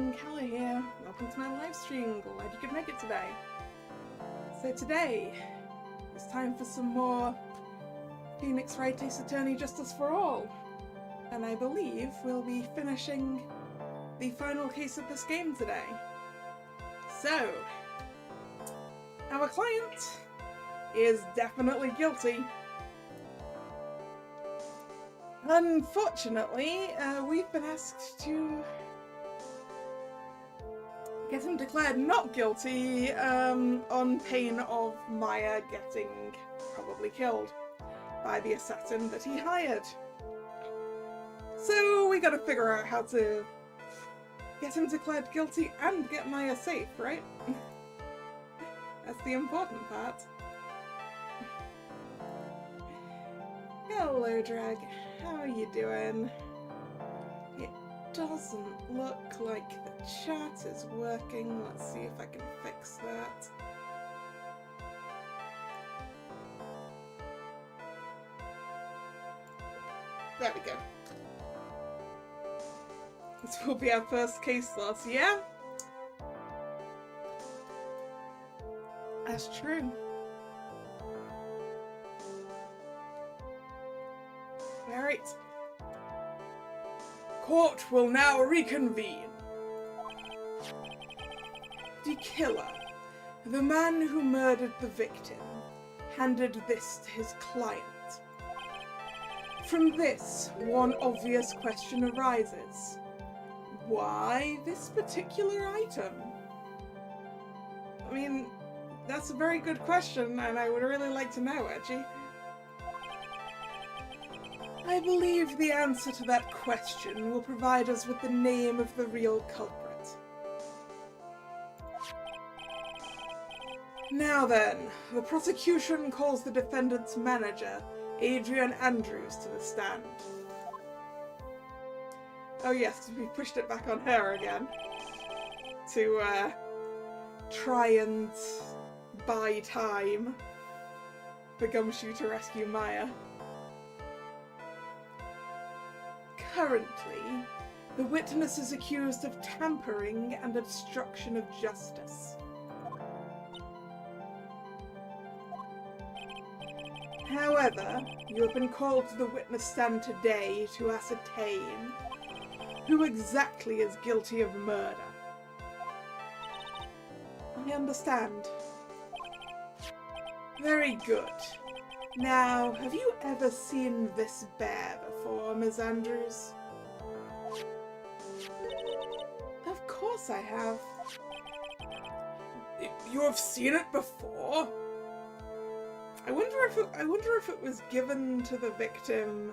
everyone, Kalla here. Welcome to my live stream. Glad you could make it today. So today, it's time for some more Phoenix Wright Ace Attorney Justice for All. And I believe we'll be finishing the final case of this game today. So, our client is definitely guilty. Unfortunately, we've been asked to get him declared not guilty on pain of Maya getting probably killed by the assassin that he hired. So we gotta figure out how to get him declared guilty and get Maya safe, right? That's the important part. Hello, Drag. How are you doing? It doesn't look like the chat is working. Let's see if I can fix that. There we go. This will be our first case loss, yeah? That's true. Alright. Court will now reconvene. The killer, the man who murdered the victim, handed this to his client. From this, one obvious question arises. Why this particular item? I mean, that's a very good question, and I would really like to know, Edgy. I believe the answer to that question will provide us with the name of the real culprit. Now then, the prosecution calls the defendant's manager, Adrian Andrews, to the stand. Oh yes, we pushed it back on her again. To, try and buy time for Gumshoe to rescue Maya. Currently, the witness is accused of tampering and obstruction of justice. However, you have been called to the witness stand today to ascertain who exactly is guilty of murder. I understand. Very good. Now, have you ever seen this bear before, Ms. Andrews? Of course I have. You have seen it before? I wonder if it was given to the victim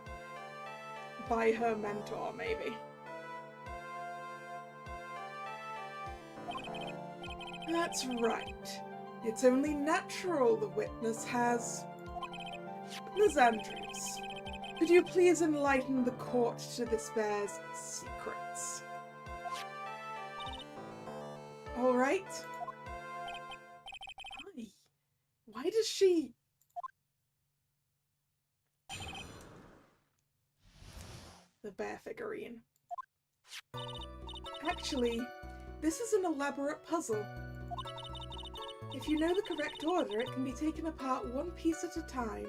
by her mentor, maybe. That's right. It's only natural the witness has. Ms. Andrews, could you please enlighten the court to this bear's secrets? All right. Why does she... The bear figurine. Actually, this is an elaborate puzzle. If you know the correct order, it can be taken apart one piece at a time.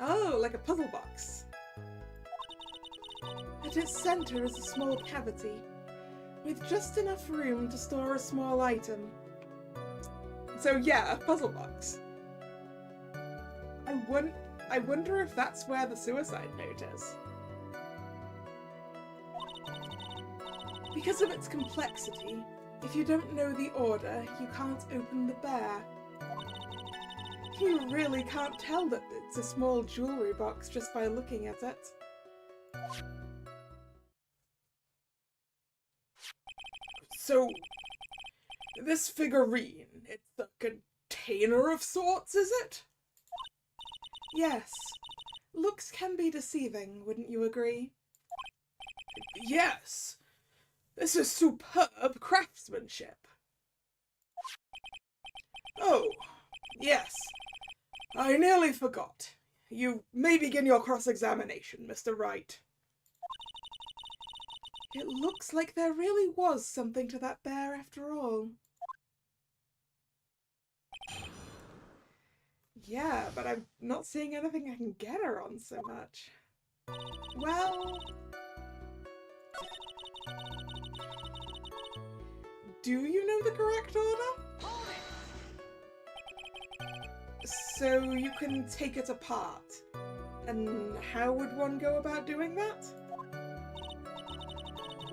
Oh, like a puzzle box. At its center is a small cavity, with just enough room to store a small item. So yeah, a puzzle box. I wonder if that's where the suicide note is. Because of its complexity, if you don't know the order, you can't open the bear. You really can't tell that it's a small jewelry box just by looking at it. So, this figurine, it's a container of sorts, is it? Yes. Looks can be deceiving, wouldn't you agree? Yes. This is superb craftsmanship. Oh, yes. I nearly forgot. You may begin your cross-examination, Mr. Wright. It looks like there really was something to that bear after all. Yeah, but I'm not seeing anything I can get her on so much. Well... do you know the correct order? So you can take it apart. And how would one go about doing that?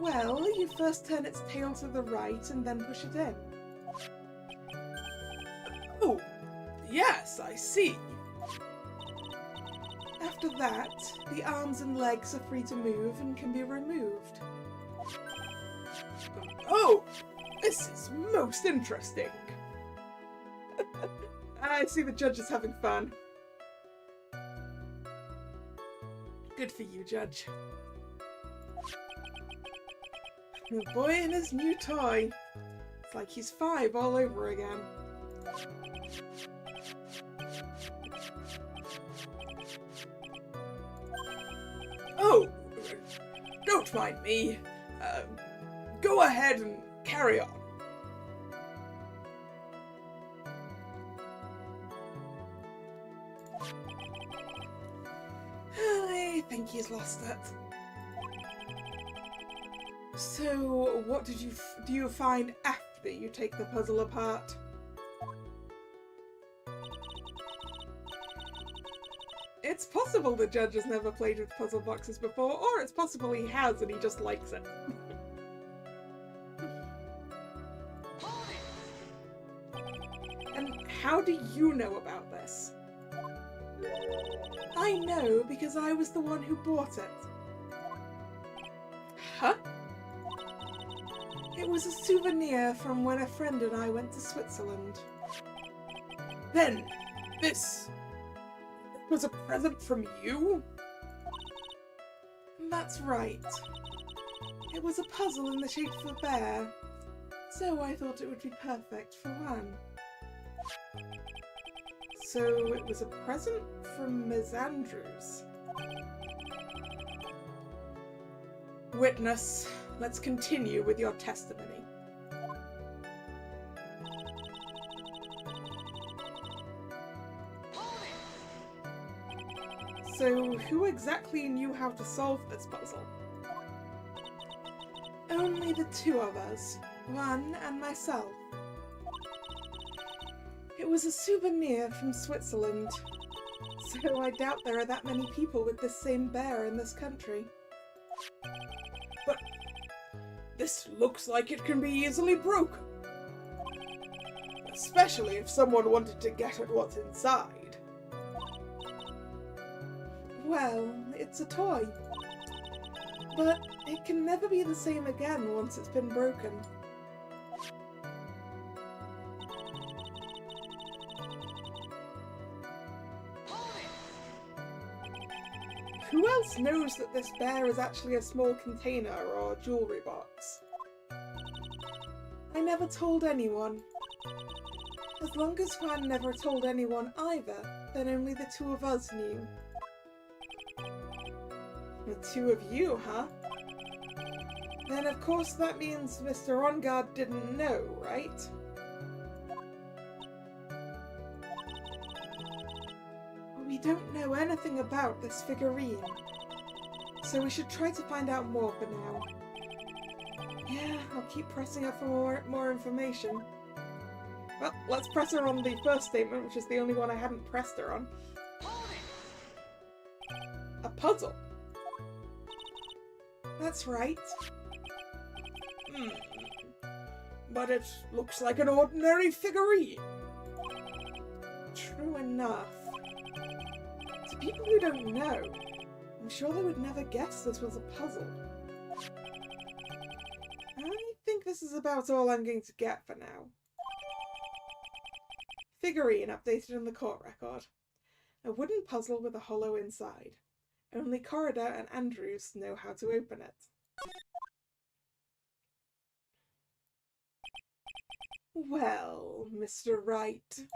Well, you first turn its tail to the right and then push it in. Oh, yes, I see. After that, the arms and legs are free to move and can be removed. Oh, this is most interesting. I see the judge is having fun. Good for you, Judge. The boy and his new toy. It's like he's 5 all over again. Oh, don't mind me. Go ahead and carry on. I think he's lost it. So, what do you find after you take the puzzle apart? It's possible the judge has never played with puzzle boxes before, or it's possible he has and he just likes it. And how do you know about this? I know because I was the one who bought it. Huh? It was a souvenir from when a friend and I went to Switzerland. Then, this was a present from you? That's right. It was a puzzle in the shape of a bear, so I thought it would be perfect for one. So it was a present from Ms. Andrews. Witness, let's continue with your testimony. So, who exactly knew how to solve this puzzle? Only the 2 of us, Ron and myself. It was a souvenir from Switzerland, so I doubt there are that many people with this same bear in this country. But this looks like it can be easily broken. Especially if someone wanted to get at what's inside. Well, it's a toy. But it can never be the same again once it's been broken. Who else knows that this bear is actually a small container or jewellery box? I never told anyone. As long as Juan never told anyone either, then only the 2 of us knew. The 2 of you, huh? Then of course that means Mr. On-Guard didn't know, right? We don't know anything about this figurine, so we should try to find out more for now. Yeah, I'll keep pressing her for more information. Well, let's press her on the first statement, which is the only one I hadn't pressed her on. A puzzle. That's right. But it looks like an ordinary figurine. True enough. To people who don't know, I'm sure they would never guess this was a puzzle. I think this is about all I'm going to get for now. Figurine updated in the court record. A wooden puzzle with a hollow inside. Only Corridor and Andrews know how to open it. Well, Mr. Wright,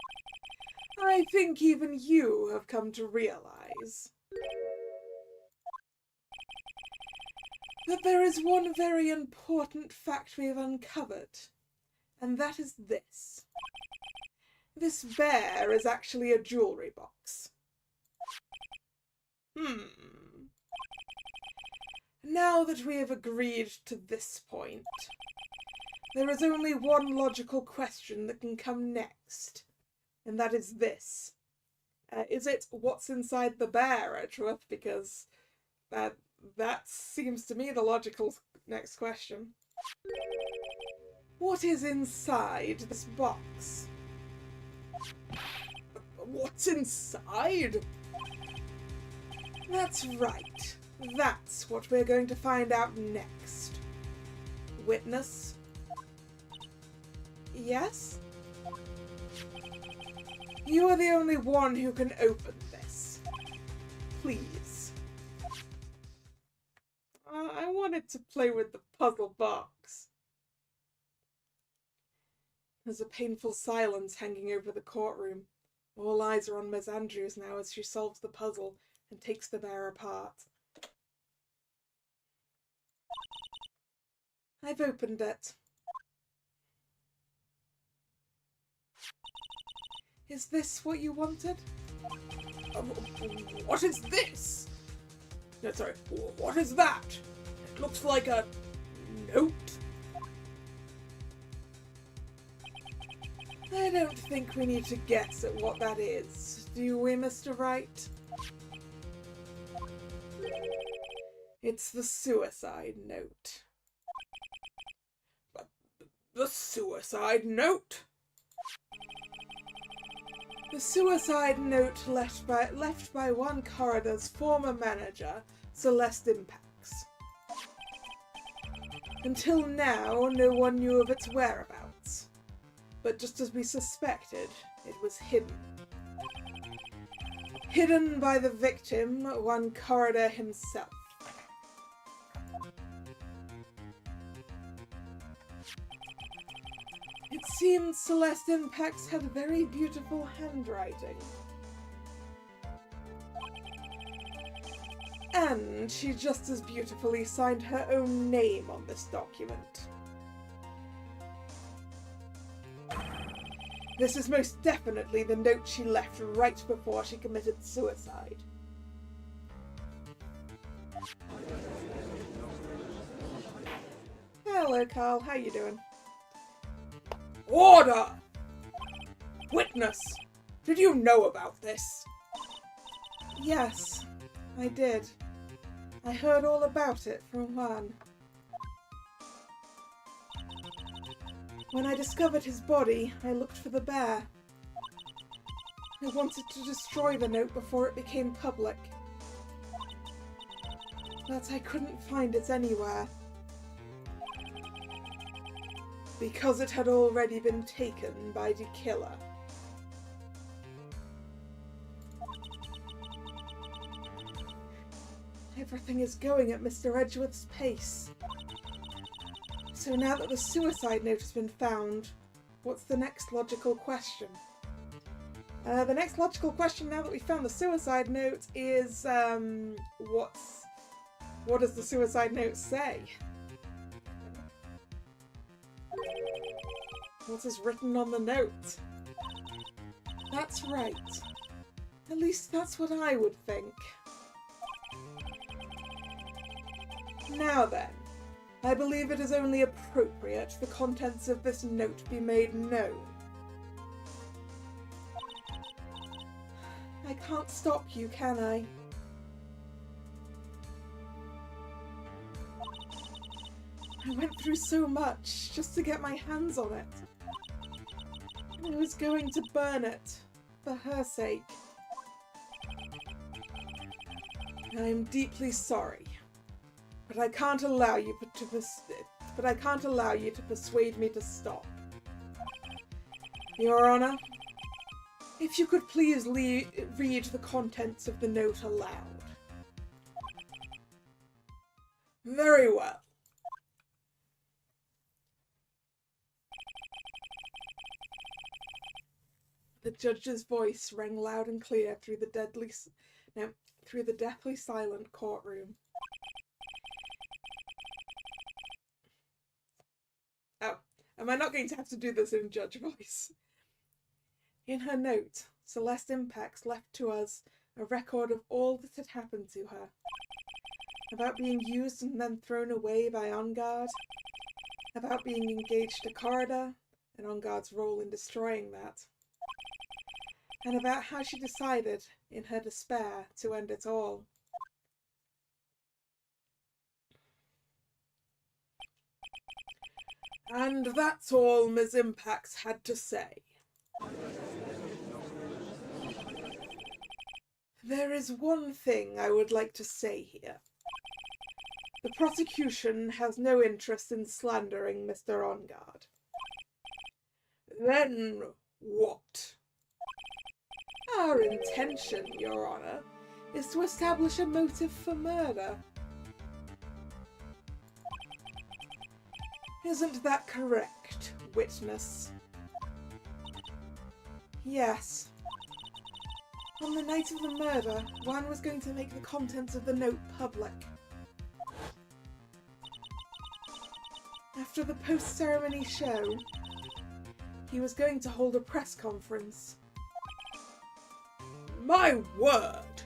I think even you have come to realize. that there is one very important fact we have uncovered, and that is this. This bear is actually a jewellery box. Now that we have agreed to this point, there is only one logical question that can come next, and that is this. Is it what's inside the bear, Edgeworth? Because that seems to me the logical next question. What is inside this box? What's inside? That's right. That's what we're going to find out next. Witness? Yes? You are the only one who can open this. Please. I wanted to play with the puzzle box. There's a painful silence hanging over the courtroom. All eyes are on Miss Andrews now as she solves the puzzle and takes the bear apart. I've opened it. Is this what you wanted? What is this? No, sorry, what is that? It looks like a note. I don't think we need to guess at what that is, do we, Mr. Wright? It's the suicide note. But the suicide note? The suicide note left by one corridor's former manager, Celeste Impax. Until now, no one knew of its whereabouts. But just as we suspected, it was hidden. Hidden by the victim, one corridor himself. It seems Celeste Impax had very beautiful handwriting. And she just as beautifully signed her own name on this document. This is most definitely the note she left right before she committed suicide. Hello, Carl. How you doing? Order! Witness! Did you know about this? Yes, I did. I heard all about it from Juan. When I discovered his body, I looked for the bear. I wanted to destroy the note before it became public. But I couldn't find it anywhere. Because it had already been taken by the killer. Everything is going at Mr. Edgeworth's pace. So now that the suicide note has been found, what's the next logical question? The next logical question now that we've found the suicide note is, what does the suicide note say? What is written on the note? That's right. At least that's what I would think. Now then, I believe it is only appropriate the contents of this note be made known. I can't stop you, can I? I went through so much just to get my hands on it. I was going to burn it, for her sake. I am deeply sorry, but I can't allow you to persuade me to stop. Your Honor, if you could please read the contents of the note aloud. Very well. The judge's voice rang loud and clear through the deathly silent courtroom. Am I not going to have to do this in judge voice? In her note, Celeste Impax left to us a record of all that had happened to her. About being used and then thrown away by On Guard. About being engaged to Corridor, and On Guard's role in destroying that. And about how she decided, in her despair, to end it all. And that's all Ms. Impax had to say. There is one thing I would like to say here. The prosecution has no interest in slandering Mr. On Guard. Then what? Our intention, Your Honor, is to establish a motive for murder. Isn't that correct, witness? Yes. On the night of the murder, Juan was going to make the contents of the note public. After the post-ceremony show, he was going to hold a press conference. My word!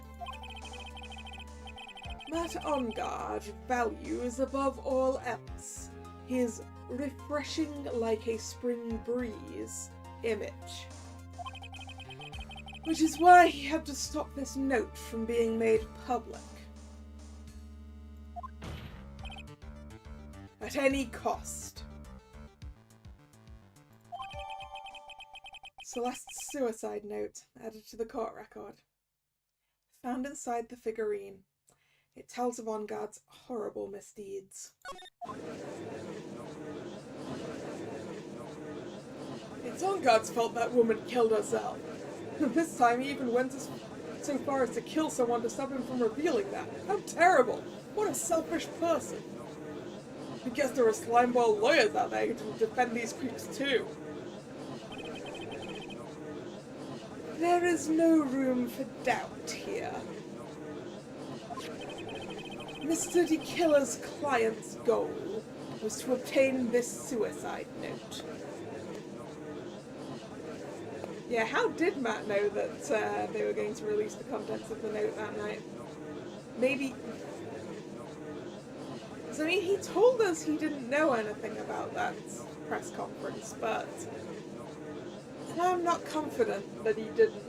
Matt On Guard values above all else his refreshing like a spring breeze image. Which is why he had to stop this note from being made public. At any cost. Celeste's suicide note, added to the court record. Found inside the figurine. It tells of On Guard's horrible misdeeds. It's On Guard's fault that woman killed herself. This time he even went so far as to kill someone to stop him from revealing that. How terrible! What a selfish person! I guess there are slimeball lawyers out there who will defend these creeps too. There is no room for doubt here. Mr. De Killer's client's goal was to obtain this suicide note. Yeah, how did Matt know that they were going to release the contents of the note that night? Maybe... I mean, he told us he didn't know anything about that press conference, but I'm not confident that he didn't.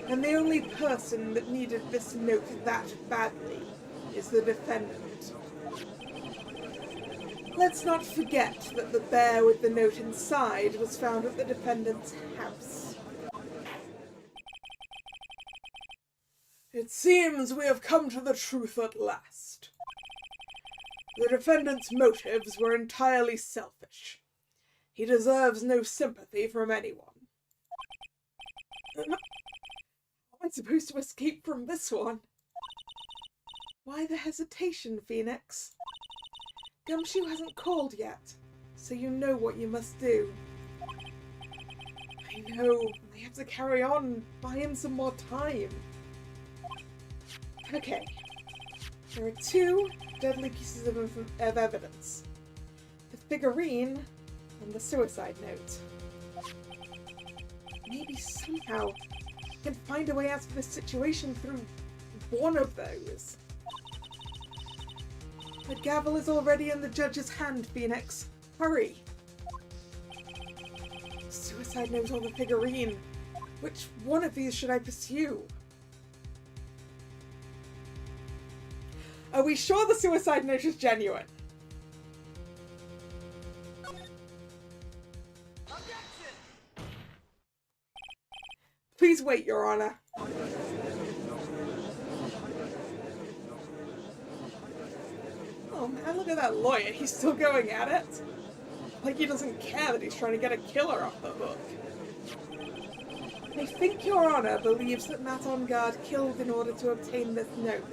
And the only person that needed this note that badly is the defendant. Let's not forget that the bear with the note inside was found at the defendant's house. It seems we have come to the truth at last. The defendant's motives were entirely selfish. He deserves no sympathy from anyone. How am I supposed to escape from this one? Why the hesitation, Phoenix? Gumshoe hasn't called yet, so you know what you must do. I know, I have to carry on, buy him some more time. Okay, there are two deadly pieces of evidence. The figurine and the suicide note. Maybe somehow I can find a way out of this situation through one of those. The gavel is already in the judge's hand, Phoenix. Hurry! Suicide note or the figurine? Which one of these should I pursue? Are we sure the suicide note is genuine? Objection! Please wait, Your Honor. Oh man, look at that lawyer. He's still going at it. Like he doesn't care that he's trying to get a killer off the hook. I think Your Honor believes that Matt On Guard killed in order to obtain this note.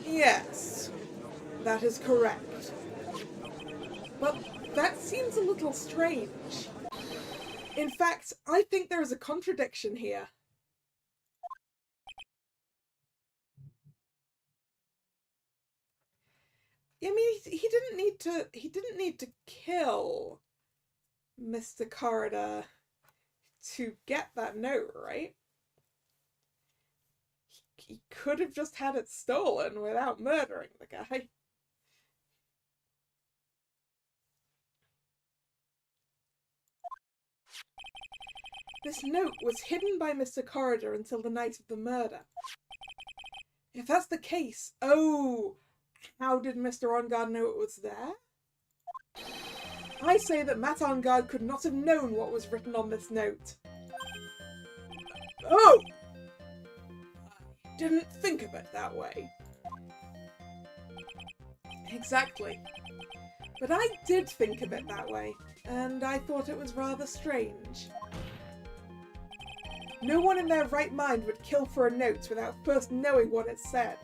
Yes, that is correct. But that seems a little strange. In fact, I think there is a contradiction here. I mean, he didn't need to. He didn't need to kill Mr. Corridor to get that note, right? He could have just had it stolen without murdering the guy. This note was hidden by Mr. Corridor until the night of the murder. If that's the case, oh, how did Mr. On-Guard know it was there? I say that Matt On-Guard could not have known what was written on this note. Oh! I didn't think of it that way. Exactly. But I did think of it that way, and I thought it was rather strange. No one in their right mind would kill for a note without first knowing what it said.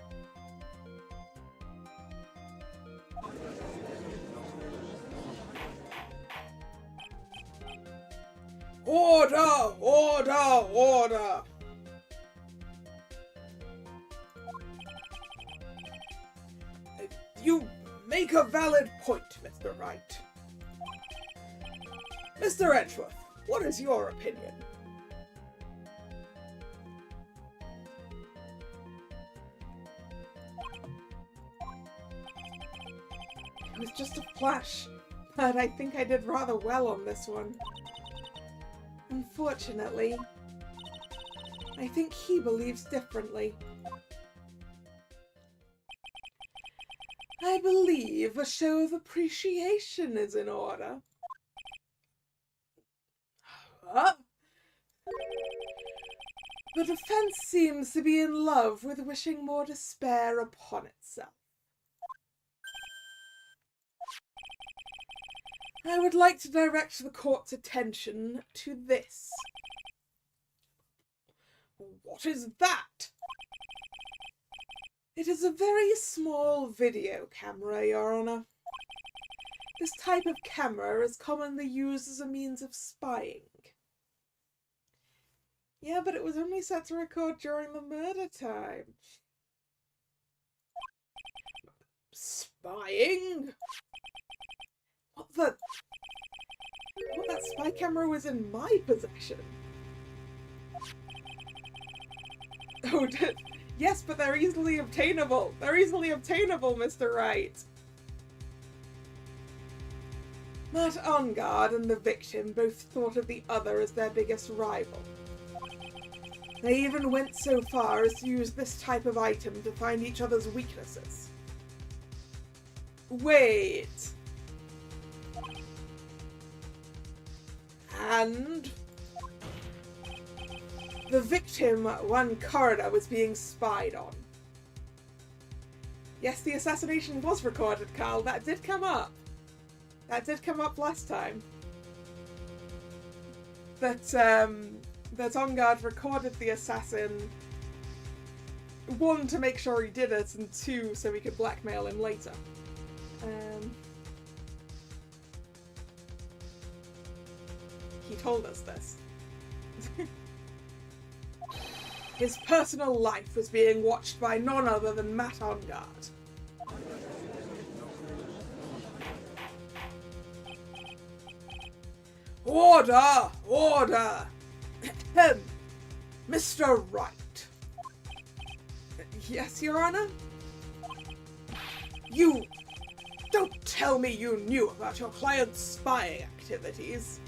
Order! Order! Order! You make a valid point, Mr. Wright. Mr. Edgeworth, what is your opinion? It was just a flash, but I think I did rather well on this one. Unfortunately, I think he believes differently. I believe a show of appreciation is in order. Huh? The defense seems to be in love with wishing more despair upon itself. I would like to direct the court's attention to this. What is that? It is a very small video camera, Your Honor. This type of camera is commonly used as a means of spying. Yeah, but it was only set to record during the murder time. Spying? What, that spy camera was in my possession. Oh, yes, but they're easily obtainable. They're easily obtainable, Mr. Wright. Matt On-Guard and the victim both thought of the other as their biggest rival. They even went so far as to use this type of item to find each other's weaknesses. Wait. And the victim, one Corridor, was being spied on. Yes, the assassination was recorded, Carl. That did come up. That did come up last time. That On-Guard recorded the assassin, one, to make sure he did it, and two, so we could blackmail him later. He told us this. His personal life was being watched by none other than Matt On-Guard. Order! Order! Mr. Wright. Yes, Your Honor? You don't tell me you knew about your client's spying activities.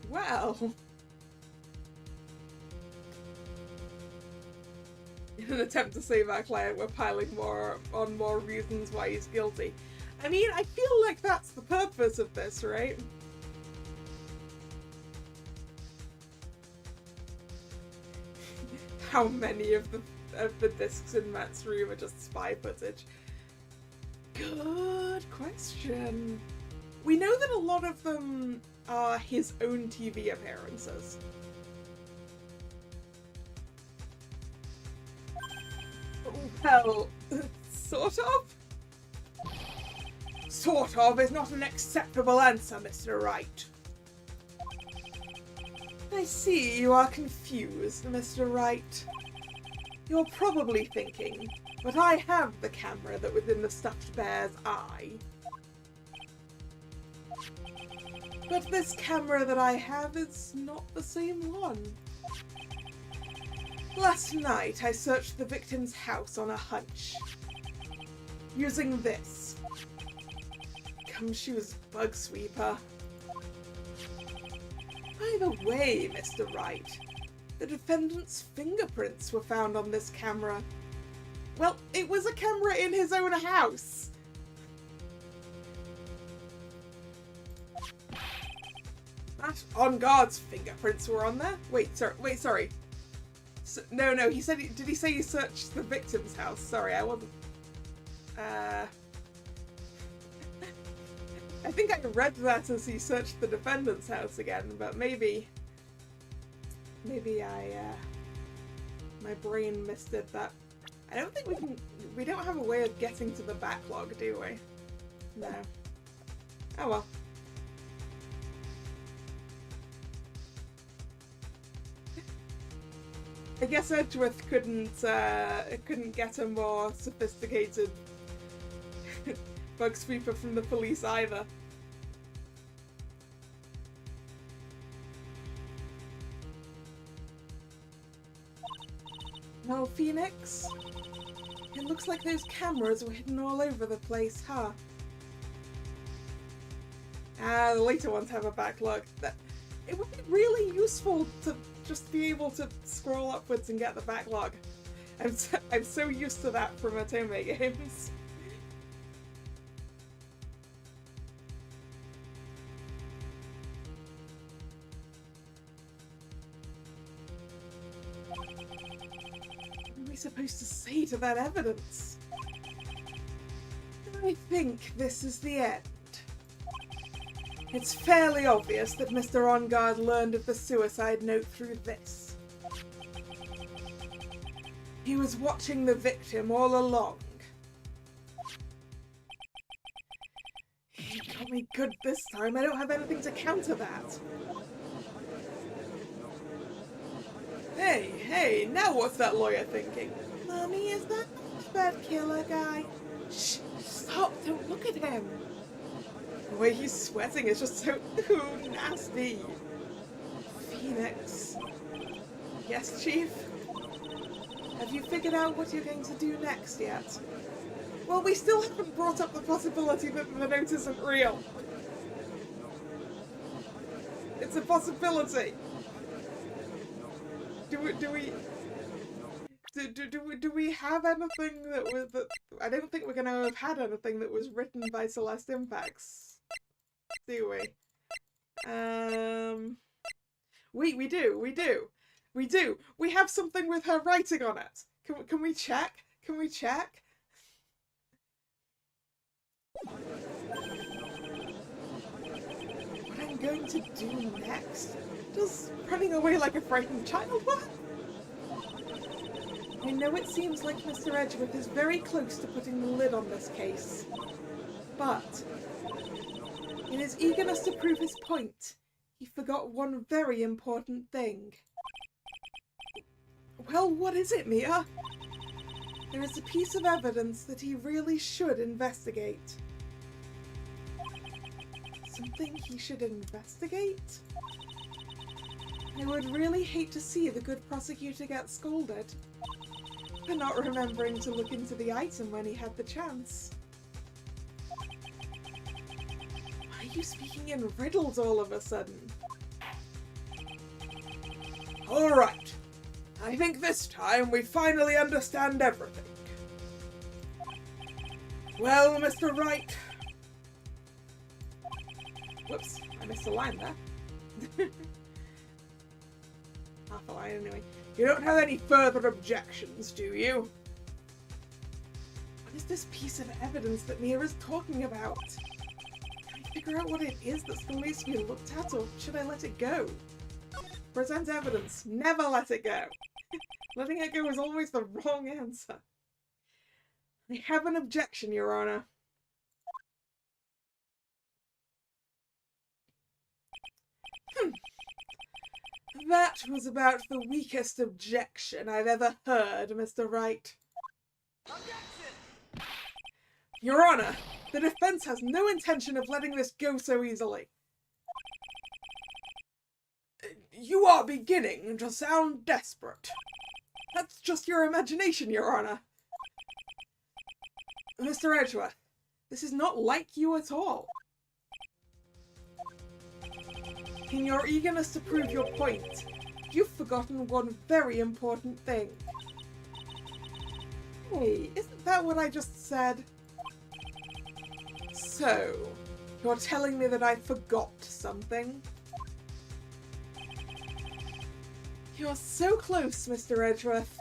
Well, in an attempt to save our client, we're piling more reasons why he's guilty. I mean, I feel like that's the purpose of this, right? How many of the discs in Matt's room are just spy footage? Good question. We know that a lot of them are his own TV appearances. Well, sort of? Sort of is not an acceptable answer, Mr. Wright. I see you are confused, Mr. Wright. You're probably thinking, but I have the camera that was in the stuffed bear's eye. But this camera that I have is not the same one. Last night, I searched the victim's house on a hunch. Using this. Gumshoe's bug sweeper. By the way, Mr. Wright, the defendant's fingerprints were found on this camera. Well, it was a camera in his own house. Not on guard's fingerprints were on there. Wait, sorry. So, no, he said, did he say you searched the victim's house? Sorry, I wasn't. I think I read that as he searched the defendant's house again, but maybe my brain misdid that. I don't think we don't have a way of getting to the backlog, do we? No. Oh well. I guess Edgeworth couldn't get a more sophisticated bug sweeper from the police either. Well, Phoenix, it looks like those cameras were hidden all over the place, huh? The later ones have a backlog. It would be really useful to just be able to scroll upwards and get the backlog. I'm so used to that from Otome games. What are we supposed to say to that evidence? I think this is the end. It's fairly obvious that Mr. On-Guard learned of the suicide note through this. He was watching the victim all along. He got me good this time. I don't have anything to counter that. Hey, now what's that lawyer thinking? Mommy, is that bad killer guy? Shh, stop, don't look at him. The way he's sweating is just so nasty. Phoenix. Yes, Chief? Have you figured out what you're going to do next yet? Well, we still haven't brought up the possibility that the note isn't real. It's a possibility. Do we have anything that was that? I don't think we're going to have had anything that was written by Celeste Impacts, do we? We do. We have something with her writing on it. Can we check? Can we check? What I'm going to do next? Just running away like a frightened child? What? I know it seems like Mr. Edgeworth is very close to putting the lid on this case, but in his eagerness to prove his point, he forgot one very important thing. Well, what is it, Mia? There is a piece of evidence that he really should investigate. Something he should investigate? I would really hate to see the good prosecutor get scolded for not remembering to look into the item when he had the chance. Why are you speaking in riddles all of a sudden? Alright, I think this time we finally understand everything. Well, Mr. Wright. Whoops, I missed a line there. Half a line anyway. You don't have any further objections, do you? What is this piece of evidence that Mia is talking about? Can I figure out what it is that still needs to be looked at, or should I let it go? Present evidence. Never let it go. Letting it go is always the wrong answer. I have an objection, Your Honor. That was about the weakest objection I've ever heard, Mr. Wright. Objection! Your Honor, the defense has no intention of letting this go so easily. You are beginning to sound desperate. That's just your imagination, Your Honor. Mr. Edgeworth, this is not like you at all. In your eagerness to prove your point, you've forgotten one very important thing. Hey, isn't that what I just said? So, you're telling me that I forgot something? You're so close, Mr. Edgeworth,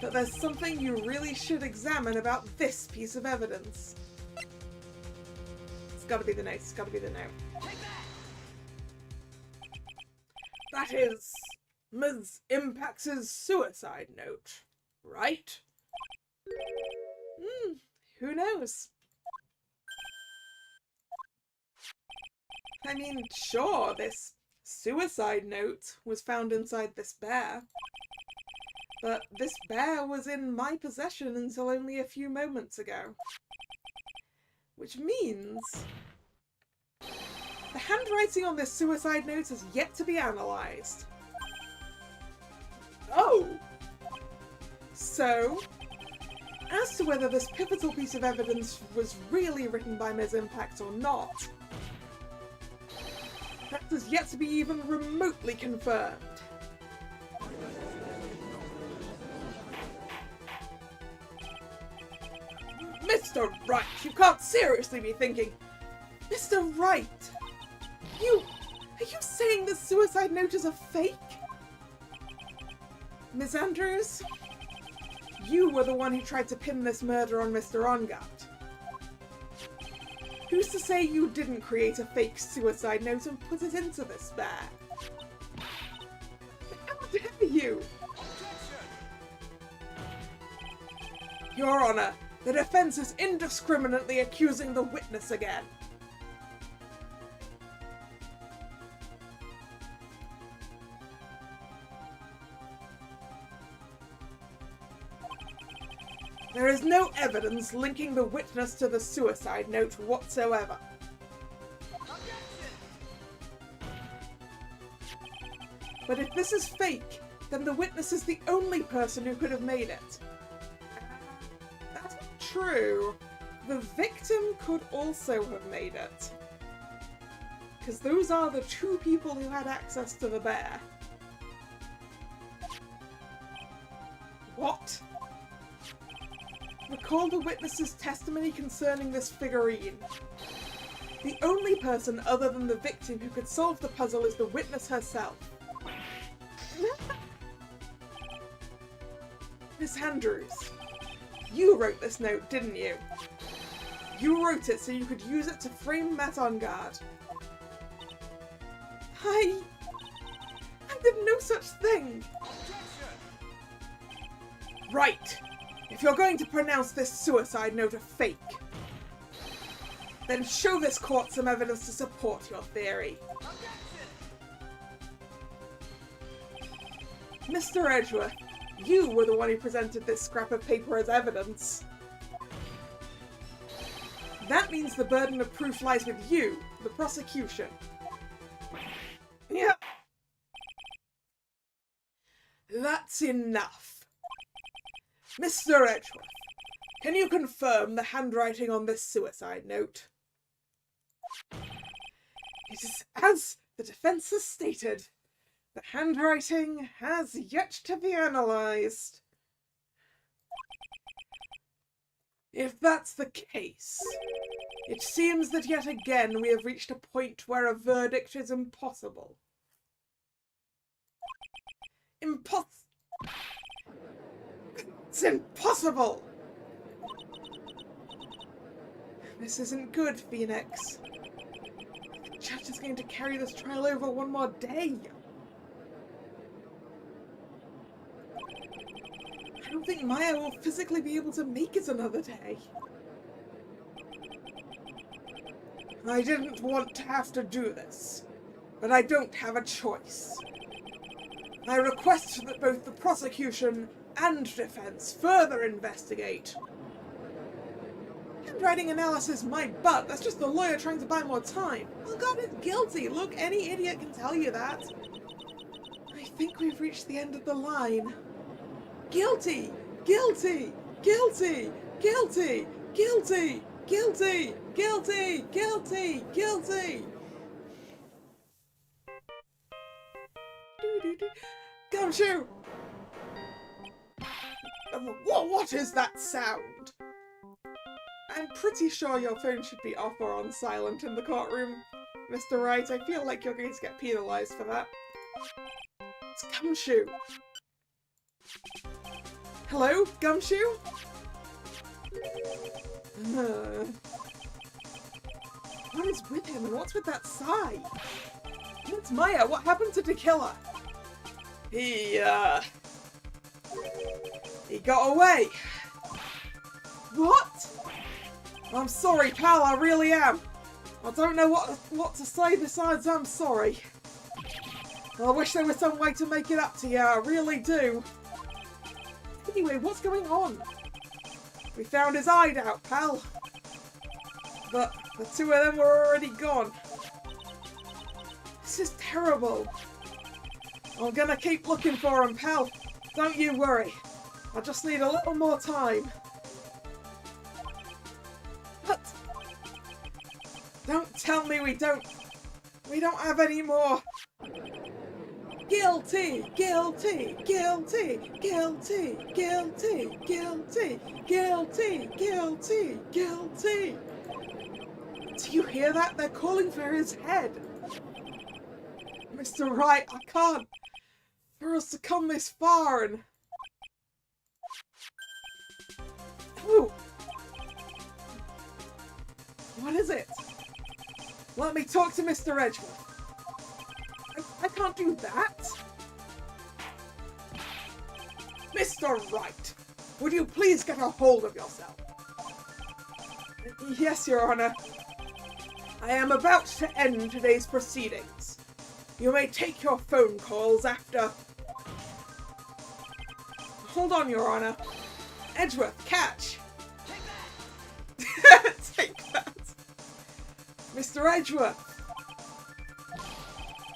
that there's something you really should examine about this piece of evidence. It's gotta be the note, it's gotta be the note. Take that! That is Ms. Impax's suicide note, right? Who knows? I mean, sure, this suicide note was found inside this bear, but this bear was in my possession until only a few moments ago. Which means the handwriting on this suicide note has yet to be analysed. Oh! So, as to whether this pivotal piece of evidence was really written by Ms. Impax or not, that is yet to be even remotely confirmed. Mr. Wright, you can't seriously be thinking... Mr. Wright! Are you saying this suicide note is a fake? Miss Andrews? You were the one who tried to pin this murder on Mr. Ongard. Who's to say you didn't create a fake suicide note and put it into this bear? How dare you? Objection! Your Honor, the defense is indiscriminately accusing the witness again. There is no evidence linking the witness to the suicide note whatsoever. Objection! But if this is fake, then the witness is the only person who could have made it. That's not true. The victim could also have made it. Because those are the two people who had access to the bear. What? Recall the witness's testimony concerning this figurine. The only person other than the victim who could solve the puzzle is the witness herself. Miss Andrews, you wrote this note, didn't you? You wrote it so you could use it to frame Matt Ongard. I did no such thing. Objection! Right. If you're going to pronounce this suicide note a fake, then show this court some evidence to support your theory. Objection! Mr. Edgeworth, you were the one who presented this scrap of paper as evidence. That means the burden of proof lies with you, the prosecution. Yeah. That's enough. Mr. Edgeworth, can you confirm the handwriting on this suicide note? It is as the defense has stated. The handwriting has yet to be analysed. If that's the case, it seems that yet again we have reached a point where a verdict is impossible. It's impossible! This isn't good, Phoenix. The judge is going to carry this trial over one more day. I don't think Maya will physically be able to make it another day. I didn't want to have to do this, but I don't have a choice. I request that both the prosecution and defense further investigate. Handwriting analysis, my butt. That's just the lawyer trying to buy more time. Oh god, it's guilty. Look, any idiot can tell you that. I think we've reached the end of the line. Guilty! Guilty! Guilty! Guilty! Guilty! Guilty! Guilty! Guilty! Guilty! Gumshoe! What is that sound? I'm pretty sure your phone should be off or on silent in the courtroom, Mr. Wright. I feel like you're going to get penalised for that. It's Gumshoe. Hello, Gumshoe? What is with him and what's with that sigh? It's Maya. What happened to Killa? He got away. What? I'm sorry, pal, I really am. I don't know what to say besides I'm sorry. I wish there was some way to make it up to you, I really do. Anyway, what's going on? We found his hideout, pal. But the two of them were already gone. This is terrible. I'm gonna keep looking for him, pal. Don't you worry. I just need a little more time. What? Don't tell me we don't have any more. Guilty, guilty, guilty, guilty, guilty, guilty, guilty, guilty, guilty. Do you hear that? They're calling for his head. Mr. Wright, I can't. For us to come this far and... Oh! What is it? Let me talk to Mr. Edgeworth. I can't do that. Mr. Wright, would you please get a hold of yourself? Yes, Your Honor. I am about to end today's proceedings. You may take your phone calls after... Hold on, Your Honor. Edgeworth, catch! Take that! Take that! Mr. Edgeworth!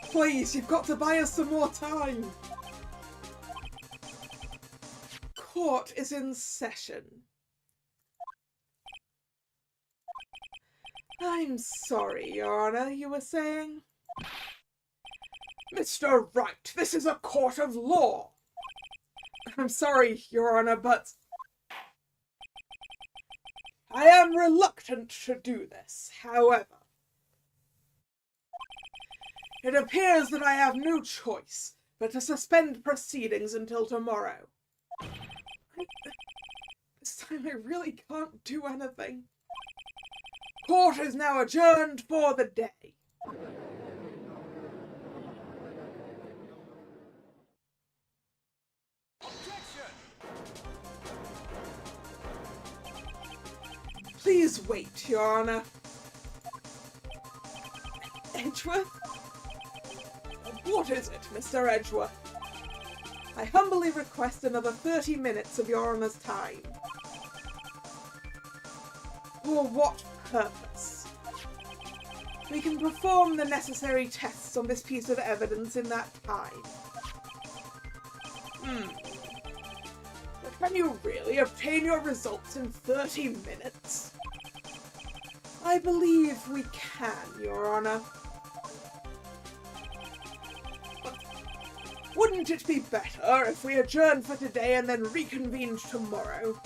Please, you've got to buy us some more time! Court is in session. I'm sorry, Your Honor, you were saying? Mr. Wright, this is a court of law! I'm sorry, Your Honor, but... I am reluctant to do this, however. It appears that I have no choice but to suspend proceedings until tomorrow. This time I really can't do anything. Court is now adjourned for the day. Objection! Please wait, Your Honor. Edgeworth? What is it, Mr. Edgeworth? I humbly request another 30 minutes of Your Honor's time. For what purpose? We can perform the necessary tests on this piece of evidence in that time. But can you really obtain your results in 30 minutes? I believe we can, Your Honor. But wouldn't it be better if we adjourned for today and then reconvened tomorrow?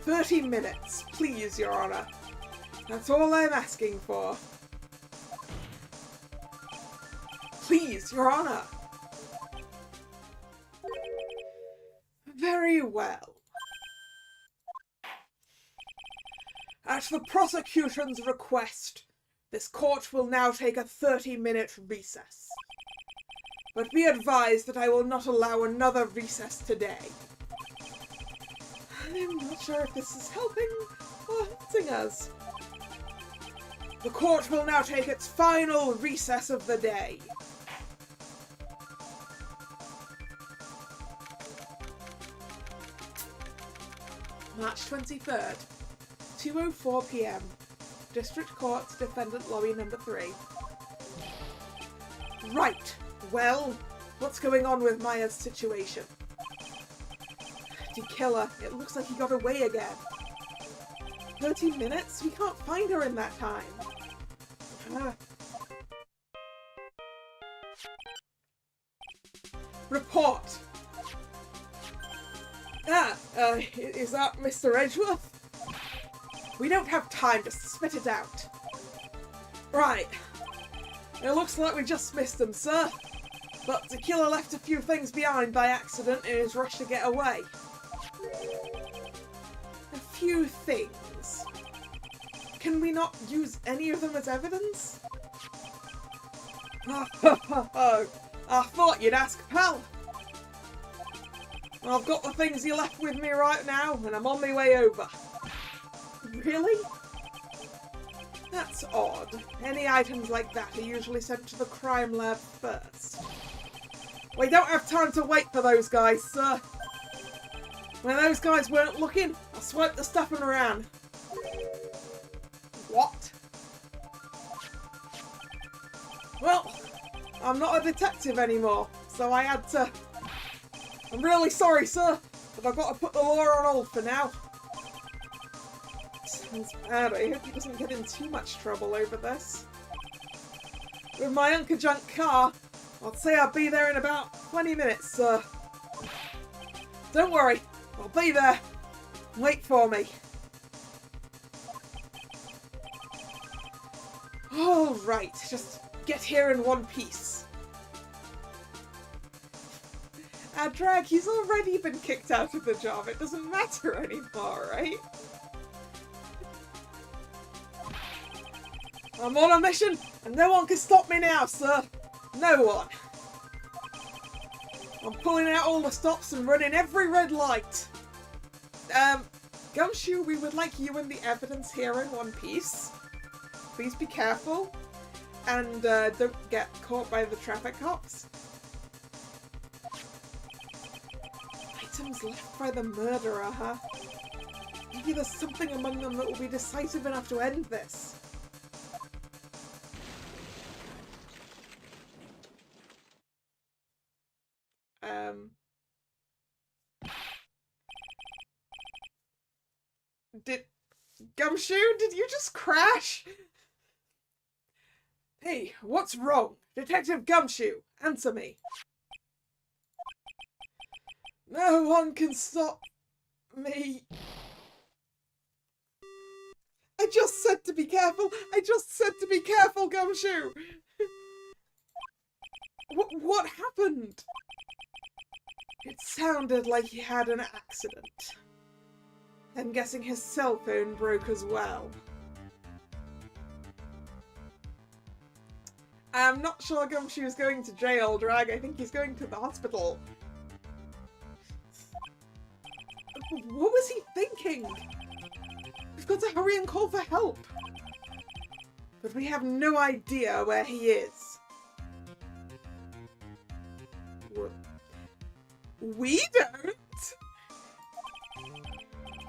30 minutes, please, Your Honor. That's all I'm asking for. Please, Your Honor. Very well. At the prosecution's request, this court will now take a 30-minute recess. But be advised that I will not allow another recess today. I'm not sure if this is helping or hurting us. The court will now take its final recess of the day. March 23rd, 2:04 PM. District Court, Defendant Lobby number 3. Right. Well, what's going on with Maya's situation? Did kill her? It looks like he got away again. 30 minutes? We can't find her in that time. Report. Is that Mr. Edgeworth? We don't have time to spit it out. Right. It looks like we just missed him, sir. But the killer left a few things behind by accident in his rush to get away. A few things. Can we not use any of them as evidence? I thought you'd ask, pal. I've got the things you left with me right now, and I'm on my way over. Really? That's odd. Any items like that are usually sent to the crime lab first. We don't have time to wait for those guys, sir. When those guys weren't looking, I swiped the stuff and ran. What? Well, I'm not a detective anymore, so I had to... I'm really sorry, sir, but I've got to put the law on hold for now. Sounds bad. I hope he doesn't get in too much trouble over this. With my uncle-junk car, I'd say I'll be there in about 20 minutes, sir. Don't worry, I'll be there. Wait for me. All right, just get here in one piece. Drag, he's already been kicked out of the job. It doesn't matter anymore, right? I'm on a mission, and no one can stop me now, sir. No one. I'm pulling out all the stops and running every red light. Gumshoe, we would like you and the evidence here in one piece. Please be careful. And don't get caught by the traffic cops. Items left by the murderer, huh? Maybe there's something among them that will be decisive enough to end this. Gumshoe, did you just crash? Hey, what's wrong? Detective Gumshoe, answer me. No one can stop me. I just said to be careful. I just said to be careful, Gumshoe. What happened? It sounded like he had an accident. I'm guessing his cell phone broke as well. I'm not sure Gumshoe's going to jail, Drag. I think he's going to the hospital. What was he thinking? We've got to hurry and call for help. But we have no idea where he is. We don't?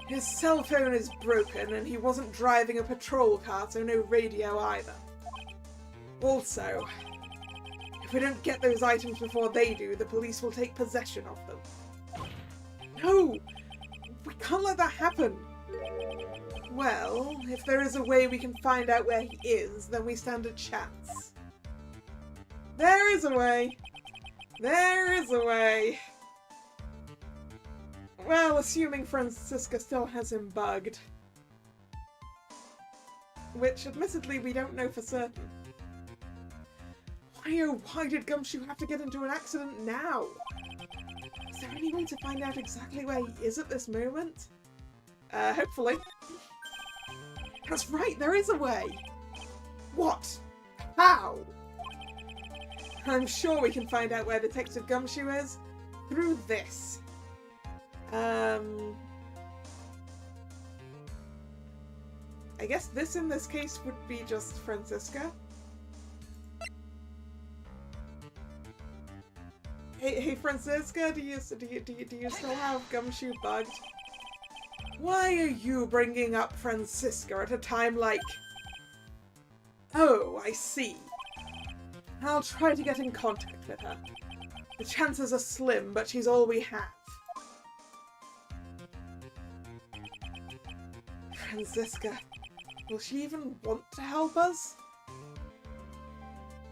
His cell phone is broken and he wasn't driving a patrol car, so no radio either. Also, if we don't get those items before they do, the police will take possession of them. No! We can't let that happen! Well, if there is a way we can find out where he is, then we stand a chance. There is a way! There is a way! Well, assuming Francisca still has him bugged. Which, admittedly, we don't know for certain. Why oh why did Gumshoe have to get into an accident now? Is there any way to find out exactly where he is at this moment? Hopefully. That's right, there is a way! What? How? I'm sure we can find out where Detective Gumshoe is through this. I guess this in this case would be just Franziska. Hey Franziska, do you still have Gumshoe bugged? Why are you bringing up Franziska at a time like... Oh, I see. I'll try to get in contact with her. The chances are slim, but she's all we have. Franziska, will she even want to help us?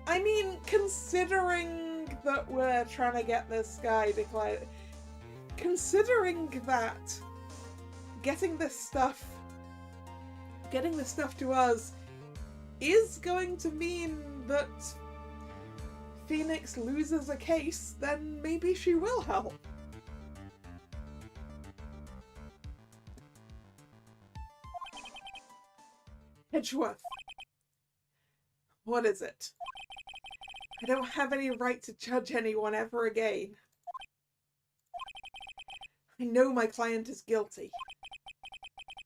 I mean, considering that we're trying to get this guy declared... Considering that getting this stuff to us is going to mean that Phoenix loses a case, then maybe she will help. Edgeworth. What is it? I don't have any right to judge anyone ever again. I know my client is guilty.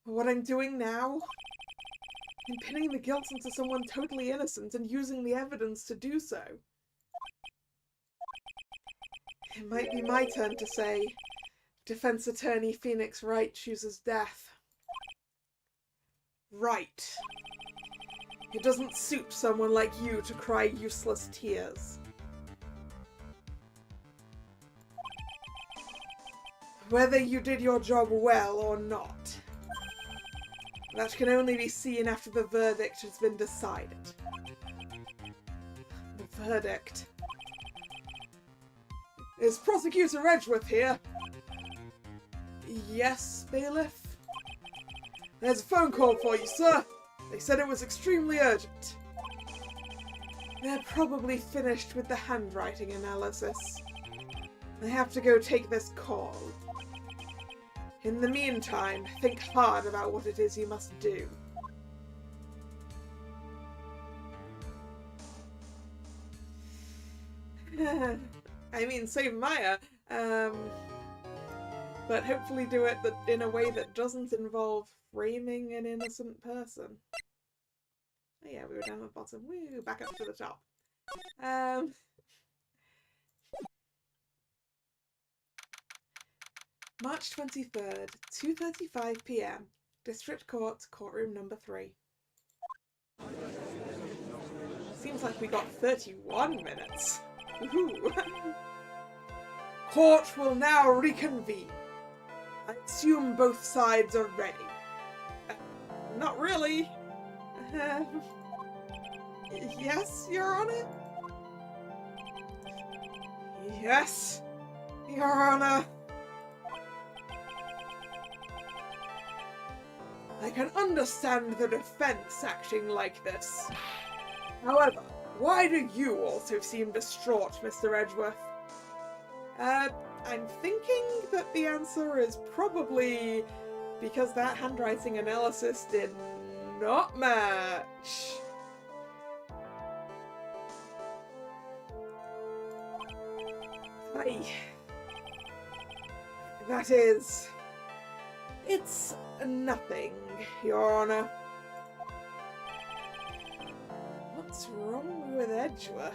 But what I'm doing now? I'm pinning the guilt into someone totally innocent and using the evidence to do so. It might be my turn to say, Defense Attorney Phoenix Wright chooses death. Right. It doesn't suit someone like you to cry useless tears. Whether you did your job well or not, that can only be seen after the verdict has been decided. The verdict. Is Prosecutor Edgeworth here? Yes, Bailiff? There's a phone call for you, sir. They said it was extremely urgent. They're probably finished with the handwriting analysis. They have to go take this call. In the meantime, think hard about what it is you must do. I mean, save Maya, but hopefully do it in a way that doesn't involve framing an innocent person. Oh yeah, we were down at the bottom. Woo, back up to the top. March 23rd, 2:35 PM. District Court, courtroom number 3. Seems like we got 31 minutes. Woohoo! Court will now reconvene. I assume both sides are ready. Not really. Yes, Your Honor? Yes, Your Honor. I can understand the defense acting like this. However, why do you also seem distraught, Mr. Edgeworth? I'm thinking that the answer is probably because that handwriting analysis did not match. That is... It's nothing, Your Honor. What's wrong with Edgeworth?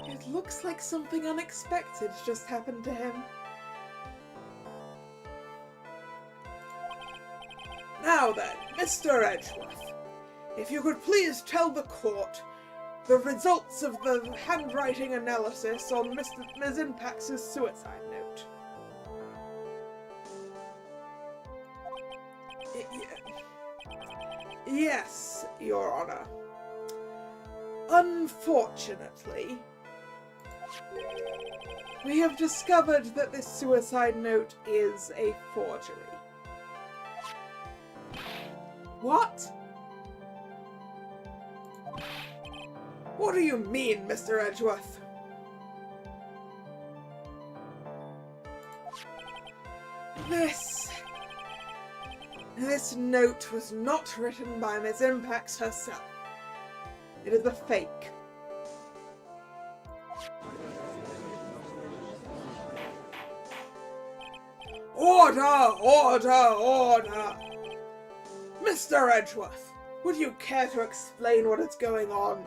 It looks like something unexpected just happened to him. Now then, Mr. Edgeworth, if you could please tell the court the results of the handwriting analysis on Ms. Impax's suicide note. Yes, Your Honor. Unfortunately, we have discovered that this suicide note is a forgery. What? What do you mean, Mr. Edgeworth? This note was not written by Ms. Impax herself. It is a fake. Order! Order! Order! Mr. Edgeworth, would you care to explain what is going on?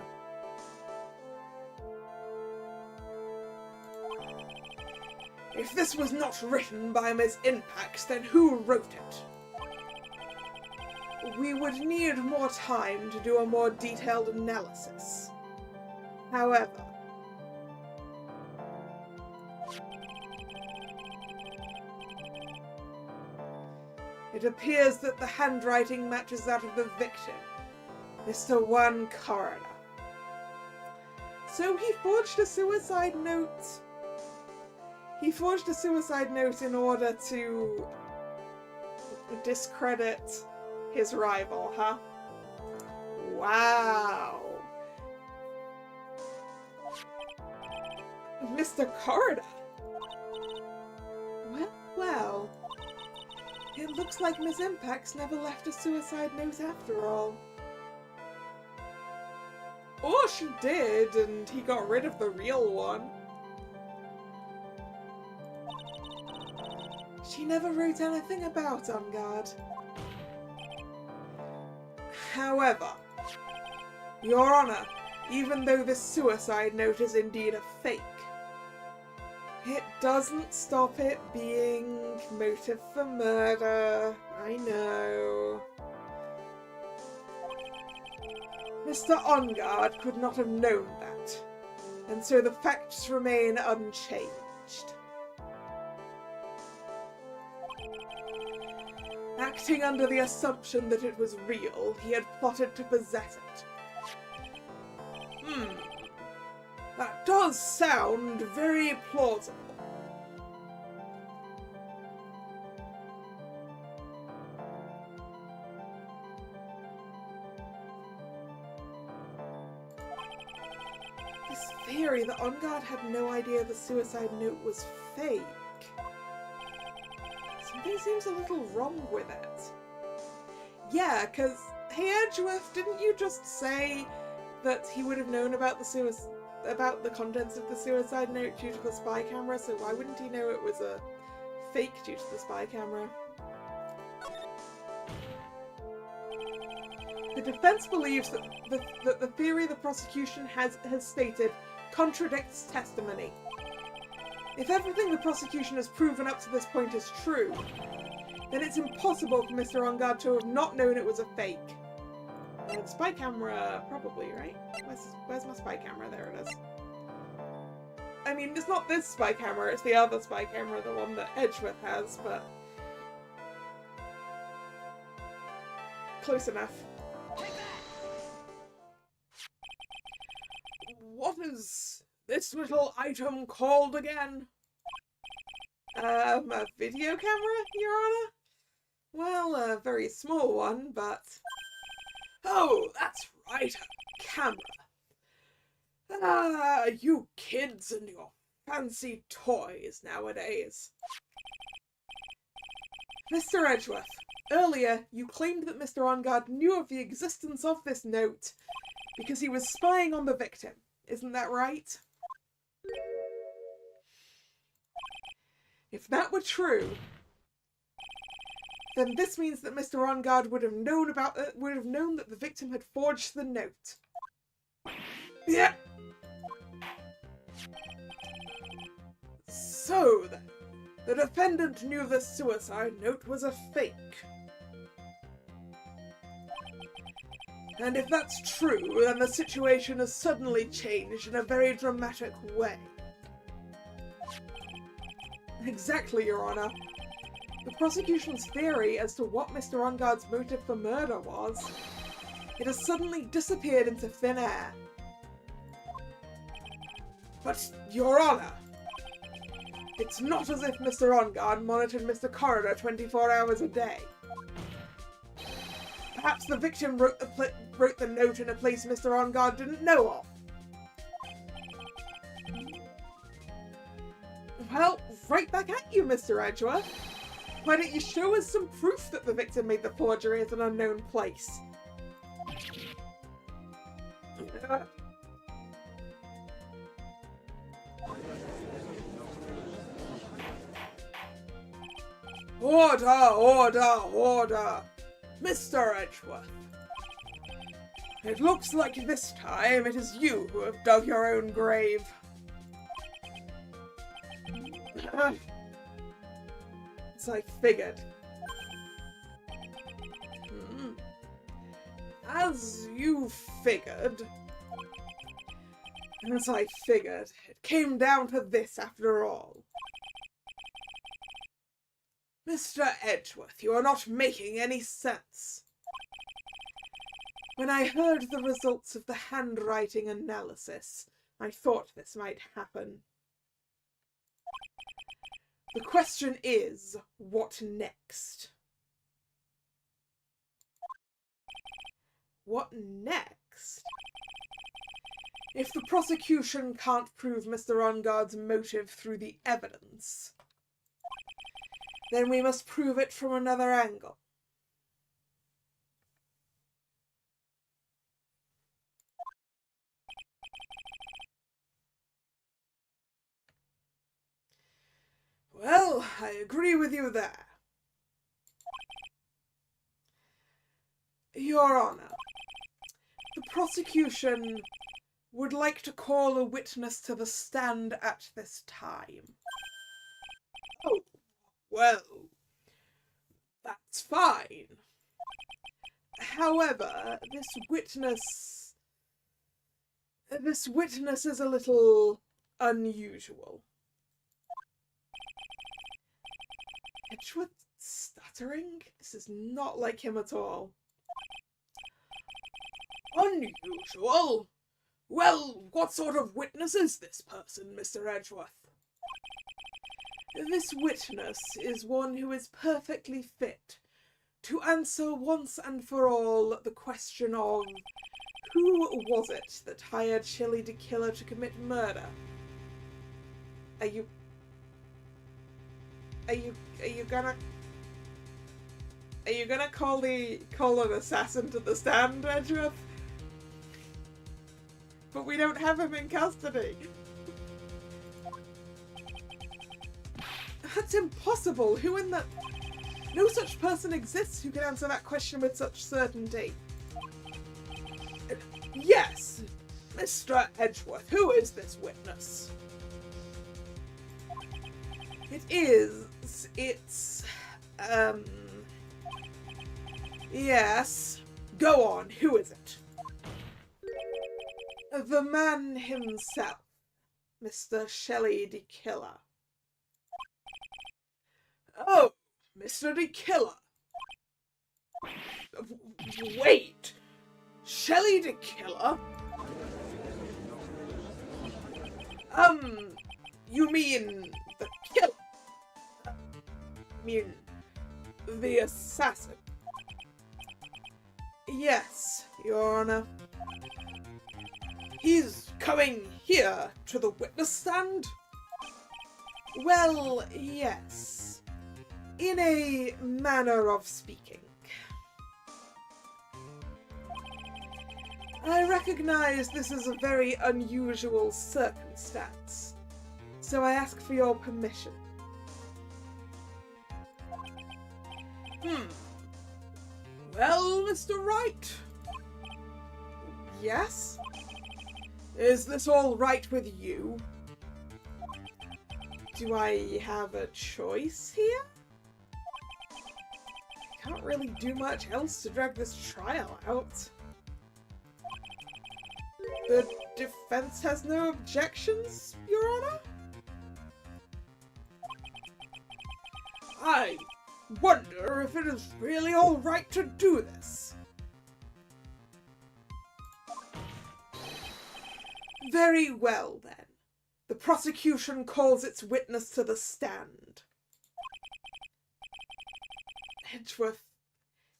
If this was not written by Ms. Impax, then who wrote it? We would need more time to do a more detailed analysis. However, it appears that the handwriting matches that of the victim, Mr. Juan Corona. So he forged a suicide note. He forged a suicide note in order to discredit his rival, huh? Wow. Mr. Corona. Well. It looks like Miss Impax never left a suicide note after all. Or she did, and he got rid of the real one. She never wrote anything about On Guard. However, Your Honor, even though this suicide note is indeed a fake, it doesn't stop it being motive for murder. I know. Mr. On Guard could not have known that, and so the facts remain unchanged. Acting under the assumption that it was real, he had plotted to possess it. That does sound very plausible. This theory that On Guard had no idea the suicide note was fake. Something seems a little wrong with it. Yeah, because, hey Edgeworth, didn't you just say that he would have known about the contents of the suicide note due to the spy camera, so why wouldn't he know it was a fake due to the spy camera? The defense believes that the theory the prosecution has stated contradicts testimony. If everything the prosecution has proven up to this point is true, then it's impossible for Mr. On Guard to have not known it was a fake. The spy camera, probably, right? Where's my spy camera? There it is. I mean, it's not this spy camera, it's the other spy camera, the one that Edgeworth has, but... close enough. What is this little item called again? A video camera, Your Honor? Well, a very small one, but... Oh, that's right, a camera. Ah, you kids and your fancy toys nowadays. Mr. Edgeworth, earlier you claimed that Mr. On Guard knew of the existence of this note because he was spying on the victim. Isn't that right? If that were true, then this means that Mr. On Guard would have known that the victim had forged the note. Yeah. So then, the defendant knew the suicide note was a fake. And if that's true, then the situation has suddenly changed in a very dramatic way. Exactly, Your Honor. The prosecution's theory as to what Mr. On Guard's motive for murder was, it has suddenly disappeared into thin air. But, Your Honor, it's not as if Mr. On Guard monitored Mr. Corridor 24 hours a day. Perhaps the victim wrote the note in a place Mr. On Guard didn't know of. Well, right back at you, Mr. Edgeworth. Why don't you show us some proof that the victim made the forgery at an unknown place? Order, order, order! Mr. Edgeworth. It looks like this time it is you who have dug your own grave. As I figured. As you figured. As I figured. It came down to this after all. Mr. Edgeworth, you are not making any sense. When I heard the results of the handwriting analysis, I thought this might happen. The question is, what next? What next? If the prosecution can't prove Mr. Onguard's motive through the evidence, then we must prove it from another angle. Well, I agree with you there. Your Honor, the prosecution would like to call a witness to the stand at this time. Oh, well, that's fine. However, this witness is a little unusual. Edgeworth stuttering? This is not like him at all. Unusual? Well, what sort of witness is this person, Mr. Edgeworth? This witness is one who is perfectly fit to answer once and for all the question of who was it that hired Shelly the Killer to commit murder? Are you gonna call an assassin to the stand, Edgeworth? But we don't have him in custody. That's impossible. Who in the... No such person exists who can answer that question with such certainty. Yes, Mr. Edgeworth, who is this witness? Yes. Go on, who is it? The man himself, Mr. Shelly the Killer. Oh, Mr. the Killer. Wait! Shelly the Killer? You mean the killer? I mean, the assassin? Yes, Your Honor. He's coming here to the witness stand? Well, yes. In a manner of speaking. I recognize this is a very unusual circumstance, so I ask for your permission. Well, Mr. Wright? Yes? Is this all right with you? Do I have a choice here? I can't really do much else to drag this trial out. The defense has no objections, Your Honor? I wonder if it is really all right to do this. Very well, then. The prosecution calls its witness to the stand. Edgeworth,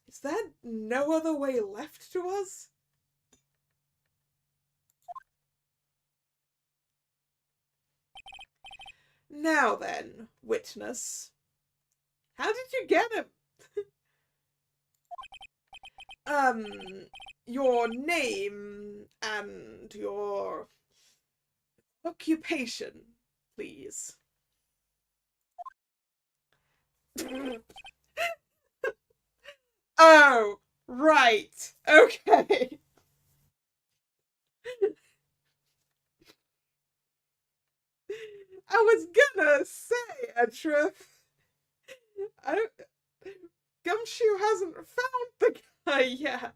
is there no other way left to us? Now then, witness. How did you get him? Your name and your occupation, please. Oh, right. Okay. I was gonna say, Edgeworth, I don't, Gumshoe hasn't found the guy yet.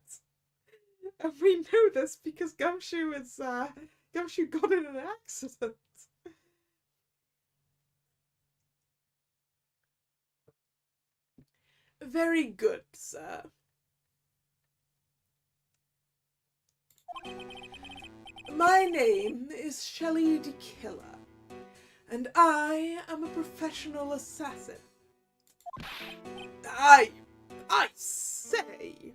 And we know this because Gumshoe got in an accident. Very good, sir. My name is Shelley de Killer, and I am a professional assassin. I say,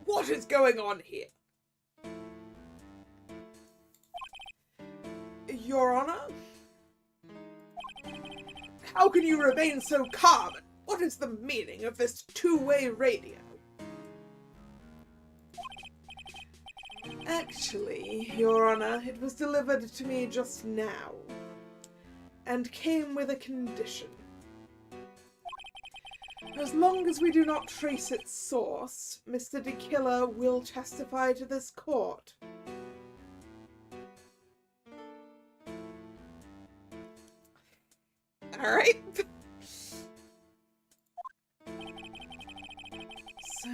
what is going on here? Your Honor? How can you remain so calm? What is the meaning of this two-way radio? Actually, Your Honor, it was delivered to me just now, and came with a condition. As long as we do not trace its source, Mr. de Killer will testify to this court. Alright. So,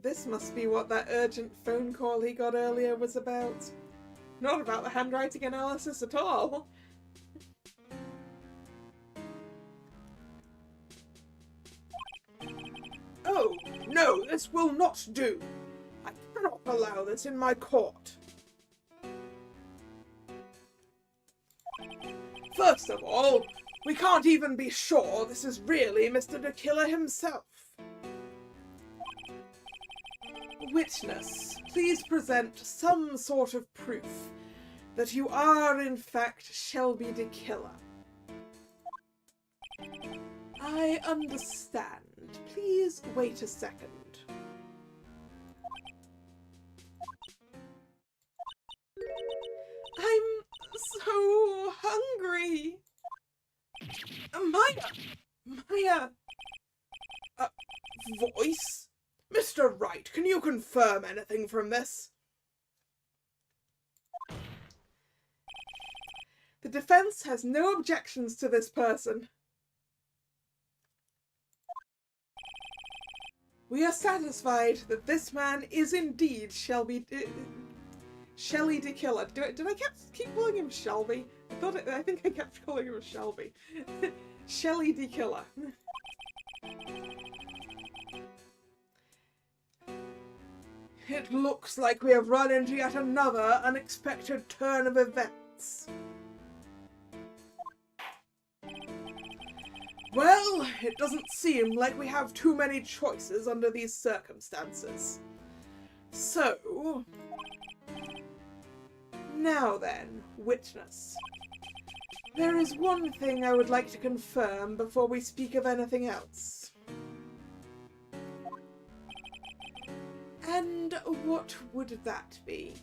this must be what that urgent phone call he got earlier was about. Not about the handwriting analysis at all. Oh, no, this will not do. I cannot allow this in my court. First of all, we can't even be sure this is really Mr. de Killer himself. Witness, please present some sort of proof that you are in fact Shelby de Killer. I understand. Please wait a second. I'm so hungry. Maya! Voice? Mr. Wright, can you confirm anything from this? The defense has no objections to this person. We are satisfied that this man is indeed Shelley de Killer. Did I keep calling him Shelby? I think I kept calling him Shelby. Shelley de Killer. It looks like we have run into yet another unexpected turn of events. Well, it doesn't seem like we have too many choices under these circumstances. So, now then, witness. There is one thing I would like to confirm before we speak of anything else. And what would that be?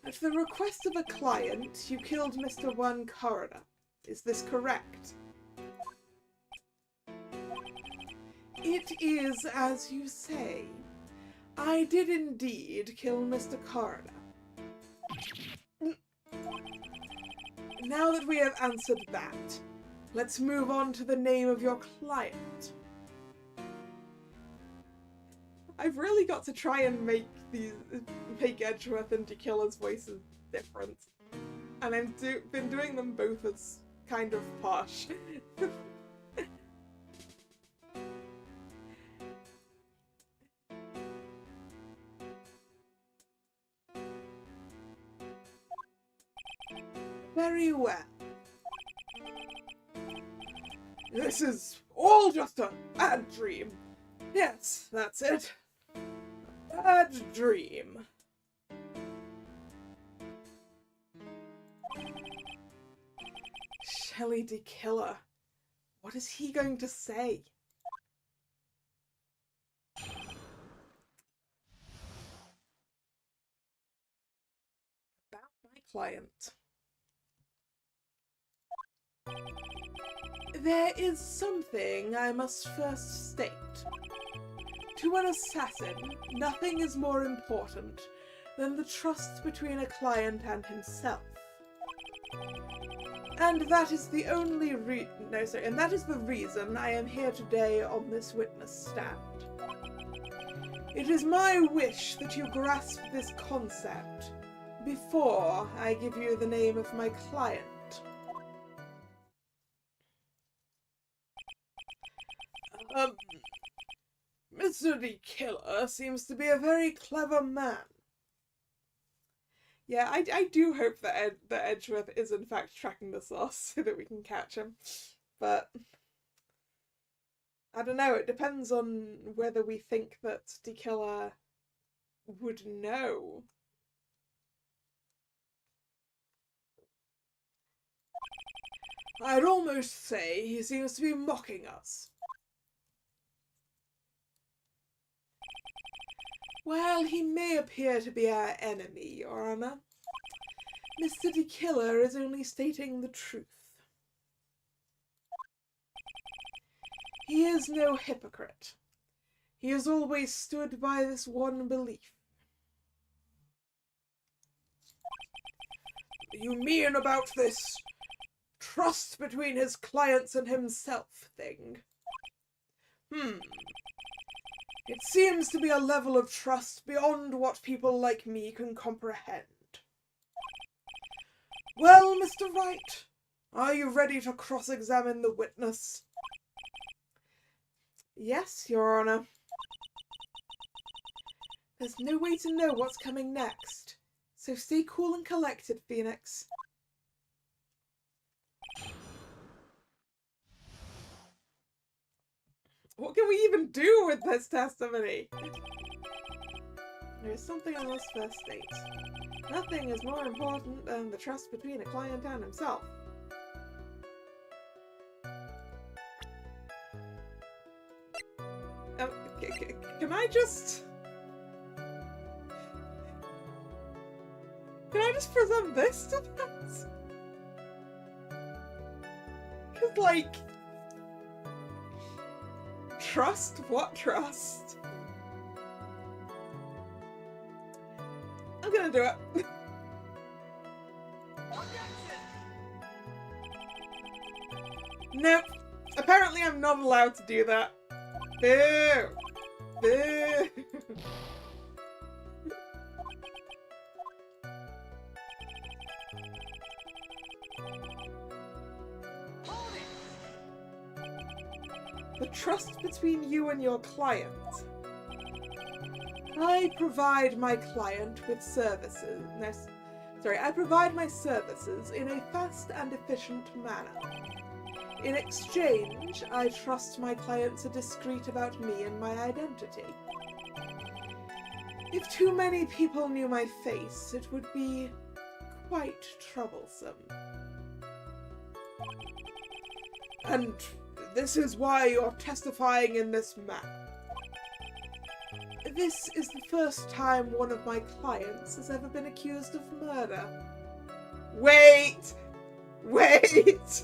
At the request of a client, you killed Mr. One Coroner. Is this correct? It is as you say. I did indeed kill Mr. Coroner. Now that we have answered that, let's move on to the name of your client. I've really got to try and make Edgeworth and de Killer's voices different. And I've been doing them both as kind of posh. Very well. This is all just a bad dream. Yes, that's it. Bad dream. Shelley de Killer. What is he going to say? About my client. There is something I must first state. To an assassin, nothing is more important than the trust between a client and himself. And that is the only and that is the reason I am here today on this witness stand. It is my wish that you grasp this concept before I give you the name of my client. Mr. D. Killer seems to be a very clever man. Yeah, I do hope that Edgeworth is in fact tracking the source so that we can catch him. But I don't know, it depends on whether we think that D. Killer would know. I'd almost say he seems to be mocking us. Well, he may appear to be our enemy, Your Honor. Mr. D. Killer is only stating the truth. He is no hypocrite. He has always stood by this one belief. You mean about this trust between his clients and himself thing? It seems to be a level of trust beyond what people like me can comprehend. Well, Mr. Wright, are you ready to cross-examine the witness? Yes, Your Honor. There's no way to know what's coming next, so stay cool and collected, Phoenix. What can we even do with this testimony? There's something I must first state. Nothing is more important than the trust between a client and himself. Can I just... Can I just present this to this? Because, like... Trust? What trust? I'm gonna do it. Nope. Apparently I'm not allowed to do that. Boo! Boo! The trust between you and your client. I provide my client with services. No, sorry, I provide my services in a fast and efficient manner. In exchange, I trust my clients are discreet about me and my identity. If too many people knew my face, it would be quite troublesome. And this is why you're testifying in this manner. This is the first time one of my clients has ever been accused of murder. Wait! Wait!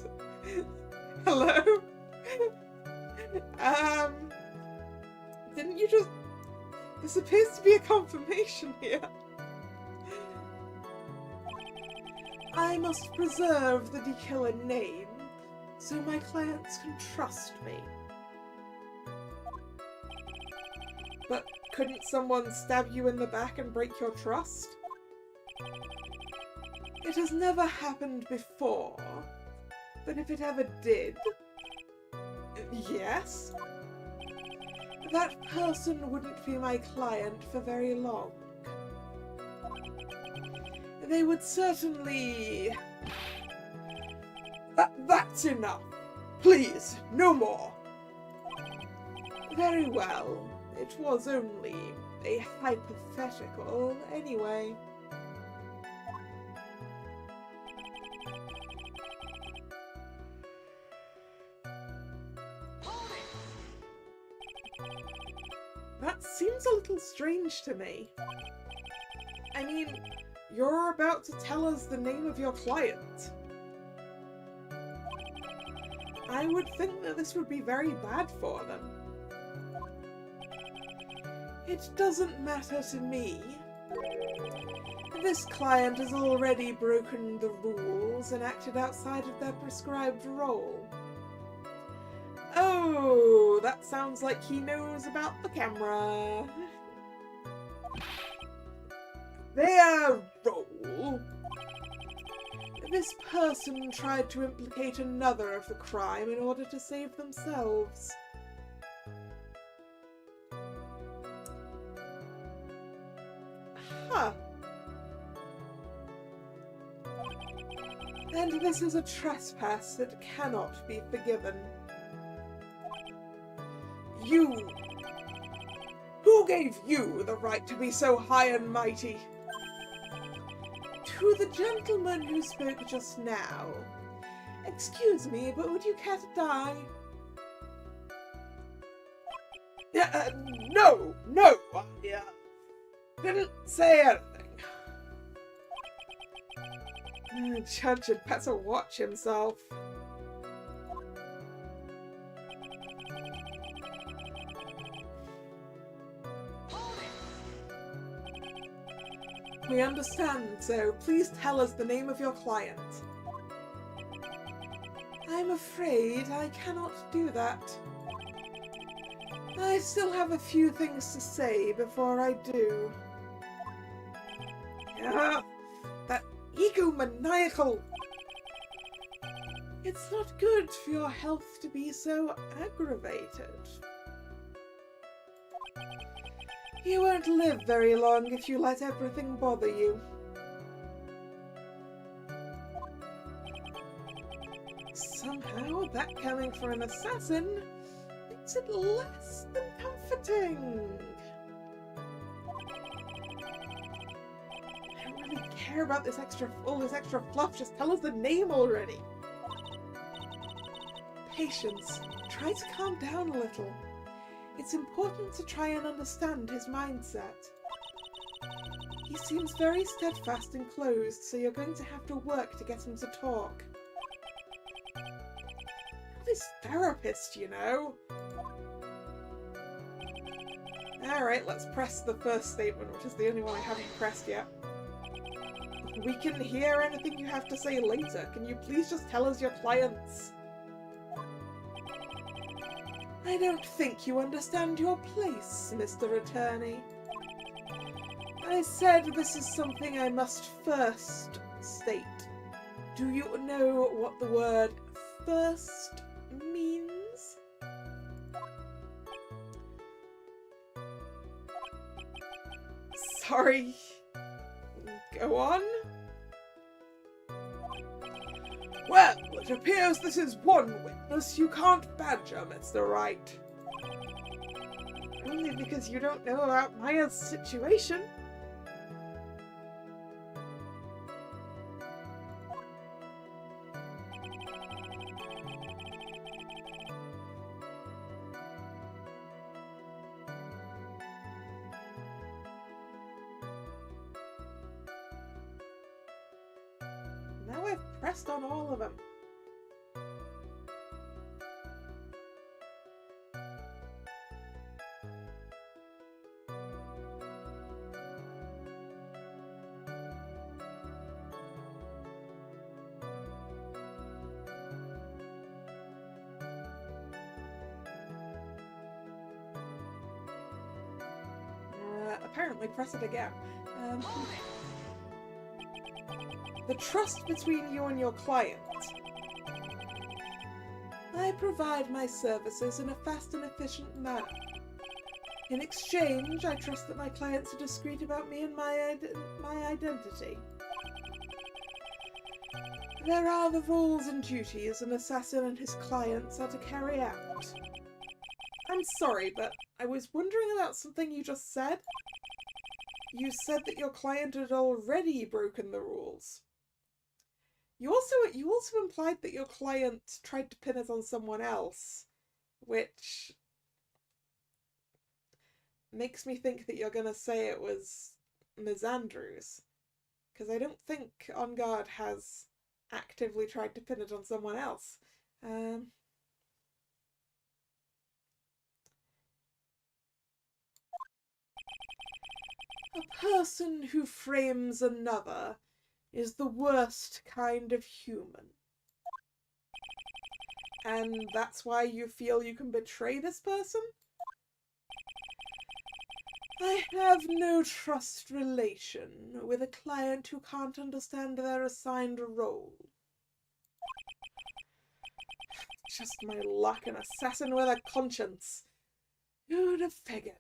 Hello? Didn't you just... This appears to be a confirmation here. I must preserve the D-Killer name so my clients can trust me. But couldn't someone stab you in the back and break your trust? It has never happened before, but if it ever did, yes, that person wouldn't be my client for very long. They would certainly... That's enough. Please, no more. Very well. It was only a hypothetical, anyway. That seems a little strange to me. I mean, you're about to tell us the name of your client. I would think that this would be very bad for them. It doesn't matter to me. This client has already broken the rules and acted outside of their prescribed role. Oh, that sounds like he knows about the camera. Their role? This person tried to implicate another of the crime in order to save themselves. Huh. And this is a trespass that cannot be forgiven. You! Who gave you the right to be so high and mighty? To the gentleman who spoke just now. Excuse me, but would you care to die? No, I didn't say anything. The judge had better watch himself. We understand, so please tell us the name of your client. I'm afraid I cannot do that. I still have a few things to say before I do. Yeah, that egomaniacal! It's not good for your health to be so aggravated. You won't live very long if you let everything bother you. Somehow, that coming from an assassin makes it less than comforting. I don't really care about this all this extra fluff. Just tell us the name already. Patience. Try to calm down a little. It's important to try and understand his mindset. He seems very steadfast and closed, so you're going to have to work to get him to talk. This therapist, you know. Alright, let's press the first statement, which is the only one I haven't pressed yet. We can hear anything you have to say later. Can you please just tell us your clients? I don't think you understand your place, Mr. Attorney. I said this is something I must first state. Do you know what the word first means? Sorry. Go on. Well, it appears this is one witness you can't badger, Mr. Wright. Only because you don't know about Maya's situation. Now I've pressed on all of them. Apparently press it again. The trust between you and your client. I provide my services in a fast and efficient manner. In exchange, I trust that my clients are discreet about me and my identity. There are the rules and duties an assassin and his clients are to carry out. I'm sorry, but I was wondering about something you just said. You said that your client had already broken the rules. You also implied that your client tried to pin it on someone else, which makes me think that you're gonna say it was Ms. Andrews, because I don't think On Guard has actively tried to pin it on someone else. person who frames another is the worst kind of human. And that's why you feel you can betray this person? I have no trust relation with a client who can't understand their assigned role. Just my luck, an assassin with a conscience. Who'd have figured?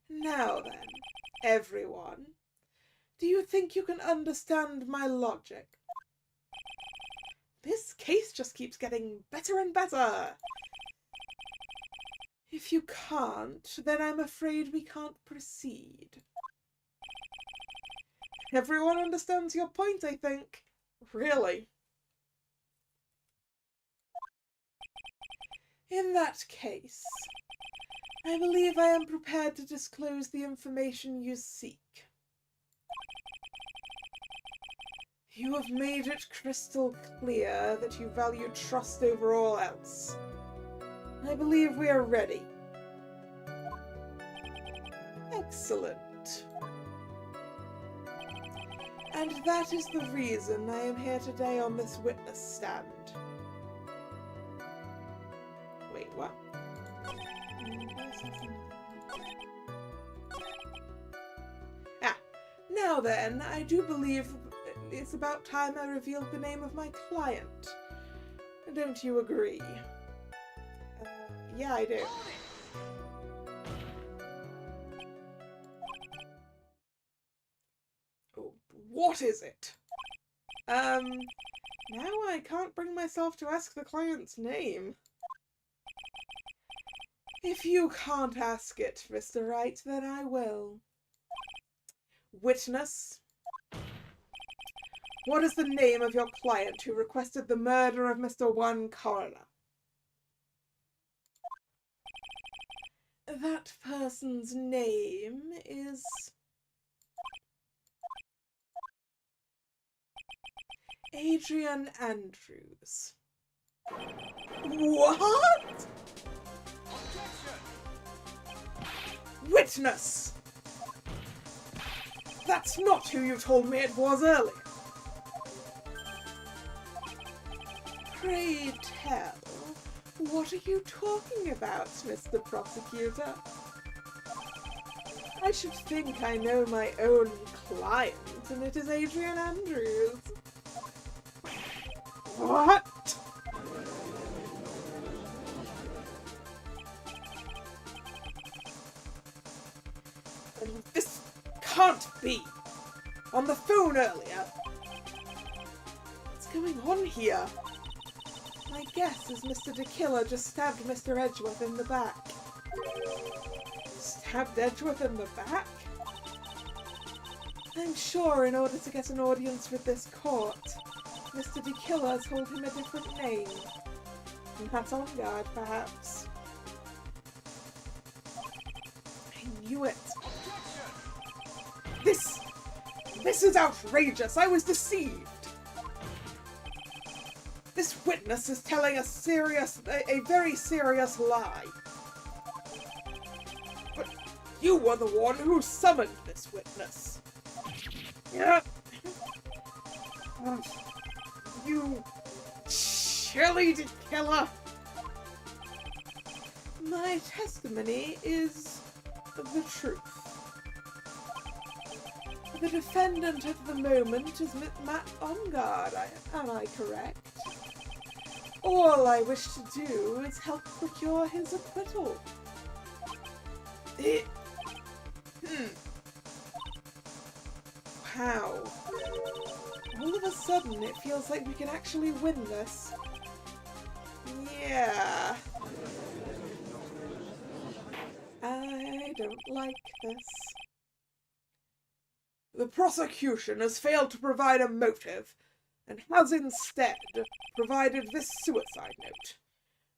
Now then, everyone, do you think you can understand my logic? This case just keeps getting better and better. If you can't, then I'm afraid we can't proceed. Everyone understands your point, I think. Really? In that case, I believe I am prepared to disclose the information you seek. You have made it crystal clear that you value trust over all else. I believe we are ready. Excellent. And that is the reason I am here today on this witness stand. Wait, what? Now then, I do believe it's about time I revealed the name of my client. Don't you agree? Yeah, I do. Oh, what is it? Now I can't bring myself to ask the client's name. If you can't ask it, Mr. Wright, then I will. Witness, what is the name of your client who requested the murder of Mr. Juan Corolla? That person's name is... Adrian Andrews. What? Objection! Witness! That's not who you told me it was earlier. Pray tell, what are you talking about, Mr. Prosecutor? I should think I know my own client, and it is Adrian Andrews. What? This can't be. On the phone earlier. What's going on here? My guess is Mr. DeKiller just stabbed Mr. Edgeworth in the back. Stabbed Edgeworth in the back? I'm sure in order to get an audience with this court, Mr. DeKiller told him a different name. Not on guard, perhaps. I knew it. This is outrageous! I was deceived! This witness is telling a very serious lie. But you were the one who summoned this witness. Yeah. You chilly killer! My testimony is the truth. The defendant at the moment is Matt Ongard, am I correct? All I wish to do is help procure his acquittal. Wow. All of a sudden, it feels like we can actually win this. Yeah. I don't like this. The prosecution has failed to provide a motive, and has instead provided this suicide note,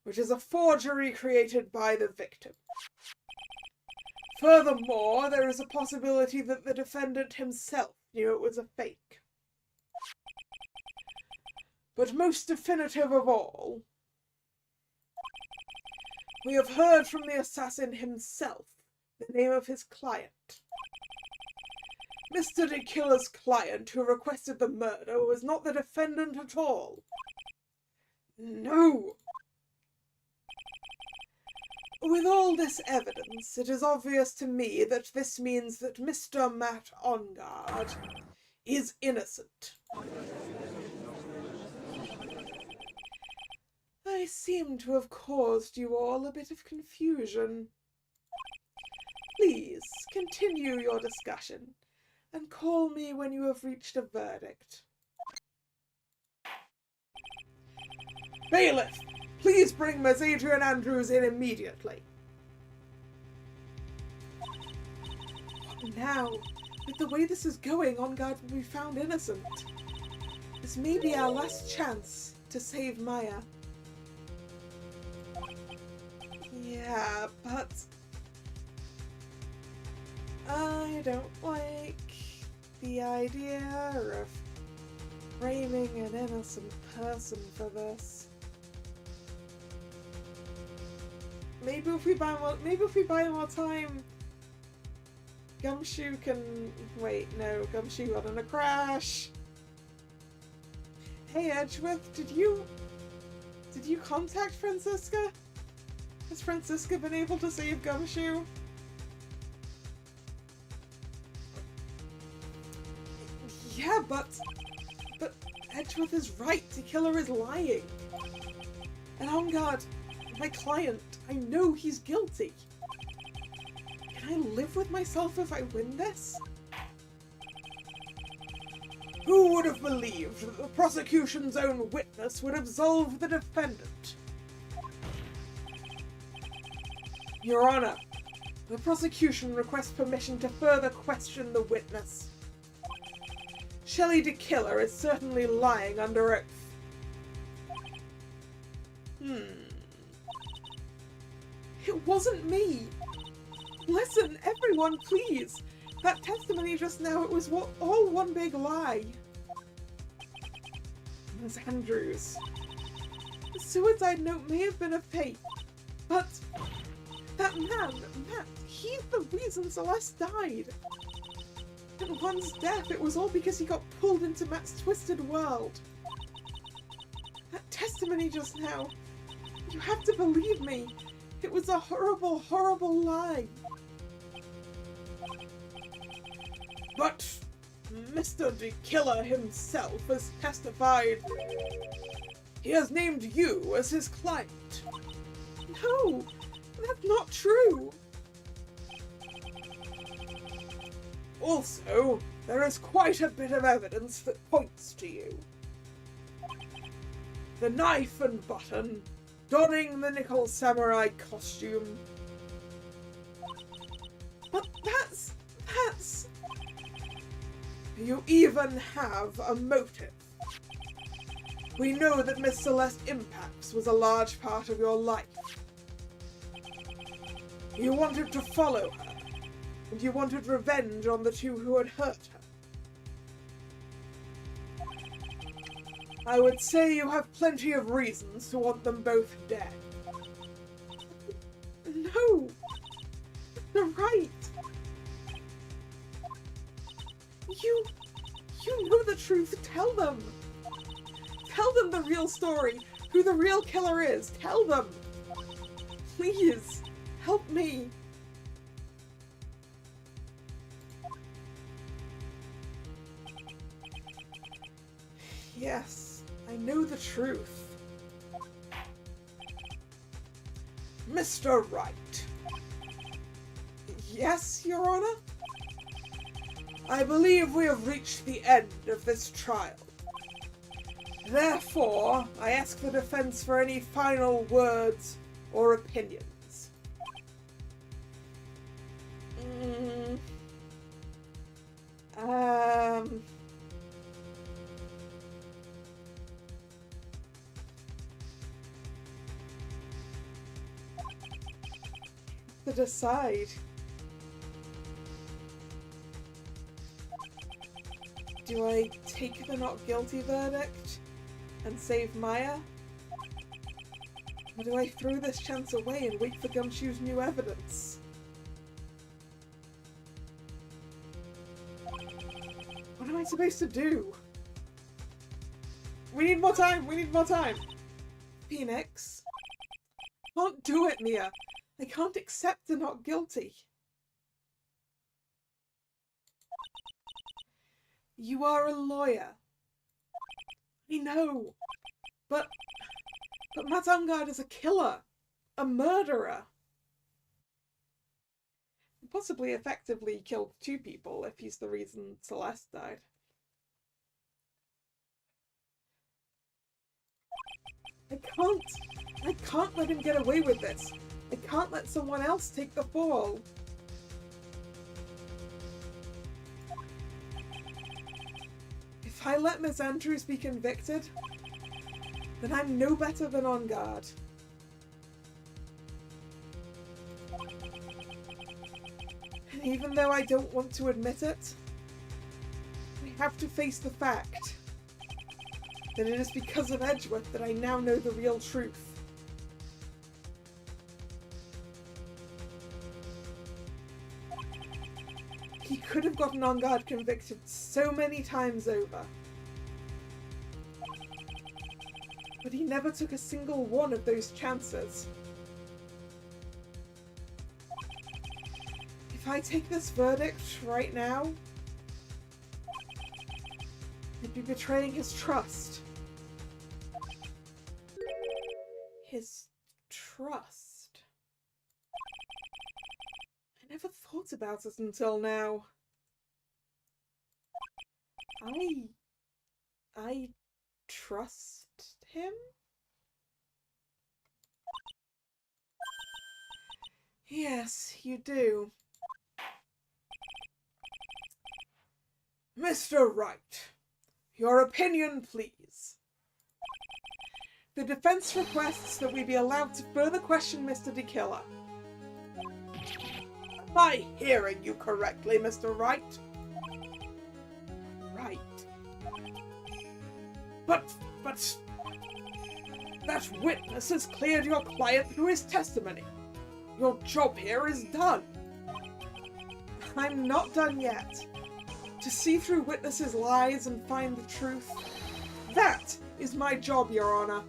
which is a forgery created by the victim. Furthermore, there is a possibility that the defendant himself knew it was a fake. But most definitive of all, We have heard from the assassin himself the name of his client. Mr. De Killer's client who requested the murder was not the defendant at all. No. With all this evidence, it is obvious to me that this means that Mr. Matt Ongard is innocent. I seem to have caused you all a bit of confusion. Please continue your discussion and call me when you have reached a verdict. Bailiff, please bring Miss Adrian Andrews in immediately. What now? With the way this is going, Ongard will be found innocent. This may be our last chance to save Maya. Yeah, but I don't like the idea of framing an innocent person for this. Maybe if we buy more time, Gumshoe can wait. No, Gumshoe got in a crash. Hey Edgeworth, did you contact Francisca? Has Francisca been able to save Gumshoe? Yeah, but Edgeworth is right. The killer is lying. And Ongard, my client, I know he's guilty. Can I live with myself if I win this? Who would have believed that the prosecution's own witness would absolve the defendant? Your Honor, the prosecution requests permission to further question the witness. Shelley De Killer is certainly lying under oath. It wasn't me. Listen, everyone, please. That testimony just now, it was all one big lie. Miss Andrews. The suicide note may have been a fake, but that man, Matt, he's the reason Celeste died. And one's death, it was all because he got pulled into Matt's twisted world. That testimony just now, you have to believe me. It was a horrible, horrible lie. But Mr. De Killer himself has testified. He has named you as his client. No, that's not true. Also, there is quite a bit of evidence that points to you. The knife and button, donning the nickel samurai costume. But that's... You even have a motive. We know that Miss Celeste Impax was a large part of your life. You wanted to follow her, and you wanted revenge on the two who had hurt her. I would say you have plenty of reasons to want them both dead. No! They're right! You know the truth, tell them! Tell them the real story, who the real killer is, tell them! Please, help me! Yes, I know the truth. Mr. Wright. Yes, Your Honor? I believe we have reached the end of this trial. Therefore, I ask the defense for any final words or opinions. To decide. Do I take the not guilty verdict and save Maya? Or do I throw this chance away and wait for Gumshoe's new evidence? What am I supposed to do? We need more time! We need more time! Phoenix? I can't do it, Mia. I can't accept they're not guilty. You are a lawyer. I know. But Matt Ungard is a killer. A murderer. Possibly effectively killed 2 people if he's the reason Celeste died. I can't let him get away with this. I can't let someone else take the fall. If I let Miss Andrews be convicted, then I'm no better than On Guard. And even though I don't want to admit it, I have to face the fact that it is because of Edgeworth that I now know the real truth. He could have gotten On Guard convicted so many times over. But he never took a single one of those chances. If I take this verdict right now, I'd be betraying his trust. His trust. I never thought about it until now. I trust him? Yes, you do. Mr. Wright, your opinion, please. The defense requests that we be allowed to further question Mr. DeKiller. Am I hearing you correctly, Mr. Wright? Right. But that witness has cleared your client through his testimony. Your job here is done. I'm not done yet. To see through witnesses' lies and find the truth, that is my job, Your Honor.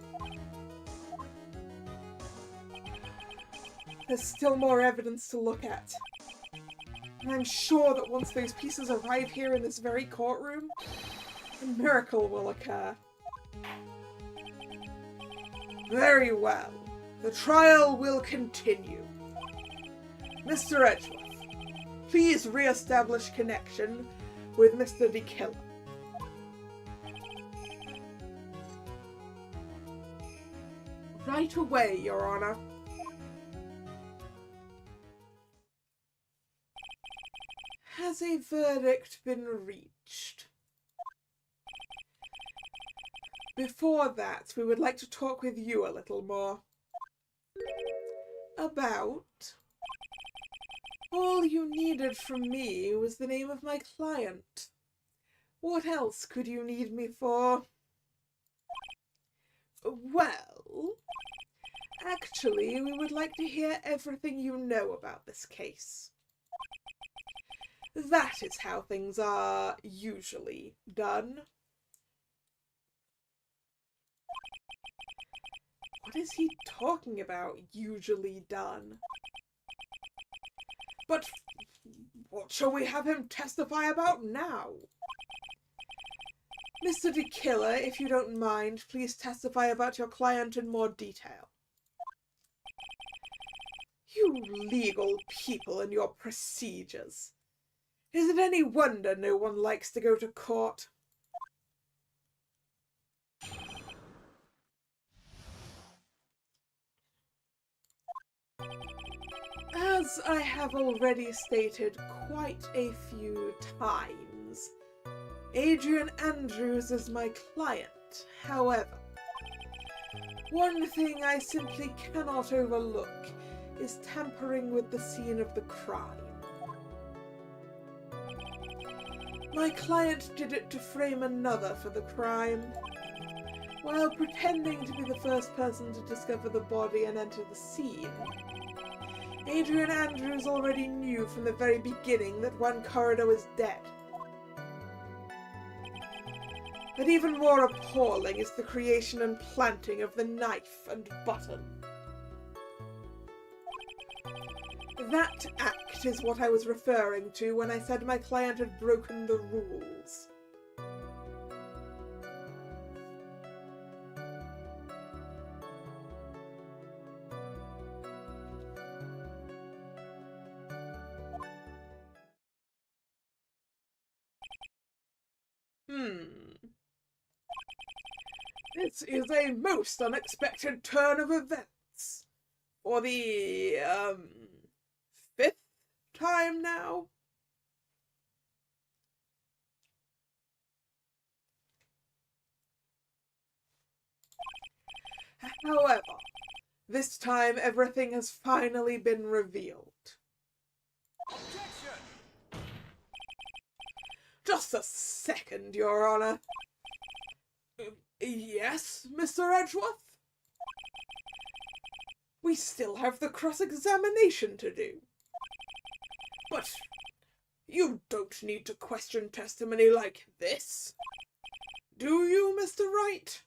There's still more evidence to look at. And I'm sure that once those pieces arrive here in this very courtroom, a miracle will occur. Very well. The trial will continue. Mr. Edgeworth, please re-establish connection with Mr. DeKiller. Right away, Your Honor. Has a verdict been reached? Before that, we would like to talk with you a little more. About... all you needed from me was the name of my client. What else could you need me for? Well, actually, we would like to hear everything you know about this case. That is how things are usually done. What is he talking about, usually done? But what shall we have him testify about now? Mr. DeKiller, if you don't mind, please testify about your client in more detail. You legal people and your procedures. Is it any wonder no one likes to go to court? As I have already stated quite a few times, Adrian Andrews is my client. However, one thing I simply cannot overlook is tampering with the scene of the crime. My client did it to frame another for the crime. while pretending to be the first person to discover the body and enter the scene. Adrian Andrews already knew from the very beginning that one corridor was dead. But even more appalling is the creation and planting of the knife and button. That act is what I was referring to when I said my client had broken the rules. This is a most unexpected turn of events. For the, 5th time now? However, this time everything has finally been revealed. Objection! Just a second, Your Honor. Yes, Mr. Edgeworth? We still have the cross-examination to do. But you don't need to question testimony like this. Do you, Mr. Wright?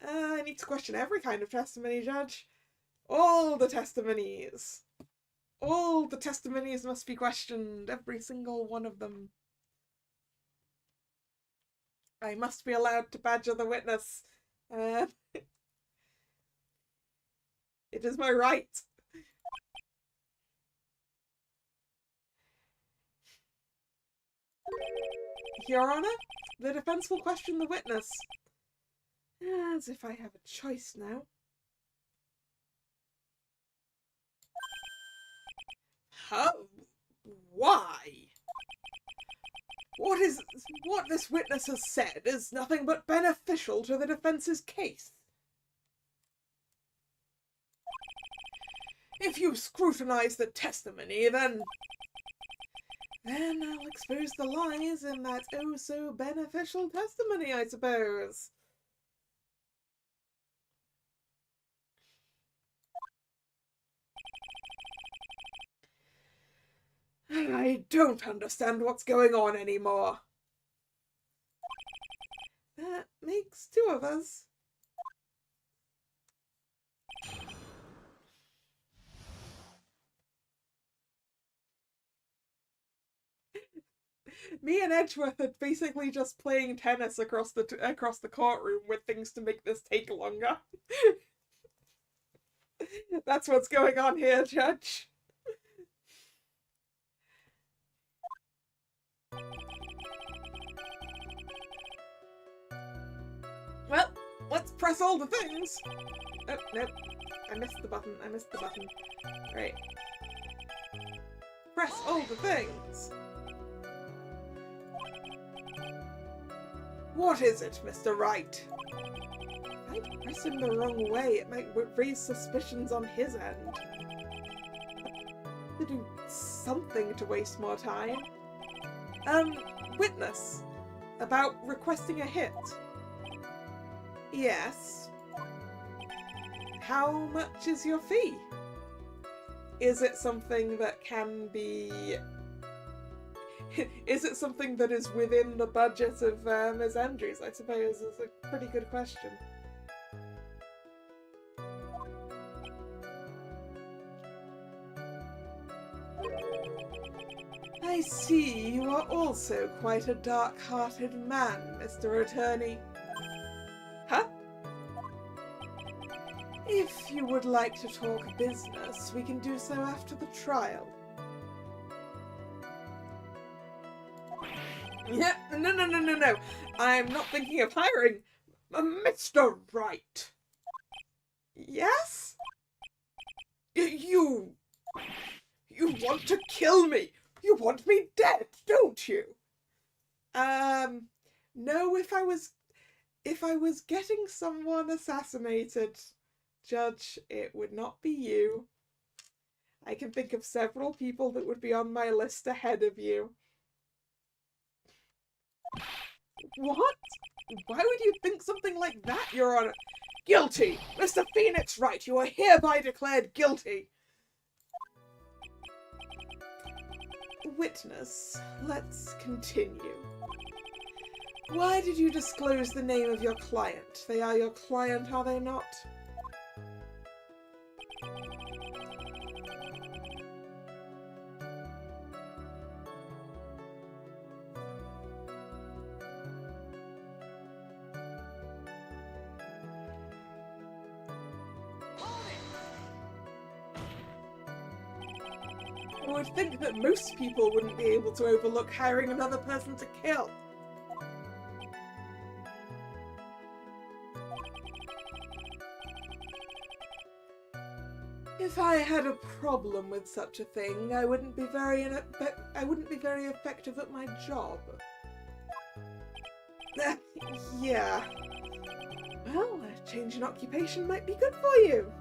I need to question every kind of testimony, Judge. All the testimonies. All the testimonies must be questioned, every single one of them. I must be allowed to badger the witness. It is my right. Your Honor, the defense will question the witness. As if I have a choice now. How? Why? What this witness has said is nothing but beneficial to the defense's case. If you scrutinize the testimony, then I'll expose the lies in that oh-so-beneficial testimony, I suppose. I don't understand what's going on anymore. That makes two of us. Me and Edgeworth are basically just playing tennis across the courtroom with things to make this take longer. That's what's going on here, Judge. Well, let's press all the things. Oh, nope. I missed the button. Right. Press all the things. What is it, Mr. Wright? If I press him the wrong way, it might raise suspicions on his end. To do something to waste more time. Witness. About requesting a hit. Yes. How much is your fee? Is it something that can be... Is it something that is within the budget of Ms. Andrews, I suppose, is a pretty good question. I see you are also quite a dark-hearted man, Mr. Attorney. Huh? If you would like to talk business, we can do so after the trial. Yeah, no. I'm not thinking of hiring Mr. Wright. Yes? You want to kill me. You want me dead, don't you? No, if I was getting someone assassinated, Judge, it would not be you. I can think of several people that would be on my list ahead of you. What? Why would you think something like that, Your Honor? Guilty! Mr. Phoenix Wright, you are hereby declared guilty! Witness, let's continue. Why did you disclose the name of your client? They are your client, are they not? I would think that most people wouldn't be able to overlook hiring another person to kill. If I had a problem with such a thing, I wouldn't be very effective at my job. Yeah. Well, a change in occupation might be good for you.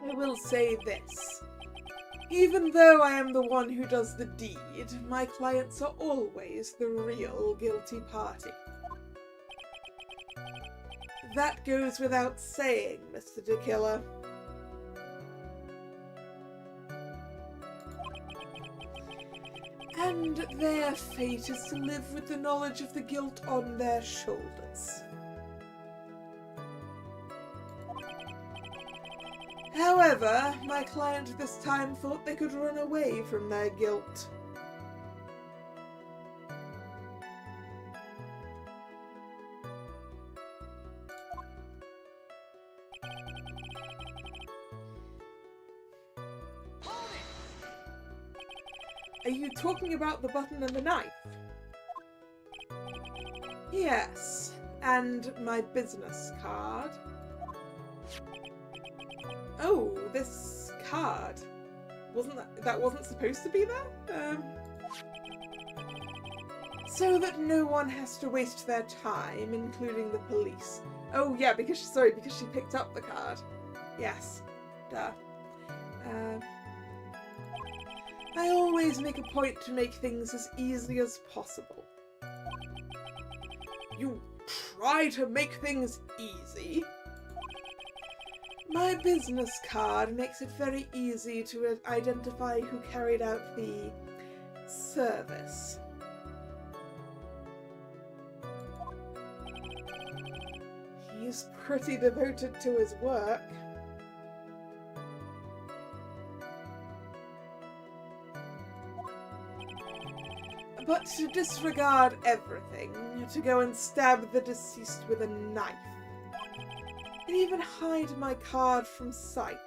I will say this. Even though I am the one who does the deed, my clients are always the real guilty party. That goes without saying, Mr. DeKiller. And their fate is to live with the knowledge of the guilt on their shoulders. However, my client this time thought they could run away from their guilt. Are you talking about the button and the knife? Yes, and my business card. Oh, this card. That wasn't supposed to be there? So that no one has to waste their time, including the police. Oh yeah, because she picked up the card. Yes. Duh. I always make a point to make things as easy as possible. You try to make things easy? My business card makes it very easy to identify who carried out the service. He's pretty devoted to his work. But to disregard everything, to go and stab the deceased with a knife, and even hide my card from sight.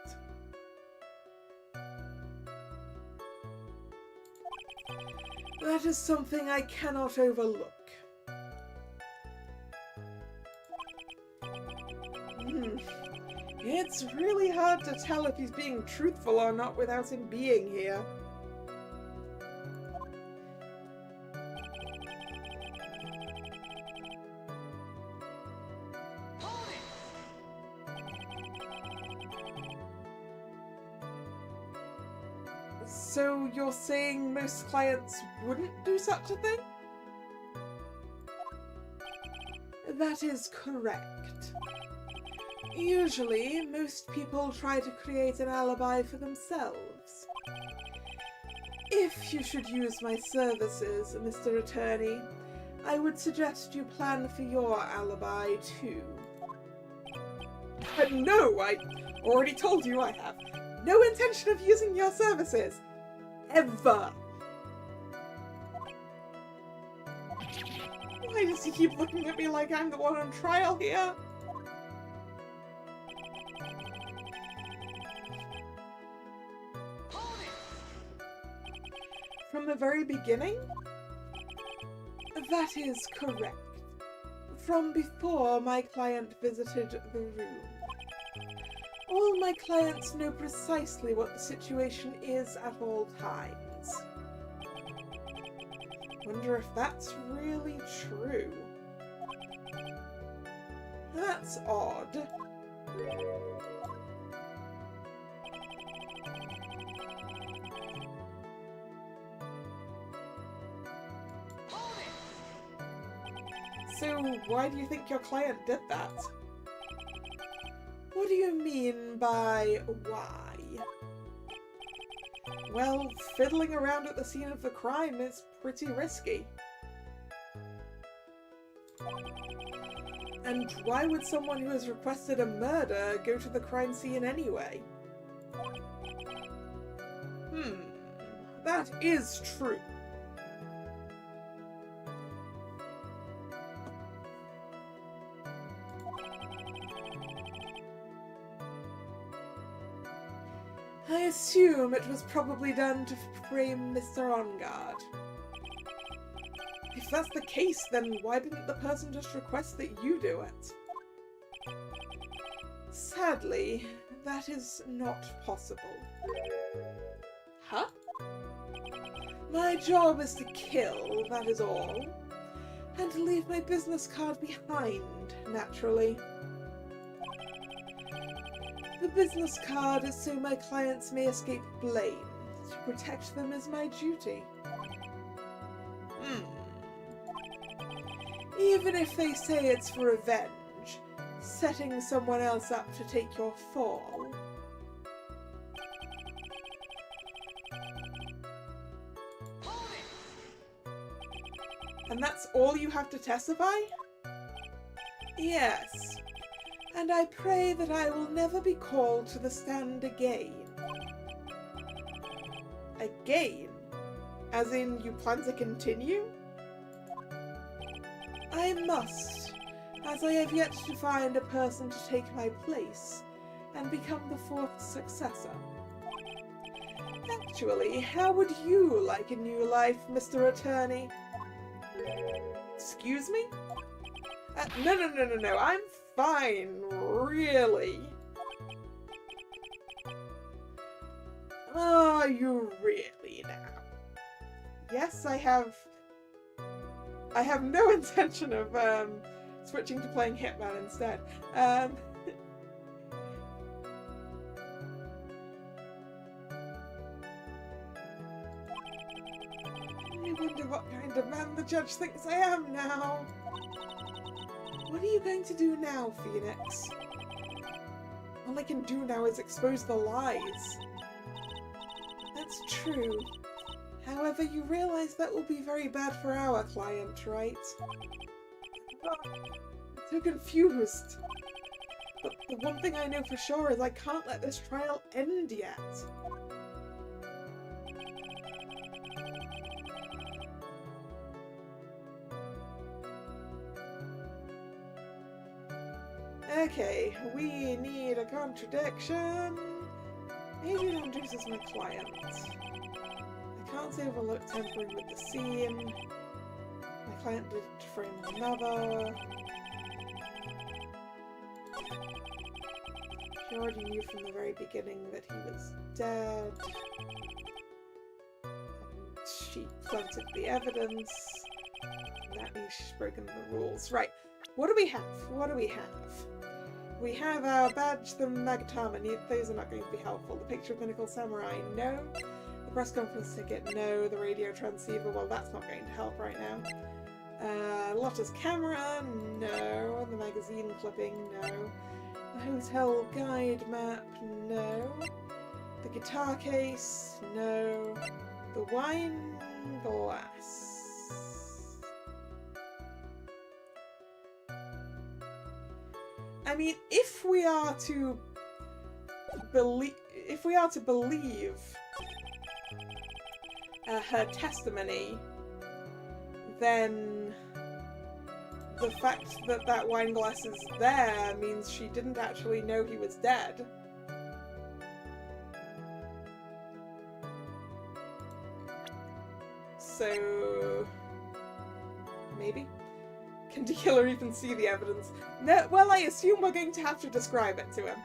That is something I cannot overlook. It's really hard to tell if he's being truthful or not without him being here. So you're saying most clients wouldn't do such a thing? That is correct. Usually, most people try to create an alibi for themselves. If you should use my services, Mr. Attorney, I would suggest you plan for your alibi too. No, I already told you I have no intention of using your services. Ever. Why does he keep looking at me like I'm the one on trial here? From the very beginning? That is correct. From before my client visited the room. All my clients know precisely what the situation is at all times. Wonder if that's really true. That's odd. So why do you think your client did that? What do you mean by why? Well, fiddling around at the scene of the crime is pretty risky. And why would someone who has requested a murder go to the crime scene anyway? That is true. I assume it was probably done to frame Mr. On Guard. If that's the case, then why didn't the person just request that you do it? Sadly, that is not possible. Huh? My job is to kill, that is all. And to leave my business card behind, naturally. The business card is so my clients may escape blame. To protect them is my duty. Even if they say it's for revenge, setting someone else up to take your fall. And that's all you have to testify? Yes. And I pray that I will never be called to the stand again. Again? As in, you plan to continue? I must, as I have yet to find a person to take my place and become the fourth successor. Actually, how would you like a new life, Mr. Attorney? Excuse me? No, I'm fine, really. Oh, you really now? Yes, I have no intention of switching to playing Hitman instead. I wonder what kind of man the judge thinks I am now. What are you going to do now, Phoenix? All I can do now is expose the lies. That's true. However, you realize that will be very bad for our client, right? Oh, I'm so confused. But the one thing I know for sure is I can't let this trial end yet. Okay, we need a contradiction. Adrian introduces my client. I can't say overlook tampering with the scene. My client did frame another. She already knew from the very beginning that he was dead. And she planted the evidence. And that means she's broken the rules. Right, what do we have? What do we have? We have our badge, the Magatama. Those are not going to be helpful. The picture of Pinnacle Samurai, no. The press conference ticket, no. The radio transceiver, well, that's not going to help right now. Lotta's camera, no. The magazine clipping, no. The hotel guide map, no. The guitar case, no. The wine glass. I mean, if we are to believe her testimony, then the fact that that wine glass is there means she didn't actually know he was dead. So maybe? Can the killer even see the evidence? No, well, I assume we're going to have to describe it to him.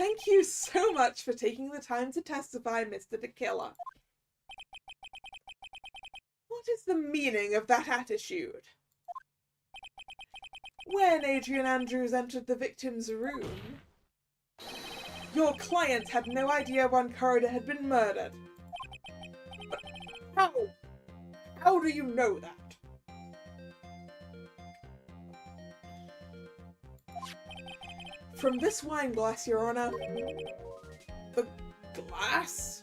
Thank you so much for taking the time to testify, Mr. Killa. What is the meaning of that attitude? When Adrian Andrews entered the victim's room, your client had no idea one corridor had been murdered. But how? How do you know that? From this wine glass, Your Honor. The glass?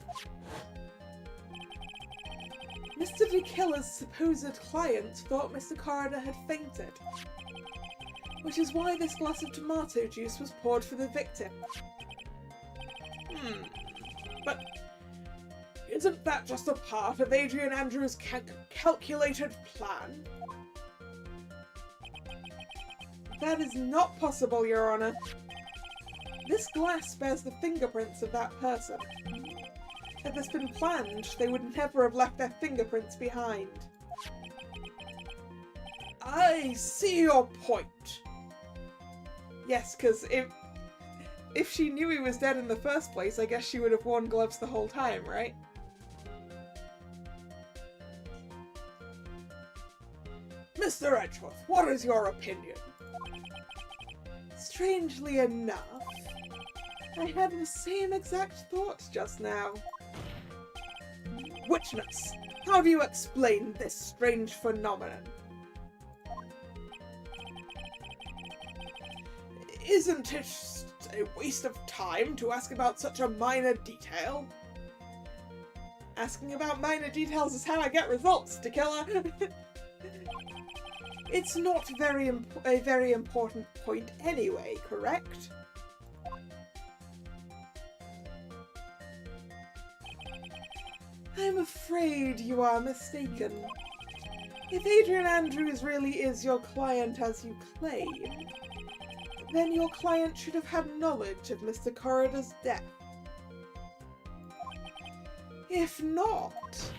Mr. DeKiller's supposed client thought Mr. Corridor had fainted, which is why this glass of tomato juice was poured for the victim. But isn't that just a part of Adrian Andrews' calculated plan? That is not possible, Your Honor. This glass bears the fingerprints of that person. Had this been planned, they would never have left their fingerprints behind. I see your point. Yes, because if she knew he was dead in the first place, I guess she would have worn gloves the whole time, right? Mr. Edgeworth, what is your opinion? Strangely enough, I had the same exact thought just now. Witness, how do you explain this strange phenomenon? Isn't it a waste of time to ask about such a minor detail? Asking about minor details is how I get results, Tequila. It's not a very important point anyway, correct? I'm afraid you are mistaken. If Adrian Andrews really is your client as you claim, then your client should have had knowledge of Mr. Corridor's death. If not,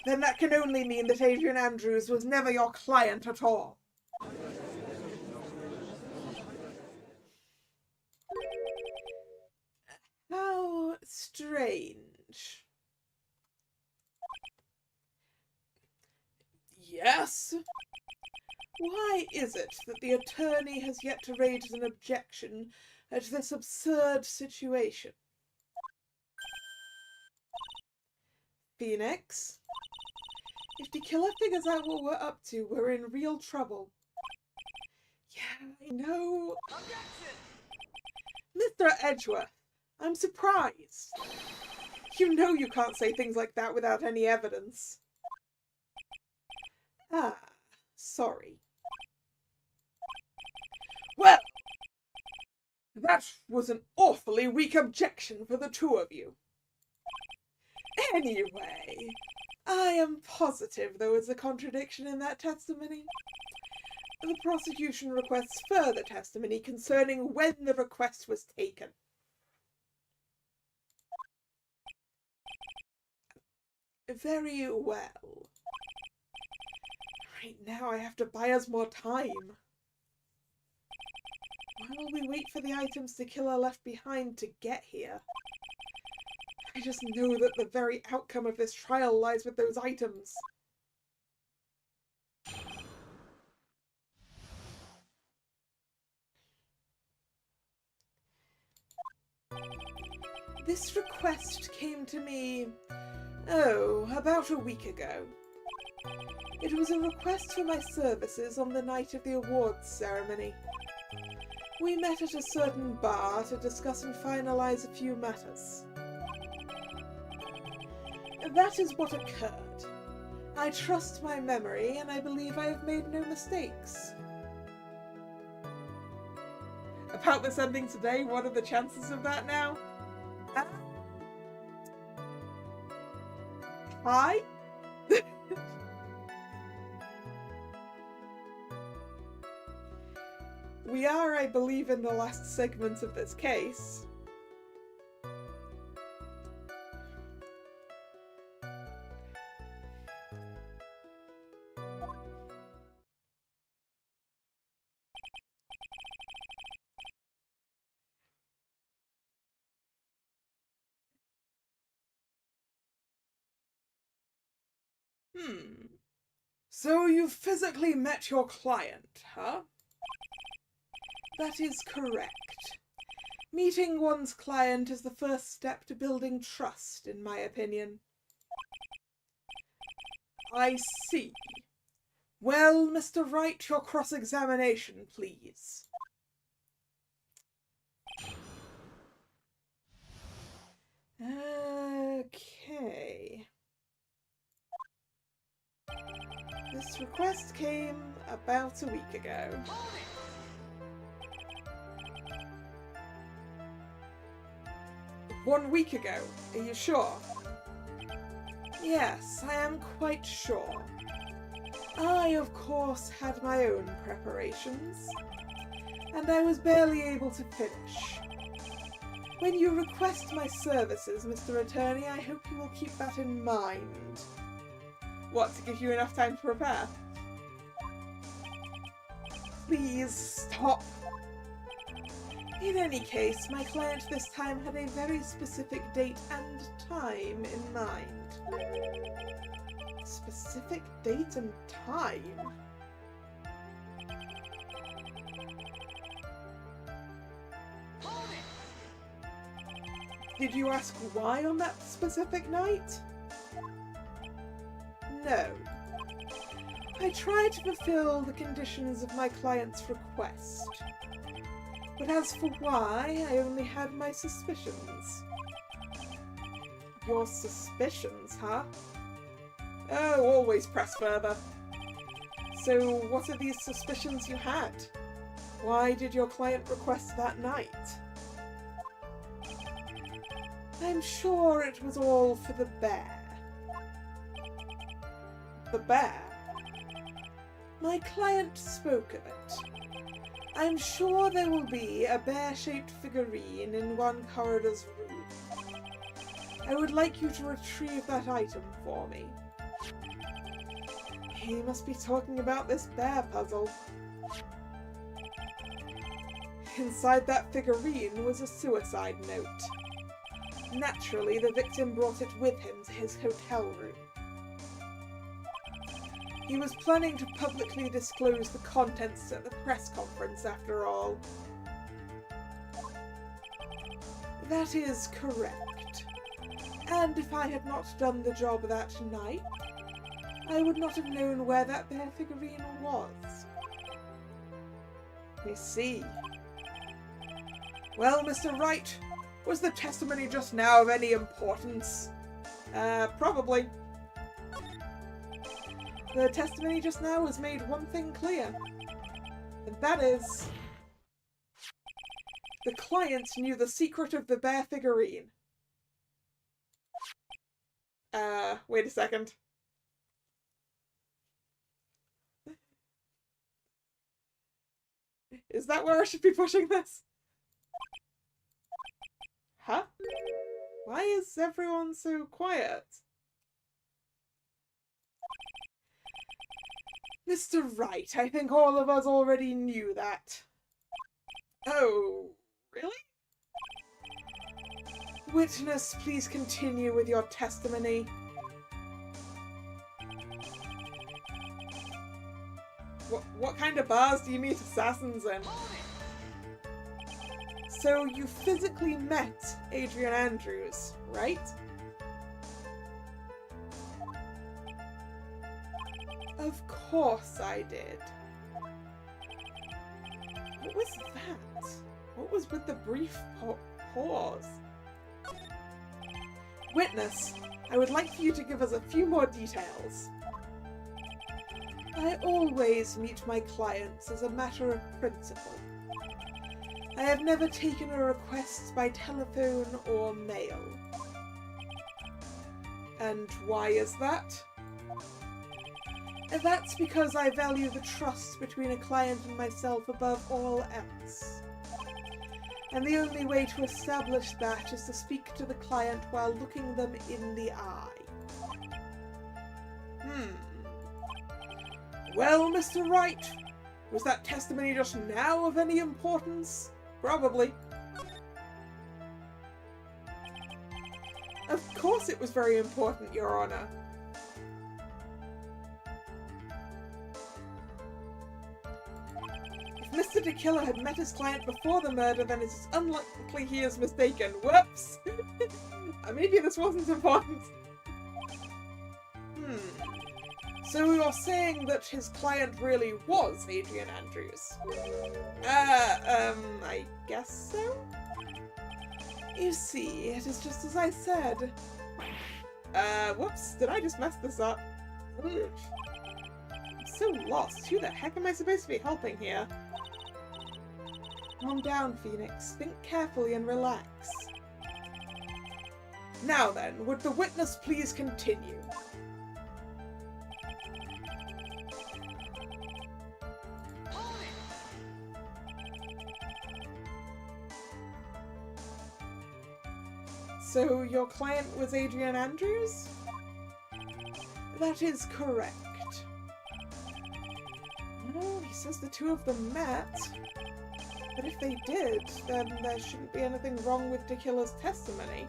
then that can only mean that Adrian Andrews was never your client at all. How strange. Yes? Why is it that the attorney has yet to raise an objection at this absurd situation? Phoenix? If the killer figures out what we're up to, we're in real trouble. Yeah, I know. Objection! Mr. Edgeworth, I'm surprised. You know you can't say things like that without any evidence. Ah, sorry. Well, that was an awfully weak objection for the two of you. Anyway, I am positive there was a contradiction in that testimony. The prosecution requests further testimony concerning when the request was taken. Very well. Right now I have to buy us more time. While we wait for the items the killer left behind to get here, I just know that the very outcome of this trial lies with those items. This request came to me, about a week ago. It was a request for my services on the night of the awards ceremony. We met at a certain bar to discuss and finalize a few matters. That is what occurred. I trust my memory, and I believe I have made no mistakes. About this ending today, what are the chances of that now? Hi? We are, I believe, in the last segment of this case. So you physically met your client, huh? That is correct. Meeting one's client is the first step to building trust, in my opinion. I see. Well, Mr. Wright, your cross-examination, please. Okay. This request came about a week ago. 1 week ago, are you sure? Yes, I am quite sure. I, of course, had my own preparations, and I was barely able to finish. When you request my services, Mr. Attorney, I hope you will keep that in mind. What, to give you enough time to prepare? Please stop. In any case, my client this time had a very specific date and time in mind. Specific date and time? Did you ask why on that specific night? No. I tried to fulfill the conditions of my client's request. But as for why, I only had my suspicions. Your suspicions, huh? Oh, always press further. So, what are these suspicions you had? Why did your client request that night? I'm sure it was all for the bear. The bear? My client spoke of it. I'm sure there will be a bear-shaped figurine in one corridor's room. I would like you to retrieve that item for me. He must be talking about this bear puzzle. Inside that figurine was a suicide note. Naturally, the victim brought it with him to his hotel room. He was planning to publicly disclose the contents at the press conference, after all. That is correct. And if I had not done the job that night, I would not have known where that bear figurine was. I see. Well, Mr. Wright, was the testimony just now of any importance? Probably. The testimony just now has made one thing clear, and that is the client knew the secret of the bear figurine. Wait a second. Is that where I should be pushing this? Huh? Why is everyone so quiet? Mr. Wright, I think all of us already knew that. Oh, really? Witness, please continue with your testimony. What kind of bars do you meet assassins in? So you physically met Adrian Andrews, right? Of course I did. What was that? What was with the brief pause? Witness, I would like for you to give us a few more details. I always meet my clients as a matter of principle. I have never taken a request by telephone or mail. And why is that? That's because I value the trust between a client and myself above all else. And the only way to establish that is to speak to the client while looking them in the eye. Well, Mr. Wright, was that testimony just now of any importance? Probably. Of course it was very important, Your Honor. Mr. De Killer had met his client before the murder, then it's unlikely he is mistaken. Whoops! Maybe this wasn't important. So you're saying that his client really was Adrian Andrews? I guess so? You see, it is just as I said. Whoops, did I just mess this up? I'm so lost. Who the heck am I supposed to be helping here? Calm down, Phoenix. Think carefully and relax. Now then, would the witness please continue? So your client was Adrian Andrews? That is correct. Well, he says the two of them met. But if they did, then there shouldn't be anything wrong with De Killer's testimony.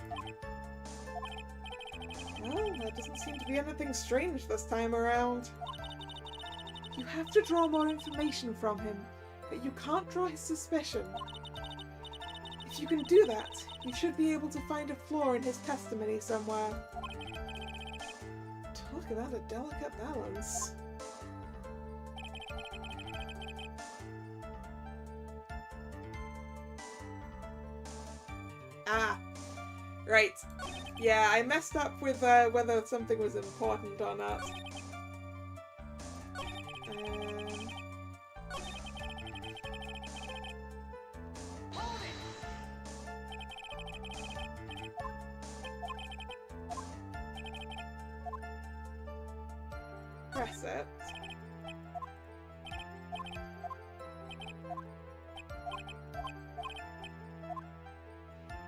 Well, there doesn't seem to be anything strange this time around. You have to draw more information from him, but you can't draw his suspicion. If you can do that, you should be able to find a flaw in his testimony somewhere. Talk about a delicate balance. Ah, right. Yeah, I messed up with whether something was important or not. Press it.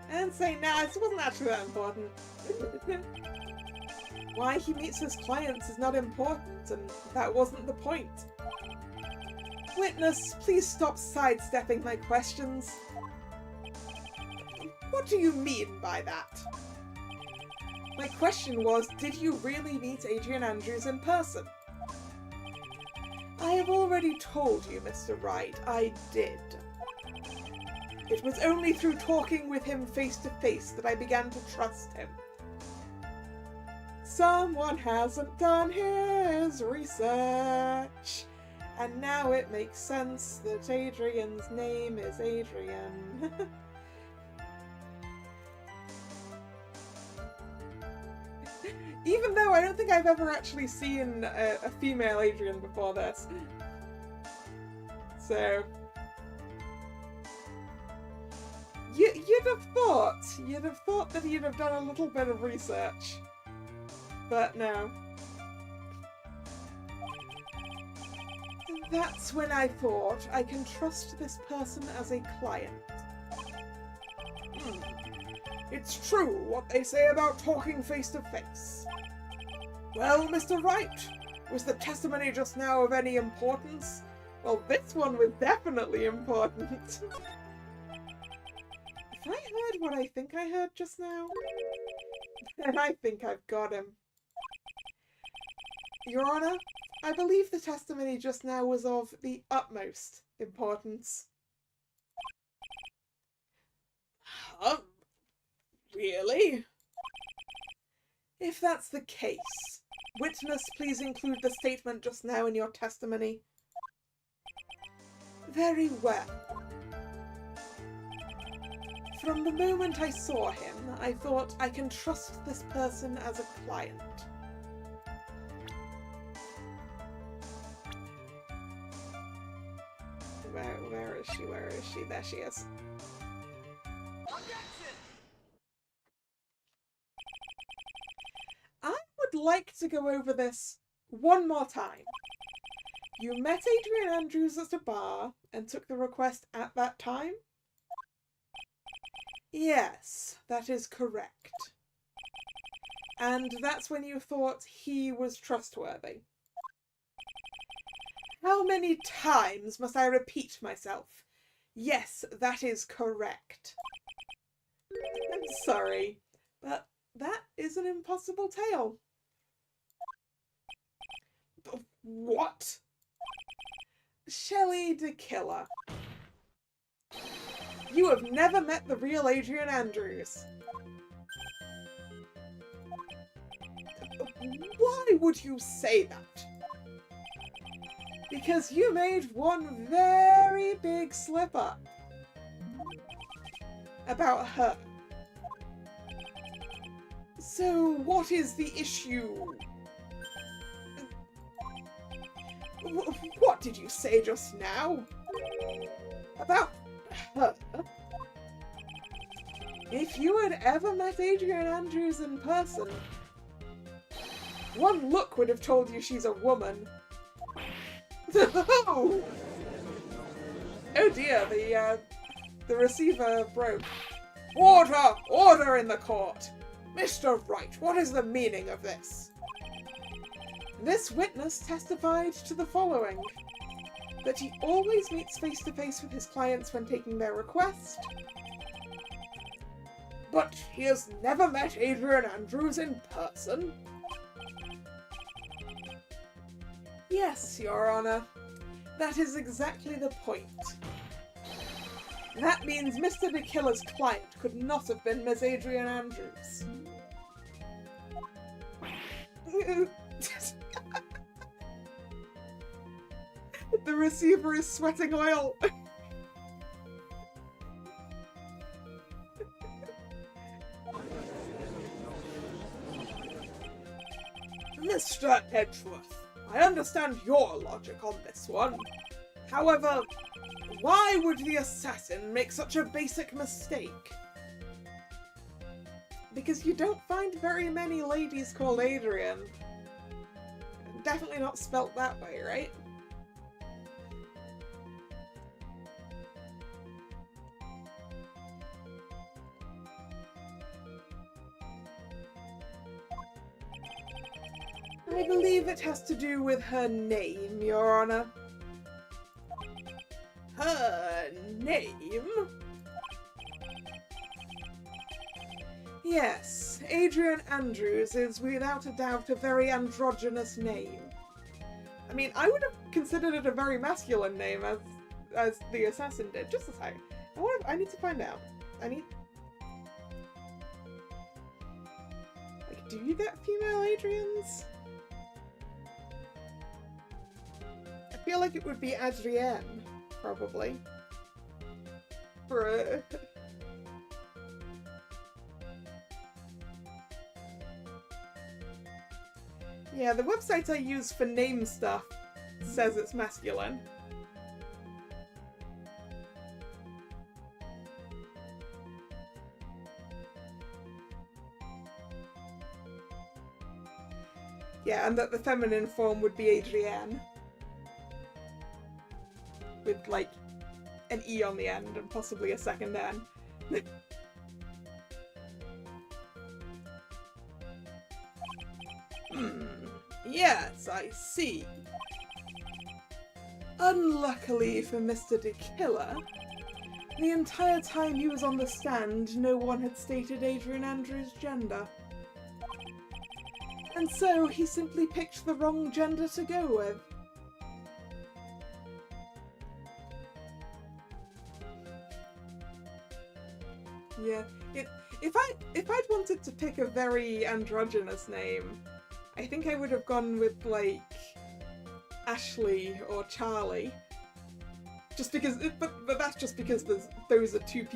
And say, nah, this wasn't actually that important. Why he meets his clients is not important, and that wasn't the point. Witness, please stop sidestepping my questions. What do you mean by that? My question was, did you really meet Adrian Andrews in person? I have already told you, Mr. Wright, I did. It was only through talking with him face to face that I began to trust him. Someone hasn't done his research, and now it makes sense that Adrian's name is Adrian. Even though I don't think I've ever actually seen a female Adrian before this. So... You'd have thought that he'd have done a little bit of research. But no. That's when I thought I can trust this person as a client. It's true what they say about talking face to face. Well, Mr. Wright, was the testimony just now of any importance? Well, this one was definitely important. If I heard what I think I heard just now, then I think I've got him. Your Honor, I believe the testimony just now was of the utmost importance. Really? If that's the case, witness, please include the statement just now in your testimony. Very well. From the moment I saw him, I thought I can trust this person as a client. Where is she? Where is she? There she is. I would like to go over this one more time. You met Adrian Andrews at a bar and took the request at that time? Yes, that is correct. And that's when you thought he was trustworthy. How many times must I repeat myself? Yes, that is correct. I'm sorry, but that is an impossible tale. What? Shelley De Killer. You have never met the real Adrian Andrews. Why would you say that? Because you made one very big slip-up about her. So what is the issue? What did you say just now? About her? If you had ever met Adrian Andrews in person, one look would have told you she's a woman. Oh! Oh dear, the receiver broke. Order! Order in the court! Mr. Wright, what is the meaning of this? This witness testified to the following. That he always meets face-to-face with his clients when taking their request. But he has never met Adrian Andrews in person. Yes, Your Honor. That is exactly the point. That means Mr. De Killer's client could not have been Miss Adrian Andrews. The receiver is sweating oil. Mr. Edgeworth, I understand your logic on this one. However, why would the assassin make such a basic mistake? Because you don't find very many ladies called Adrian. Definitely not spelt that way, right? I believe it has to do with her name, Your Honor. Her name? Yes, Adrian Andrews is without a doubt a very androgynous name. I mean, I would have considered it a very masculine name as the assassin did. Just a second. I need to find out. Like, do you get female Adrians? I feel like it would be Adrienne, probably. For yeah, the website I use for name stuff says it's masculine. Yeah, and that the feminine form would be Adrienne. With, like, an E on the end and possibly a second N. Yes, I see. Unluckily for Mr. De Killer, the entire time he was on the stand, no one had stated Adrian Andrews' gender. And so he simply picked the wrong gender to go with. Yeah, if I'd wanted to pick a very androgynous name, I think I would have gone with, like, Ashley or Charlie. Just because, but that's just because those are two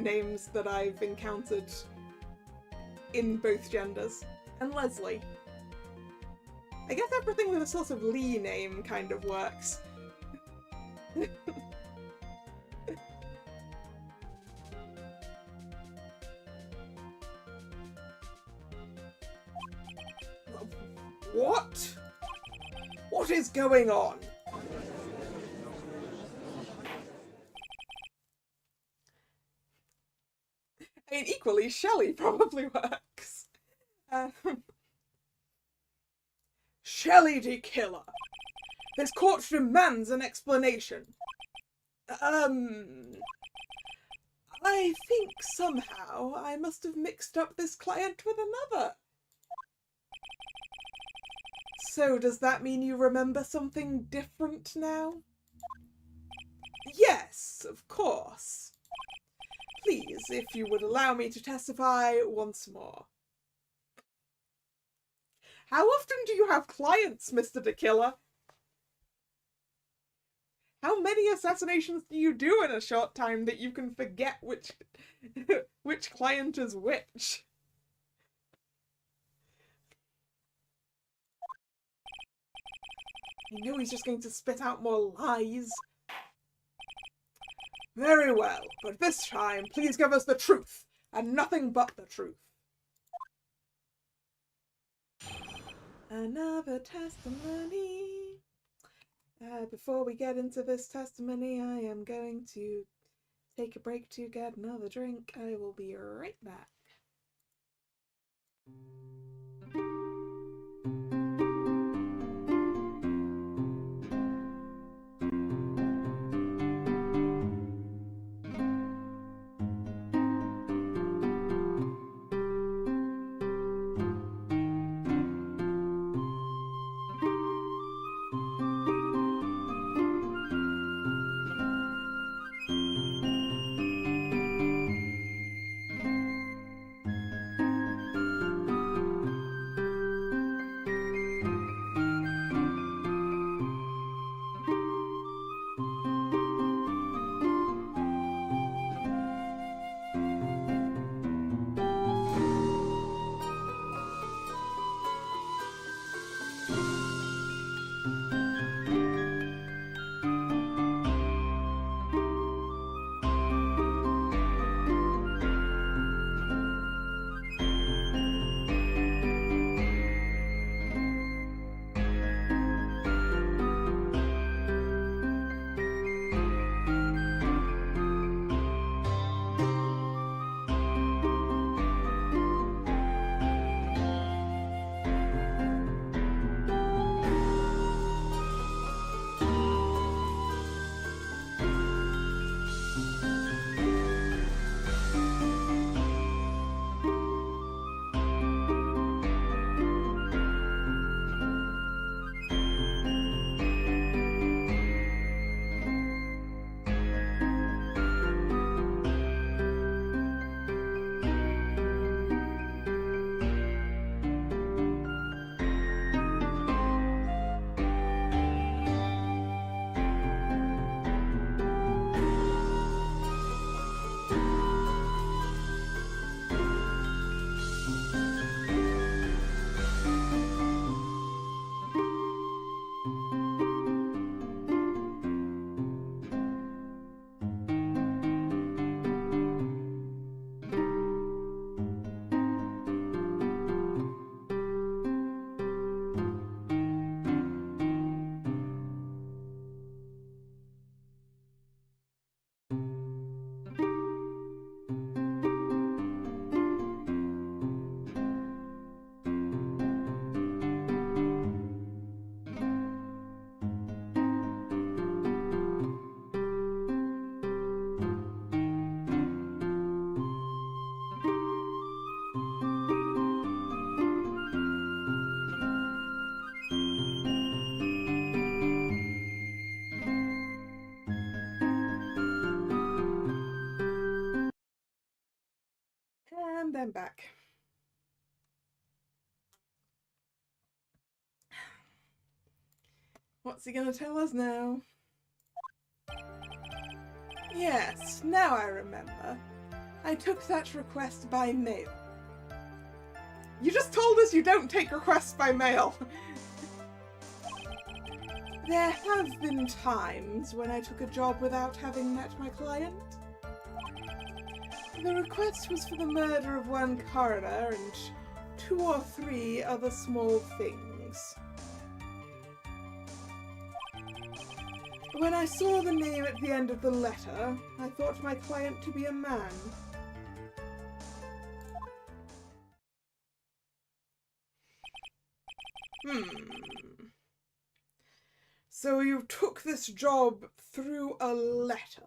names that I've encountered in both genders. And Leslie. I guess everything with a sort of Lee name kind of works. What? What is going on? I mean, equally, Shelley probably works. Shelley De Killer. This court demands an explanation. I think somehow I must have mixed up this client with another. So does that mean you remember something different now? Yes, of course. please, if you would allow me to testify once more. How often do you have clients, Mr. De Killer? How many assassinations do you do in a short time that you can forget which which client is which? I knew he's just going to spit out more lies. Very well, but this time, please give us the truth, and nothing but the truth. Another testimony. Before we get into this testimony, I am going to take a break to get another drink. I will be right back. And I'm back. What's he gonna tell us now? Yes, now I remember. I took that request by mail. You just told us you don't take requests by mail. There have been times when I took a job without having met my client. The request was for the murder of one coroner and 2 or 3 other small things. When I saw the name at the end of the letter, I thought my client to be a man. So you took this job through a letter?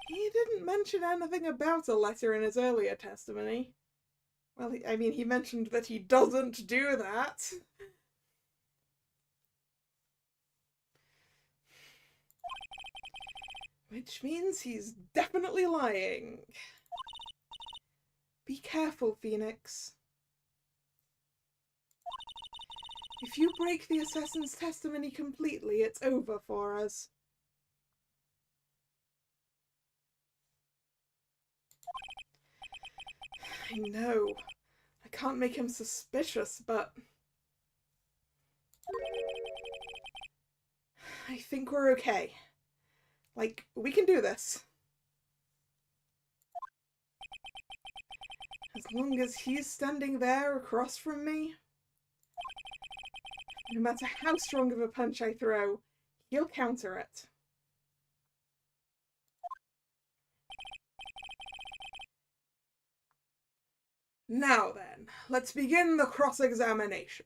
He didn't mention anything about a letter in his earlier testimony. Well, I mean, he mentioned that he doesn't do that. Which means he's definitely lying. Be careful, Phoenix. If you break the assassin's testimony completely, it's over for us. I know. I can't make him suspicious, but I think we're okay. Like, we can do this. As long as he's standing there across from me, no matter how strong of a punch I throw, he'll counter it. Now then, let's begin the cross-examination.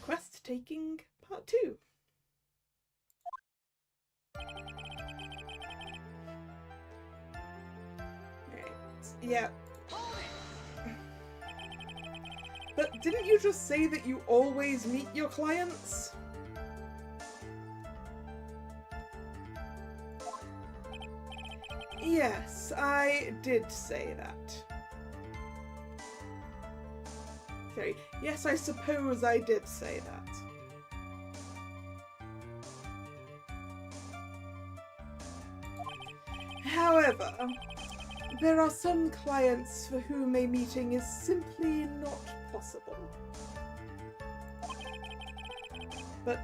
Quest taking part 2. Right, yeah. But didn't you just say that you always meet your clients? Yes, I did say that. Sorry, yes, I suppose I did say that. However, there are some clients for whom a meeting is simply not possible. But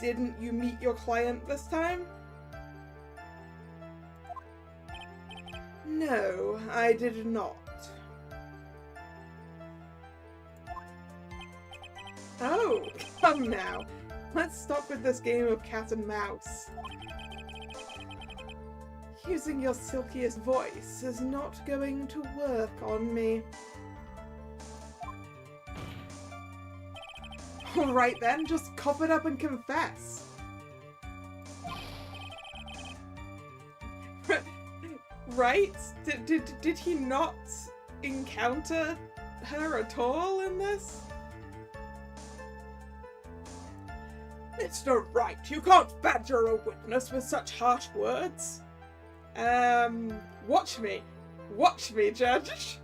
didn't you meet your client this time? No, I did not. Oh, come now. Let's stop with this game of cat and mouse. Using your silkiest voice is not going to work on me. Alright then, just cough it up and confess. Right? Did he not encounter her at all in this? Mr. Wright, you can't badger a witness with such harsh words. Watch me. Watch me, Judge.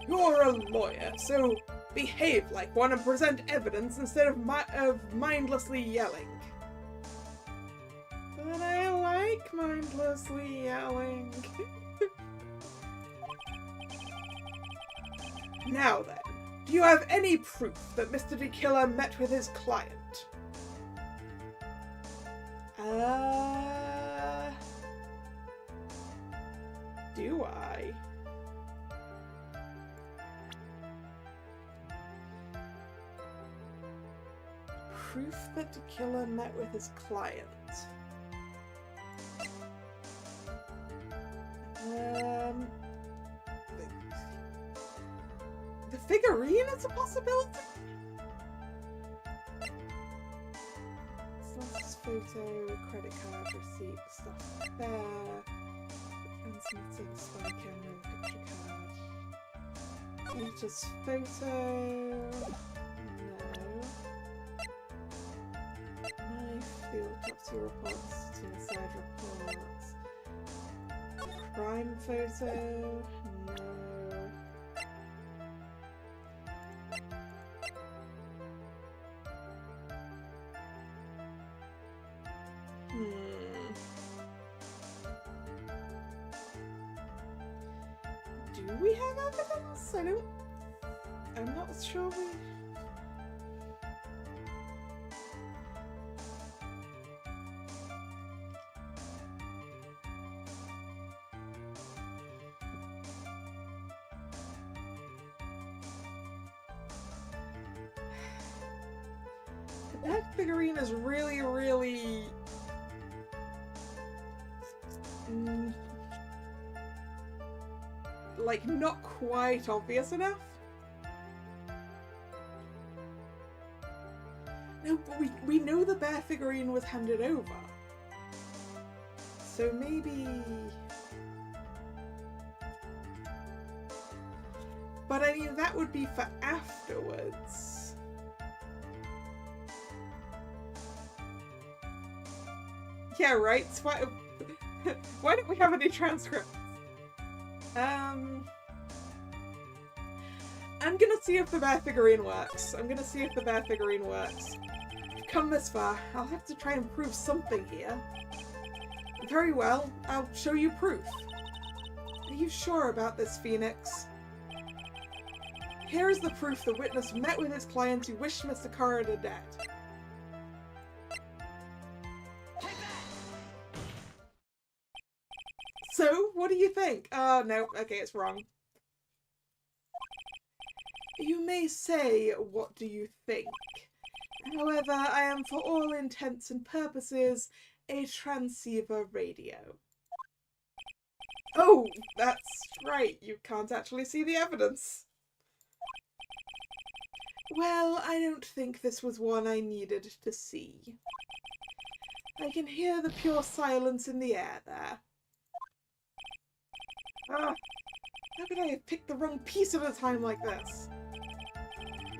You're a lawyer, so behave like one and present evidence instead of mindlessly yelling. But I like mindlessly yelling. Now then, do you have any proof that Mr. De Killer met with his client? Do I? Proof that De Killer met with his client. The figurine is a possibility? Source photo, credit card, receipt, stuff there. Transmitted spy camera, picture card. Latest photo. No. Knife, the autopsy reports, suicide reports. Crime photo. No. Do we have evidence? I'm not sure we... That figurine is really, really... like, not quite obvious enough. No, but we know the bear figurine was handed over. So maybe... But I mean, that would be for afterwards. Yeah, right? Why don't we have any transcripts? I'm gonna see if the bear figurine works. I've come this far. I'll have to try and prove something here. Very well, I'll show you proof. Are you sure about this, Phoenix? Here is the proof the witness met with his client who wished Mr. Corridor dead. So, what do you think? Oh, no. Okay, it's wrong. You may say, what do you think? However, I am for all intents and purposes a transceiver radio. Oh, that's right. You can't actually see the evidence. Well, I don't think this was one I needed to see. I can hear the pure silence in the air there. Ah, how could I have picked the wrong piece at a time like this?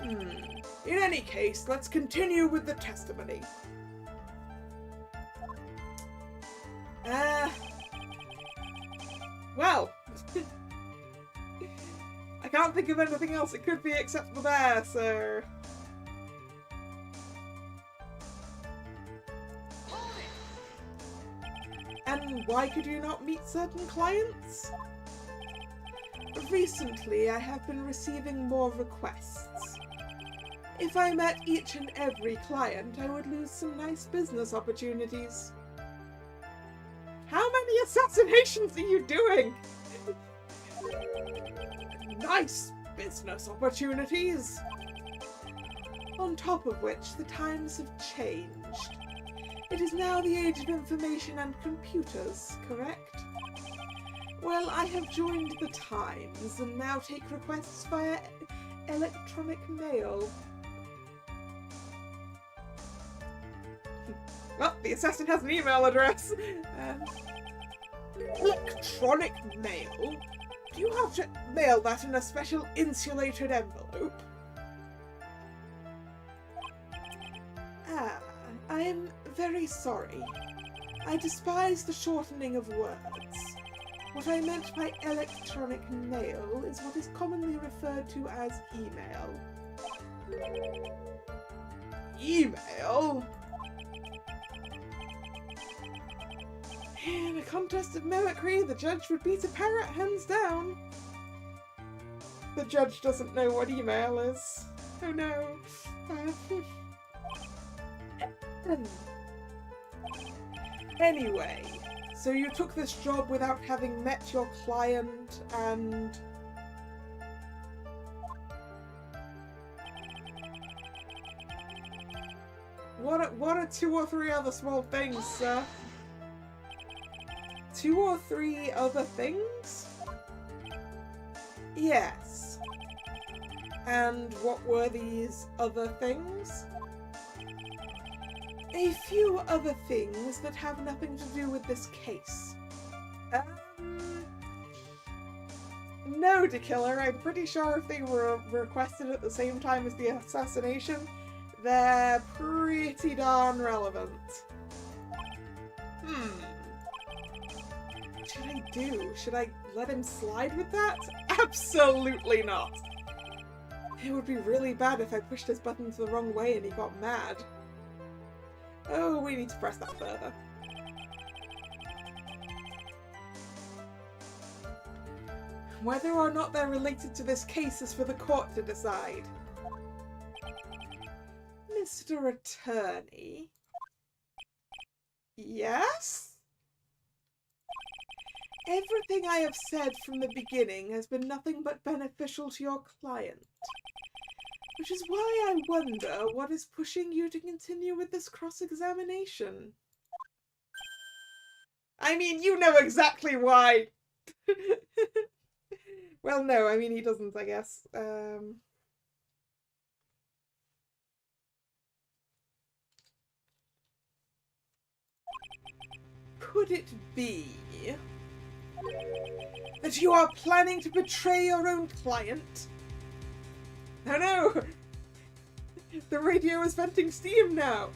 In any case, let's continue with the testimony. Well, I can't think of anything else it could be except the bear, so... And why could you not meet certain clients? Recently, I have been receiving more requests. If I met each and every client, I would lose some nice business opportunities. How many assassinations are you doing? Nice business opportunities. On top of which, the times have changed. It is now the age of information and computers, correct? Well, I have joined the times and now take requests via electronic mail. Well, the assassin has an email address. Electronic mail? Do you have to mail that in a special insulated envelope? Ah, I'm very sorry. I despise the shortening of words. What I meant by electronic mail is what is commonly referred to as email. Email? In a contest of mimicry, the judge would beat a parrot hands down. The judge doesn't know what email is. Oh no. Anyway, so you took this job without having met your client and... What are 2 or 3 other small things, sir? 2 or 3 other things? Yes. And what were these other things? A few other things that have nothing to do with this case. No, Killer. I'm pretty sure if they were requested at the same time as the assassination, they're pretty darn relevant. What should I do? Should I let him slide with that? Absolutely not! It would be really bad if I pushed his buttons the wrong way and he got mad. Oh, we need to press that further. Whether or not they're related to this case is for the court to decide. Mr. Attorney? Yes? Everything I have said from the beginning has been nothing but beneficial to your client. Which is why I wonder what is pushing you to continue with this cross-examination. I mean, you know exactly why! Well, no, I mean, he doesn't, I guess. Could it be that you are planning to betray your own client Oh no! The radio is venting steam now!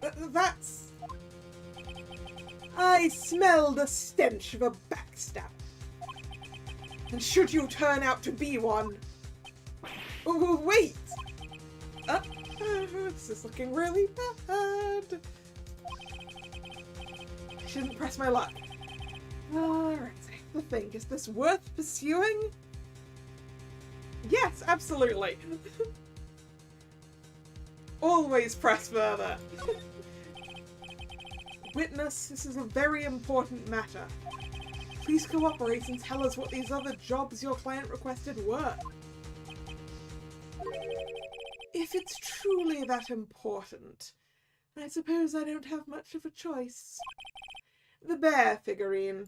That's... I smell the stench of a backstab. And should you turn out to be one... Oh, wait! This is looking really bad. I shouldn't press my luck. Alright, I have to think. Is this worth pursuing? Yes, absolutely. Always press further. Witness, this is a very important matter. Please cooperate and tell us what these other jobs your client requested were. If it's truly that important, I suppose I don't have much of a choice. The bear figurine.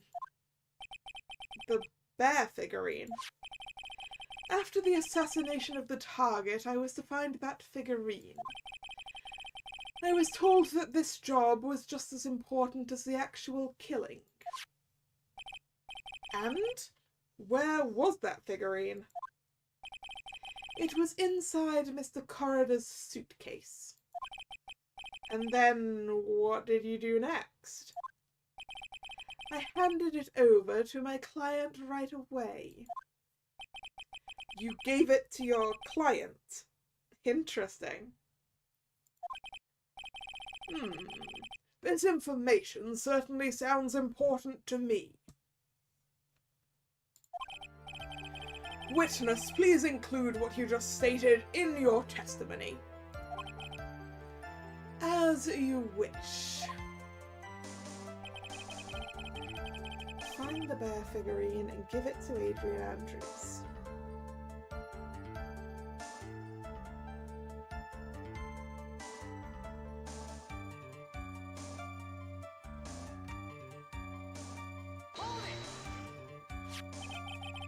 The bear figurine. After the assassination of the target, I was to find that figurine. I was told that this job was just as important as the actual killing. And where was that figurine? It was inside Mr. Corridor's suitcase. And then what did you do next? I handed it over to my client right away. You gave it to your client? Interesting. This information certainly sounds important to me. Witness, please include what you just stated in your testimony. As you wish. Find the bear figurine and give it to Adrian Andrews.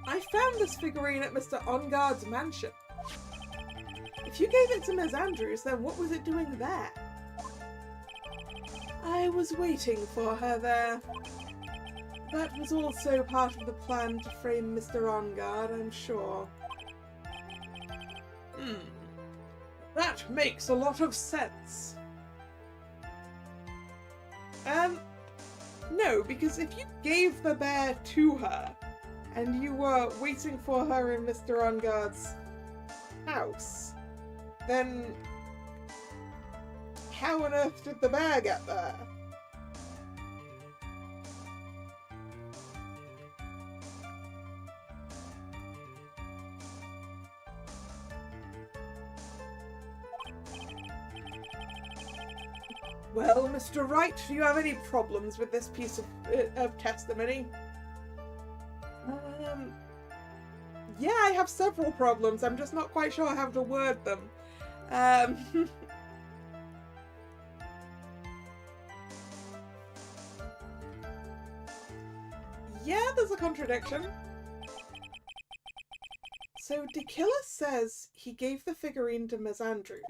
I found this figurine at Mr. Onguard's mansion. If you gave it to Ms. Andrews, then what was it doing there? I was waiting for her there. That was also part of the plan to frame Mr. Onguard, I'm sure. That makes a lot of sense. No, because if you gave the bear to her, and you were waiting for her in Mr. Onguard's house, then how on earth did the bear get there? Well, Mr. Wright, do you have any problems with this piece of testimony? Yeah, I have several problems. I'm just not quite sure how to word them. Yeah, there's a contradiction. So, Dekilla says he gave the figurine to Ms. Andrews.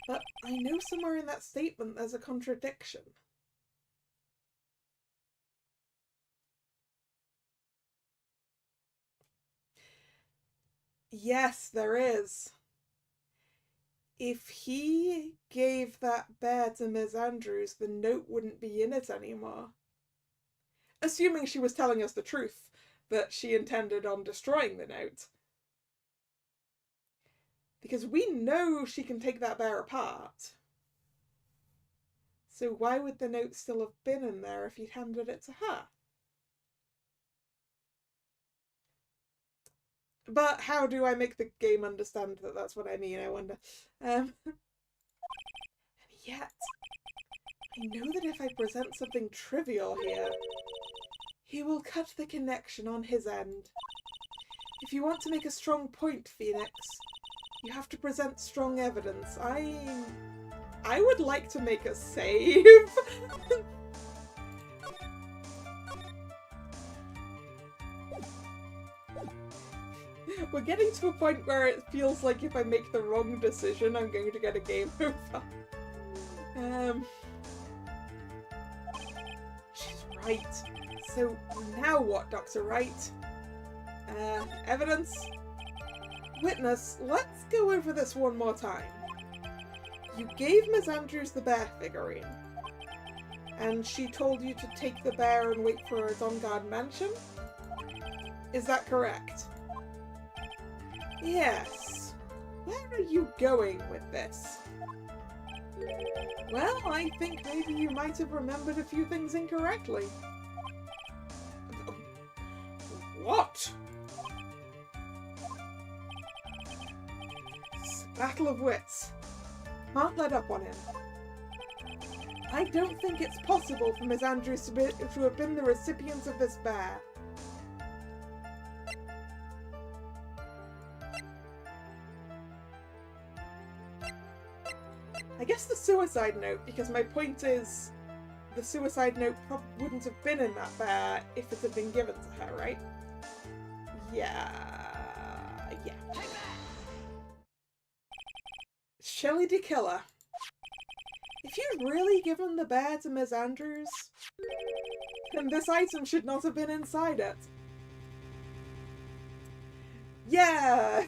But I know somewhere in that statement there's a contradiction. Yes, there is. If he gave that bear to Ms. Andrews, the note wouldn't be in it anymore. Assuming she was telling us the truth, that she intended on destroying the note. Because we know she can take that bear apart. So why would the note still have been in there if he'd handed it to her? But how do I make the game understand that that's what I mean, I wonder. And yet, I know that if I present something trivial here, he will cut the connection on his end. If you want to make a strong point, Phoenix, you have to present strong evidence. I would like to make a save. We're getting to a point where it feels like if I make the wrong decision, I'm going to get a game over. She's right. So now what, Dr. Wright? Evidence? Witness, let's go over this one more time. You gave Miss Andrews the bear figurine, and she told you to take the bear and wait for his on-guard mansion? Is that correct? Yes. Where are you going with this? Well, I think maybe you might have remembered a few things incorrectly. What? Battle of wits. Can't let up on him. I don't think it's possible for Miss Andrews to have been the recipient of this bear. I guess the suicide note, because my point is the suicide note wouldn't have been in that bear if it had been given to her, right? Yeah. Shelley de Killer. If you'd really given the bear to Miss Andrews, then this item should not have been inside it. Yeah!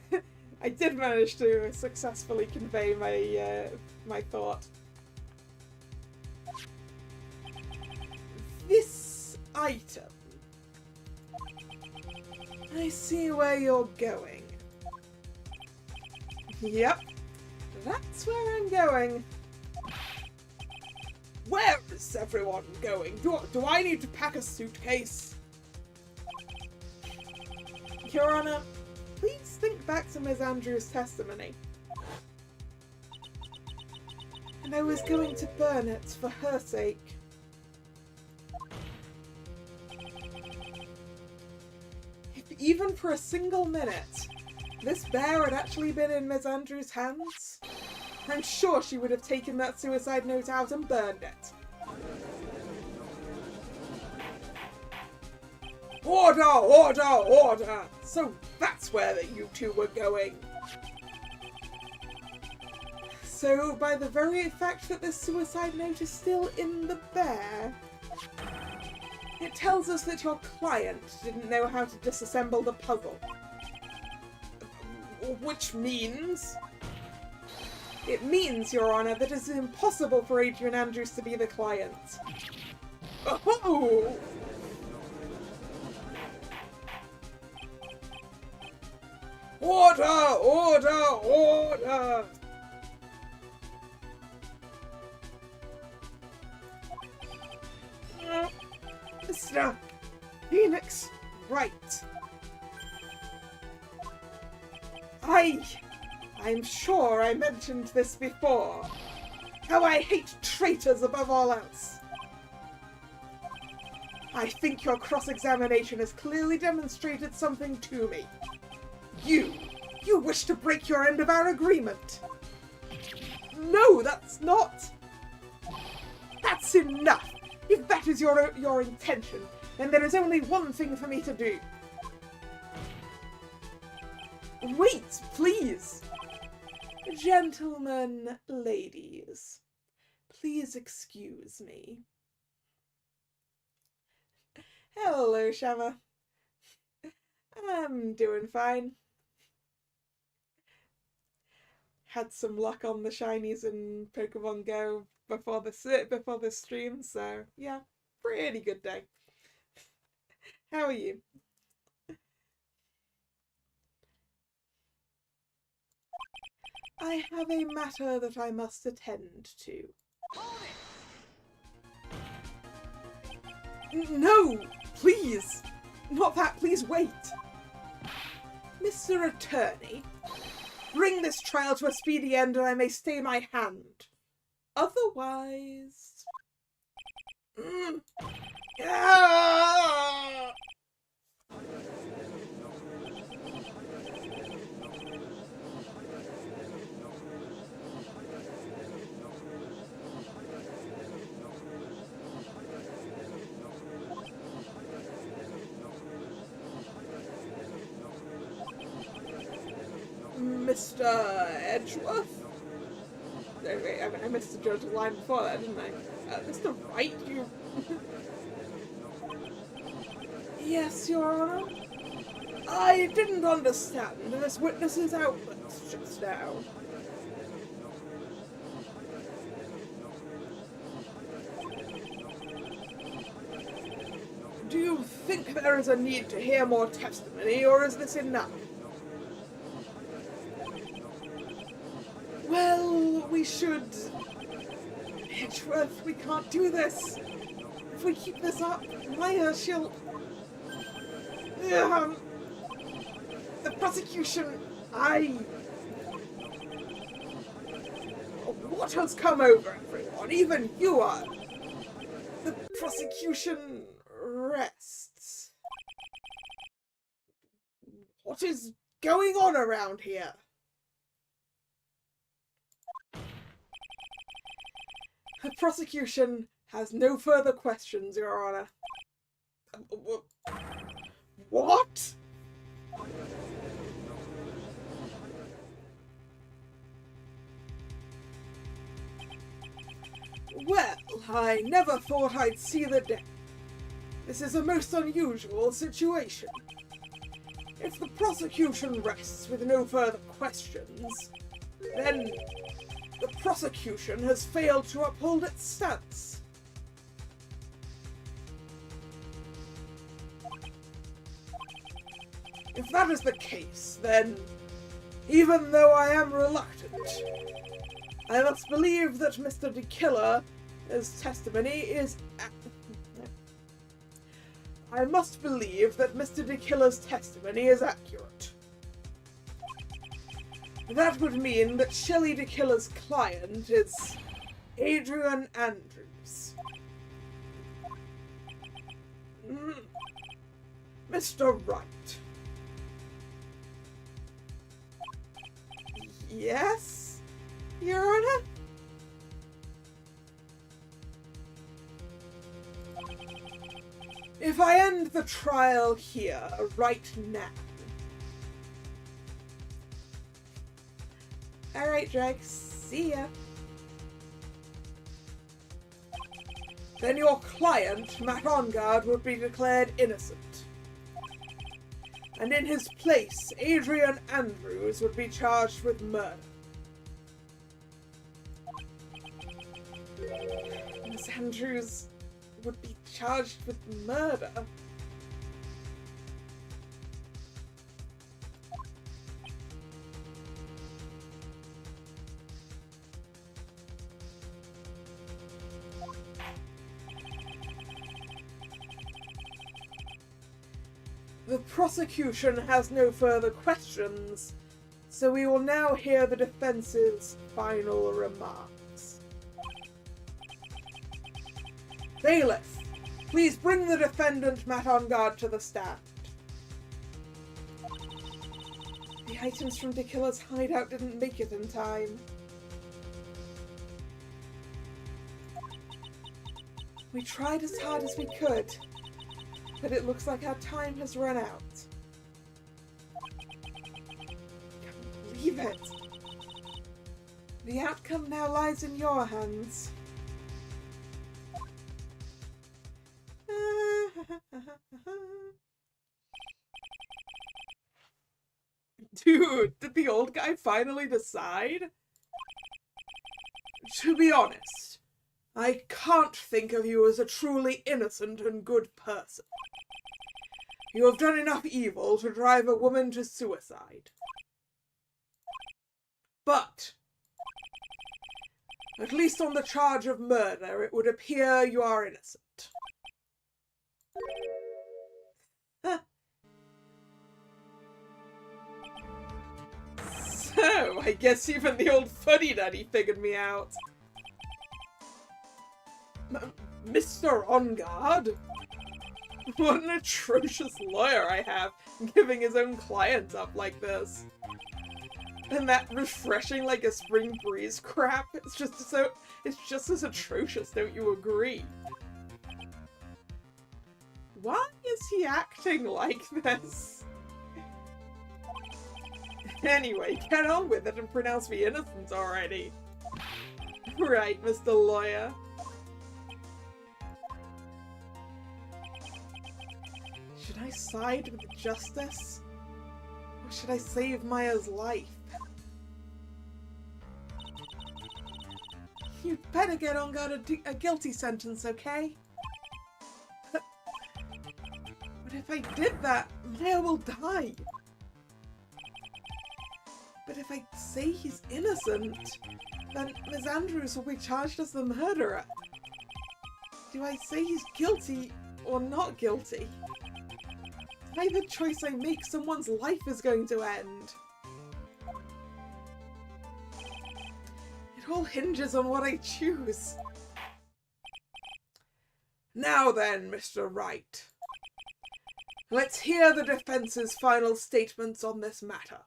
I did manage to successfully convey my my thought. This item. I see where you're going. Yep, that's where I'm going. Where is everyone going? Do I need to pack a suitcase? Your Honor, please think back to Miss Andrews' testimony. And I was going to burn it for her sake. If even for a single minute this bear had actually been in Miss Andrews' hands, I'm sure she would have taken that suicide note out and burned it. Order! Order! Order! So that's where you two were going. So by the very fact that this suicide note is still in the bear, it tells us that your client didn't know how to disassemble the puzzle. Which means... It means, Your Honor, that it is impossible for Adrian Andrews to be the client. Oh! Order! Order! Order! Mr. Phoenix Wright. I'm sure I mentioned this before. How I hate traitors above all else. I think your cross-examination has clearly demonstrated something to me. You wish to break your end of our agreement. No, that's not. That's enough. If that is your intention, then there is only one thing for me to do. Wait, please. Gentlemen, ladies, please excuse me. Hello, Shama. I'm doing fine. Had some luck on the shinies in Pokemon Go before the stream, so yeah, pretty good day. How are you? I have a matter that I must attend to. No! Please! Not that, please wait! Mr. Attorney, bring this trial to a speedy end and I may stay my hand. Otherwise... Ah! Mr. Edgeworth? No, wait, I missed the judge's line before that, didn't I? Mr. Wright, you... Yes, Your Honor? I didn't understand this witness's outburst just now. Do you think there is a need to hear more testimony, or is this enough? Well, we should... Edgeworth, we can't do this. If we keep this up, Maya, she'll... The prosecution... What has come over everyone? Even you are... The prosecution rests. What is going on around here? The prosecution has no further questions, Your Honor. What? Well, I never thought I'd see the day. This is a most unusual situation. If the prosecution rests with no further questions, then the prosecution has failed to uphold its stance. If that is the case, then, even though I am reluctant, I must believe that Mr. DeKiller's testimony is... I must believe that Mr. DeKiller's testimony is accurate. That would mean that Shelley DeKiller's client is Adrian Andrews. Mr. Wright. Yes, Your Honor? If I end the trial here, right now... Alright, Drag, see ya. Then your client, Matt Ongard, would be declared innocent. And in his place, Adrian Andrews would be charged with murder. Miss Andrews would be charged with murder? The prosecution has no further questions, so we will now hear the defense's final remarks. Bailiff, please bring the defendant Matt Ongard to the stand. The items from DeKiller's hideout didn't make it in time. We tried as hard as we could, but it looks like our time has run out. Can't believe it. The outcome now lies in your hands. Dude, did the old guy finally decide? To be honest, I can't think of you as a truly innocent and good person. You have done enough evil to drive a woman to suicide. But, at least on the charge of murder, it would appear you are innocent. So, I guess even the old fuddy-duddy figured me out. Mr. Ongard? What an atrocious lawyer I have, giving his own clients up like this. And that refreshing like a spring breeze crap, it's just as atrocious, don't you agree? Why is he acting like this? Anyway, get on with it and pronounce me innocent already. Right, Mr. Lawyer. Should I side with justice Or should I save Maya's life? You'd better get on guard a guilty sentence, okay? But if I did that, Maya will die. But if I say he's innocent, then Ms. Andrews will be charged as the murderer. Do I say he's guilty or not guilty? Either choice I make, someone's life is going to end. It all hinges on what I choose. Now then, Mr. Wright. Let's hear the defense's final statements on this matter.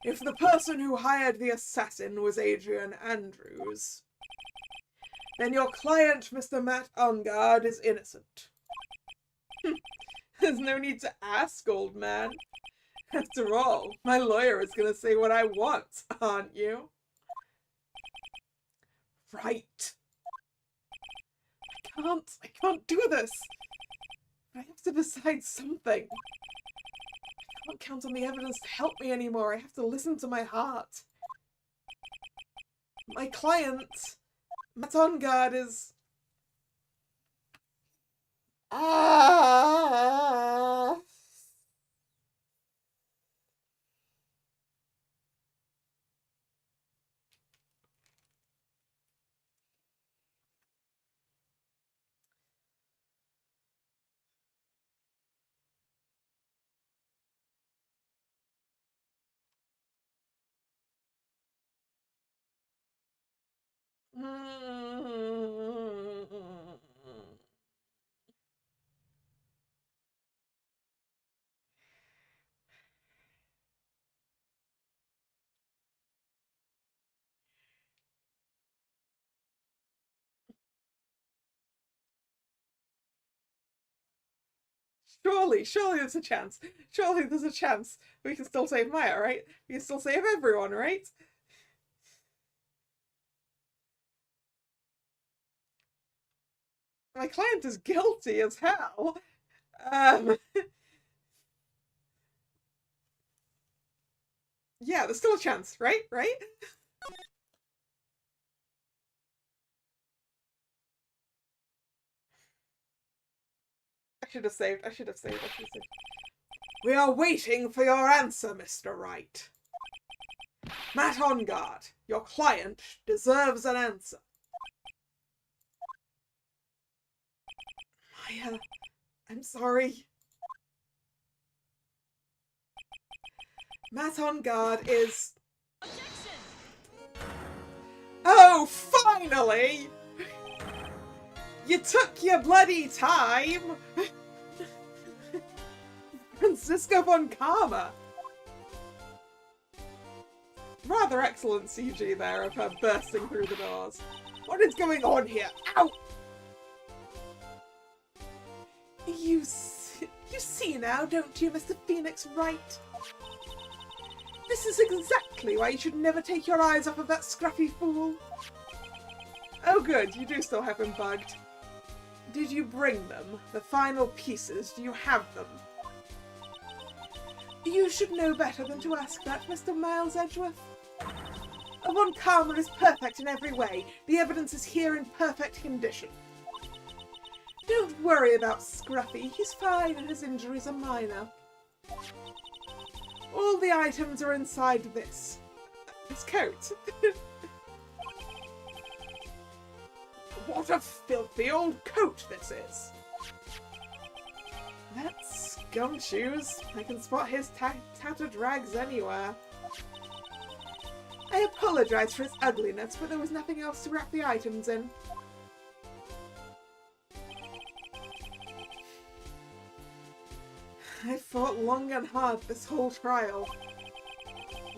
If the person who hired the assassin was Adrian Andrews, then your client, Mr. Matt Ungard, is innocent. There's no need to ask, old man. After all, my lawyer is going to say what I want, aren't you? Right. I can't do this. I have to decide something. I can't count on the evidence to help me anymore. I have to listen to my heart. My client, Matt Ungard, is... Surely there's a chance. Surely there's a chance. We can still save Maya, right? We can still save everyone, right? My client is guilty as hell. Yeah, there's still a chance, right? Right? I should have saved. We are waiting for your answer, Mr. Wright. Matt Ungard, your client deserves an answer. Maya, I'm sorry. Matt Ungard is... Objection! Oh, finally! You took your bloody time! Francisco von Karma! Rather excellent CG there of her bursting through the doors. What is going on here? Ow! You see now, don't you, Mr. Phoenix Wright? This is exactly why you should never take your eyes off of that scruffy fool. Oh good, you do still have him bugged. Did you bring them? The final pieces, do you have them? You should know better than to ask that, Mr. Miles Edgeworth. Von Karma is perfect in every way. The evidence is here in perfect condition. Don't worry about Scruffy. He's fine and his injuries are minor. All the items are inside this coat. What a filthy old coat this is. That's Gumshoes. I can spot his tattered rags anywhere. I apologise for its ugliness, but there was nothing else to wrap the items in. I fought long and hard this whole trial.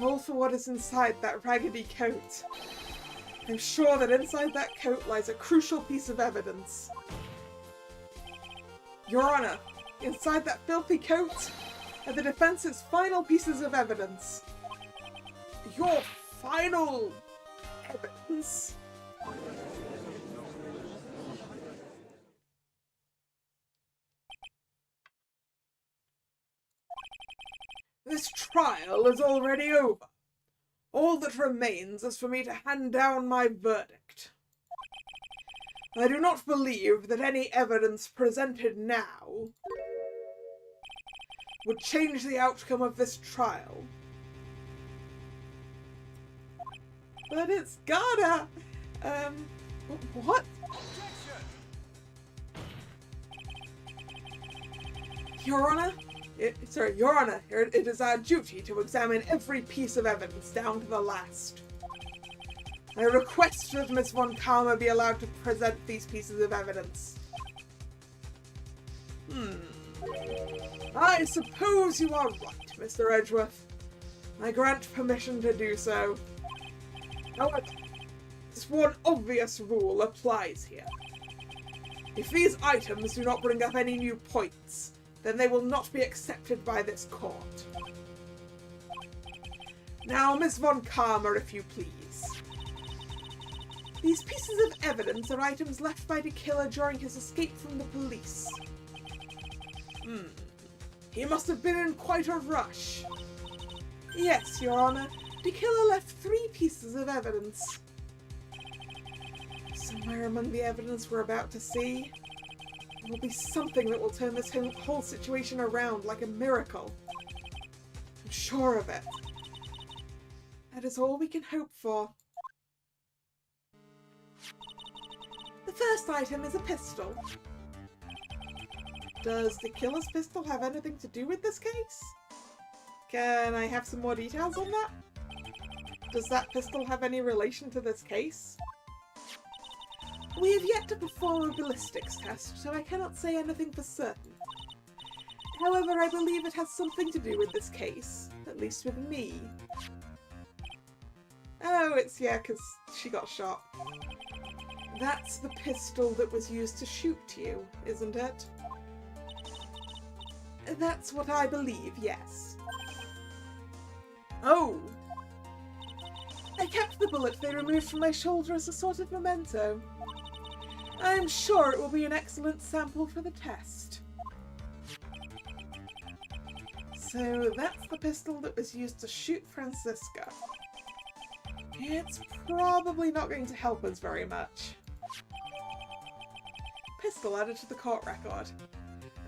All for what is inside that raggedy coat. I'm sure that inside that coat lies a crucial piece of evidence. Your Honour, inside that filthy coat are the defence's final pieces of evidence. Your final evidence? trial is already over. All that remains is for me to hand down my verdict. I do not believe that any evidence presented now would change the outcome of this trial. But it's gotta! What? Objection! Your Honor? Your Honor, it is our duty to examine every piece of evidence down to the last. I request that Miss Von Karma be allowed to present these pieces of evidence. I suppose you are right, Mr. Edgeworth. I grant permission to do so. However, this one obvious rule applies here. If these items do not bring up any new points, then they will not be accepted by this court. Now, Miss Von Karma, if you please. These pieces of evidence are items left by the killer during his escape from the police. He must have been in quite a rush. Yes, Your Honor. The killer left 3 pieces of evidence. Somewhere among the evidence we're about to see, there will be something that will turn this whole situation around like a miracle. I'm sure of it. That is all we can hope for. The first item is a pistol. Does the killer's pistol have anything to do with this case? Can I have some more details on that? Does that pistol have any relation to this case? We have yet to perform a ballistics test, so I cannot say anything for certain. However, I believe it has something to do with this case, at least with me. Oh, it's, yeah, because she got shot. That's the pistol that was used to shoot you, isn't it? That's what I believe, yes. Oh! I kept the bullet they removed from my shoulder as a sort of memento. I'm sure it will be an excellent sample for the test. So that's the pistol that was used to shoot Francisca. It's probably not going to help us very much. Pistol added to the court record.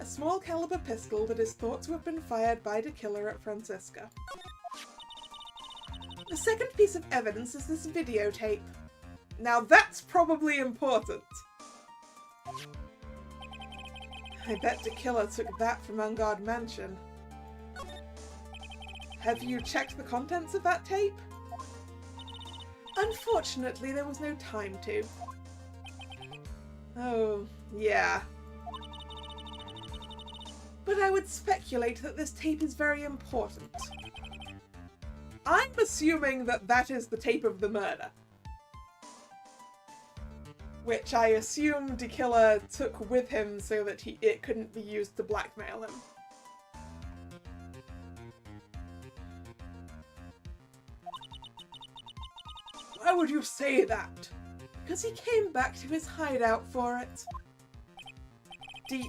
A small caliber pistol that is thought to have been fired by the killer at Francisca. The second piece of evidence is this videotape. Now that's probably important. I bet the killer took that from Unguard Mansion. Have you checked the contents of that tape? Unfortunately, there was no time to. Oh, yeah. But I would speculate that this tape is very important. I'm assuming that that is the tape of the murder. Which I assume the killer took with him so that it couldn't be used to blackmail him. Why would you say that? Because he came back to his hideout for it. The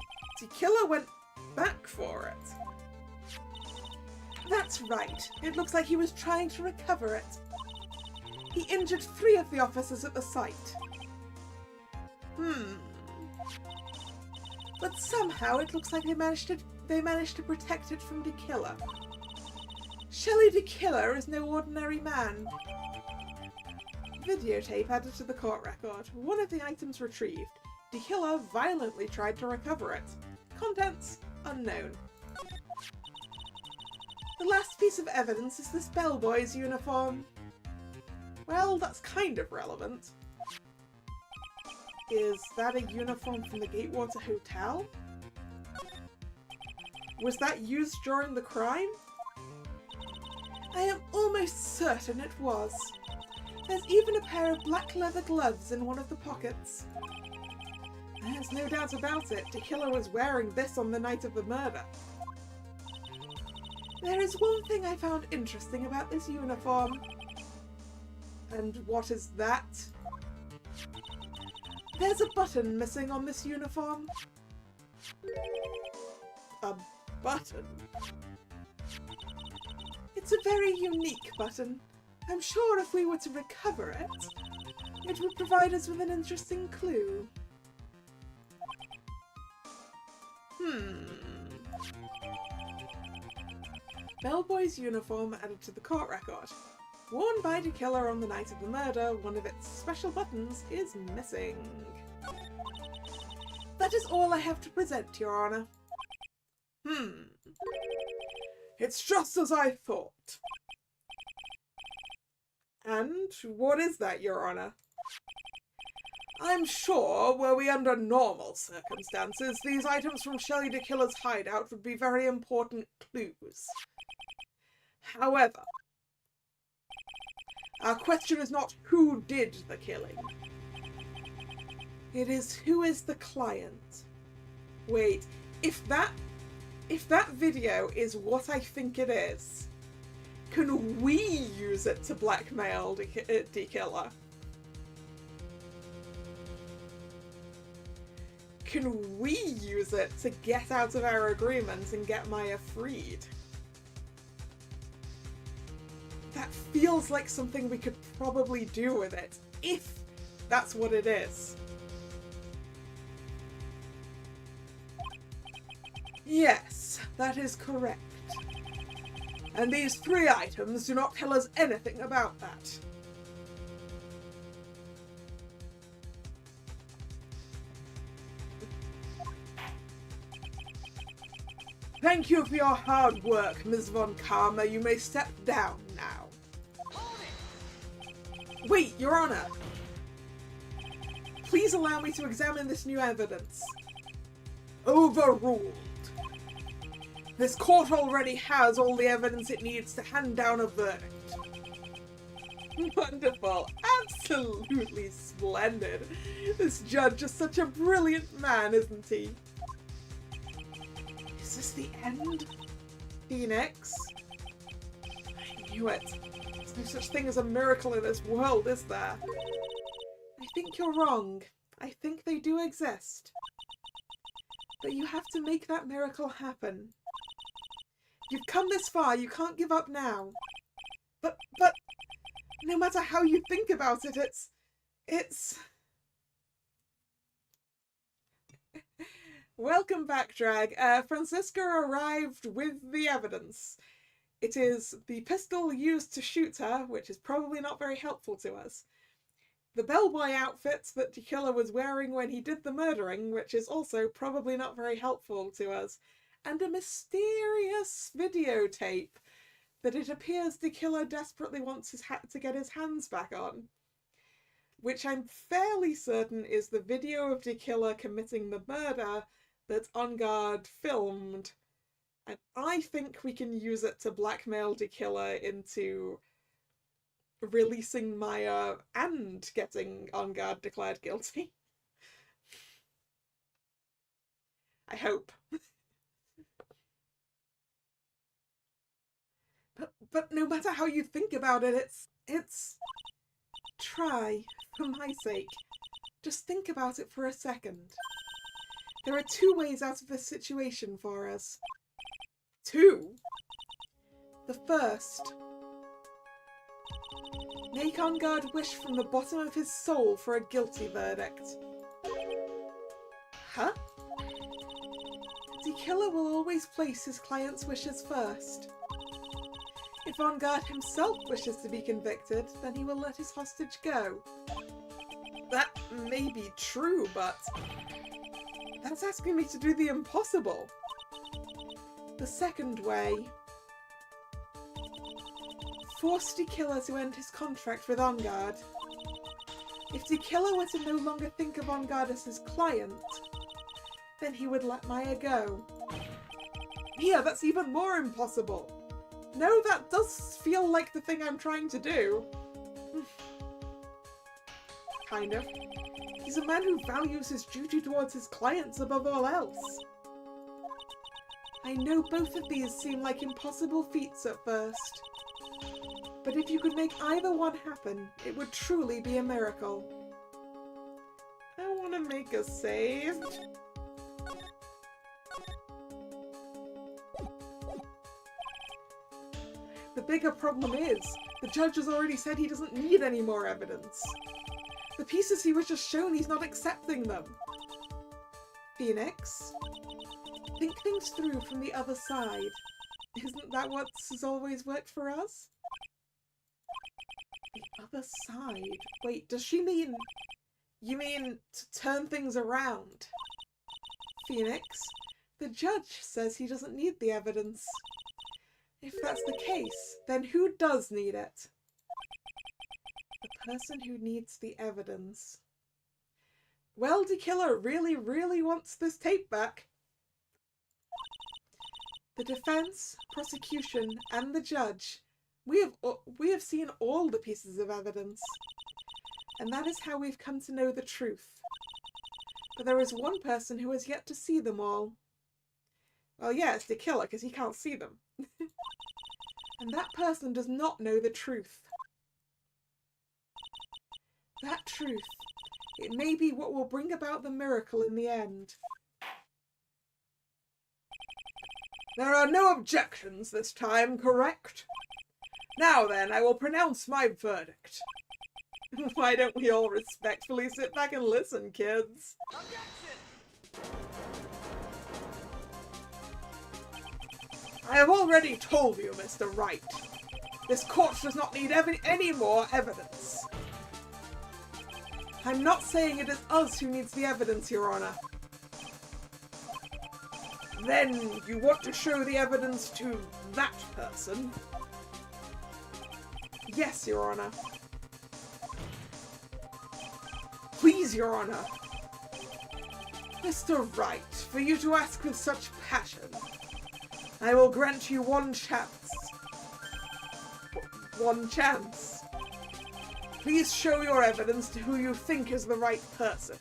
killer went back for it. That's right. It looks like he was trying to recover it. He injured 3 of the officers at the site. But somehow it looks like they managed to protect it from the killer. Shelley the killer is no ordinary man. Videotape added to the court record. One of the items retrieved. The killer violently tried to recover it. Contents unknown. The last piece of evidence is this bellboy's uniform. Well, that's kind of relevant. Is that a uniform from the Gatewater Hotel? Was that used during the crime? I am almost certain it was. There's even a pair of black leather gloves in one of the pockets. There's no doubt about it, the killer was wearing this on the night of the murder. There is one thing I found interesting about this uniform. And what is that? There's a button missing on this uniform. A button? It's a very unique button. I'm sure if we were to recover it, it would provide us with an interesting clue. Bellboy's uniform added to the court record. Worn by the killer on the night of the murder, one of its special buttons is missing. That is all I have to present, Your Honor. It's just as I thought. And what is that, Your Honor? I'm sure, were we under normal circumstances, these items from Shelley the Killer's hideout would be very important clues. However, our question is not who did the killing. It is who is the client. Wait, if that video is what I think it is, can we use it to blackmail the killer? Can we use it to get out of our agreement and get Maya freed? That feels like something we could probably do with it, if that's what it is. Yes, that is correct. And these 3 items do not tell us anything about that. Thank you for your hard work, Ms. Von Karma. You may step down now. Wait, Your Honor! Please allow me to examine this new evidence. Overruled. This court already has all the evidence it needs to hand down a verdict. Wonderful. Absolutely splendid. This judge is such a brilliant man, isn't he? Is this the end? Phoenix? I knew it. There's no such thing as a miracle in this world, is there? I think you're wrong. I think they do exist. But you have to make that miracle happen. You've come this far, you can't give up now. But no matter how you think about it, it's... Welcome back, Drag. Francisca arrived with the evidence. It is the pistol used to shoot her, which is probably not very helpful to us. The bellboy outfit that the killer was wearing when he did the murdering, which is also probably not very helpful to us. And a mysterious videotape that it appears the killer desperately wants to get his hands back on. Which I'm fairly certain is the video of the killer committing the murder that On Guard filmed. And I think we can use it to blackmail the killer into releasing Maya and getting On Guard declared guilty. I hope. But no matter how you think about it, it's... Try, for my sake. Just think about it for a second. There are 2 ways out of this situation for us. 2? The first. Make On Guard wish from the bottom of his soul for a guilty verdict. Huh? The killer will always place his client's wishes first. If On Guard himself wishes to be convicted, then he will let his hostage go. That may be true, but that's asking me to do the impossible. The second way. Force the killer to end his contract with On Guard. If the killer were to no longer think of On Guard as his client, then he would let Maya go. Yeah, that's even more impossible. No, that does feel like the thing I'm trying to do. Kind of. He's a man who values his duty towards his clients above all else. I know both of these seem like impossible feats at first. But if you could make either one happen, it would truly be a miracle. I want to make a save. The bigger problem is, the judge has already said he doesn't need any more evidence. The pieces he was just shown, he's not accepting them. Phoenix, think things through from the other side. Isn't that what has always worked for us? The other side? Wait, does she mean... You mean to turn things around? Phoenix, the judge says he doesn't need the evidence. If that's the case, then who does need it? The person who needs the evidence. Well, the killer really wants this tape back. The defense, prosecution, and the judge, we have seen all the pieces of evidence. And that is how we've come to know the truth. But there is one person who has yet to see them all. Well, yeah, it's the killer, because he can't see them. And that person does not know the truth. That truth, it may be what will bring about the miracle in the end. There are no objections this time, correct? Now then, I will pronounce my verdict. Why don't we all respectfully sit back and listen, kids? Objection! I have already told you, Mr. Wright. This court does not need any more evidence. I'm not saying it is us who needs the evidence, Your Honor. Then you want to show the evidence to that person? Yes, Your Honor. Please, Your Honor. Mr. Wright, for you to ask with such passion, I will grant you one chance. One chance. Please show your evidence to who you think is the right person.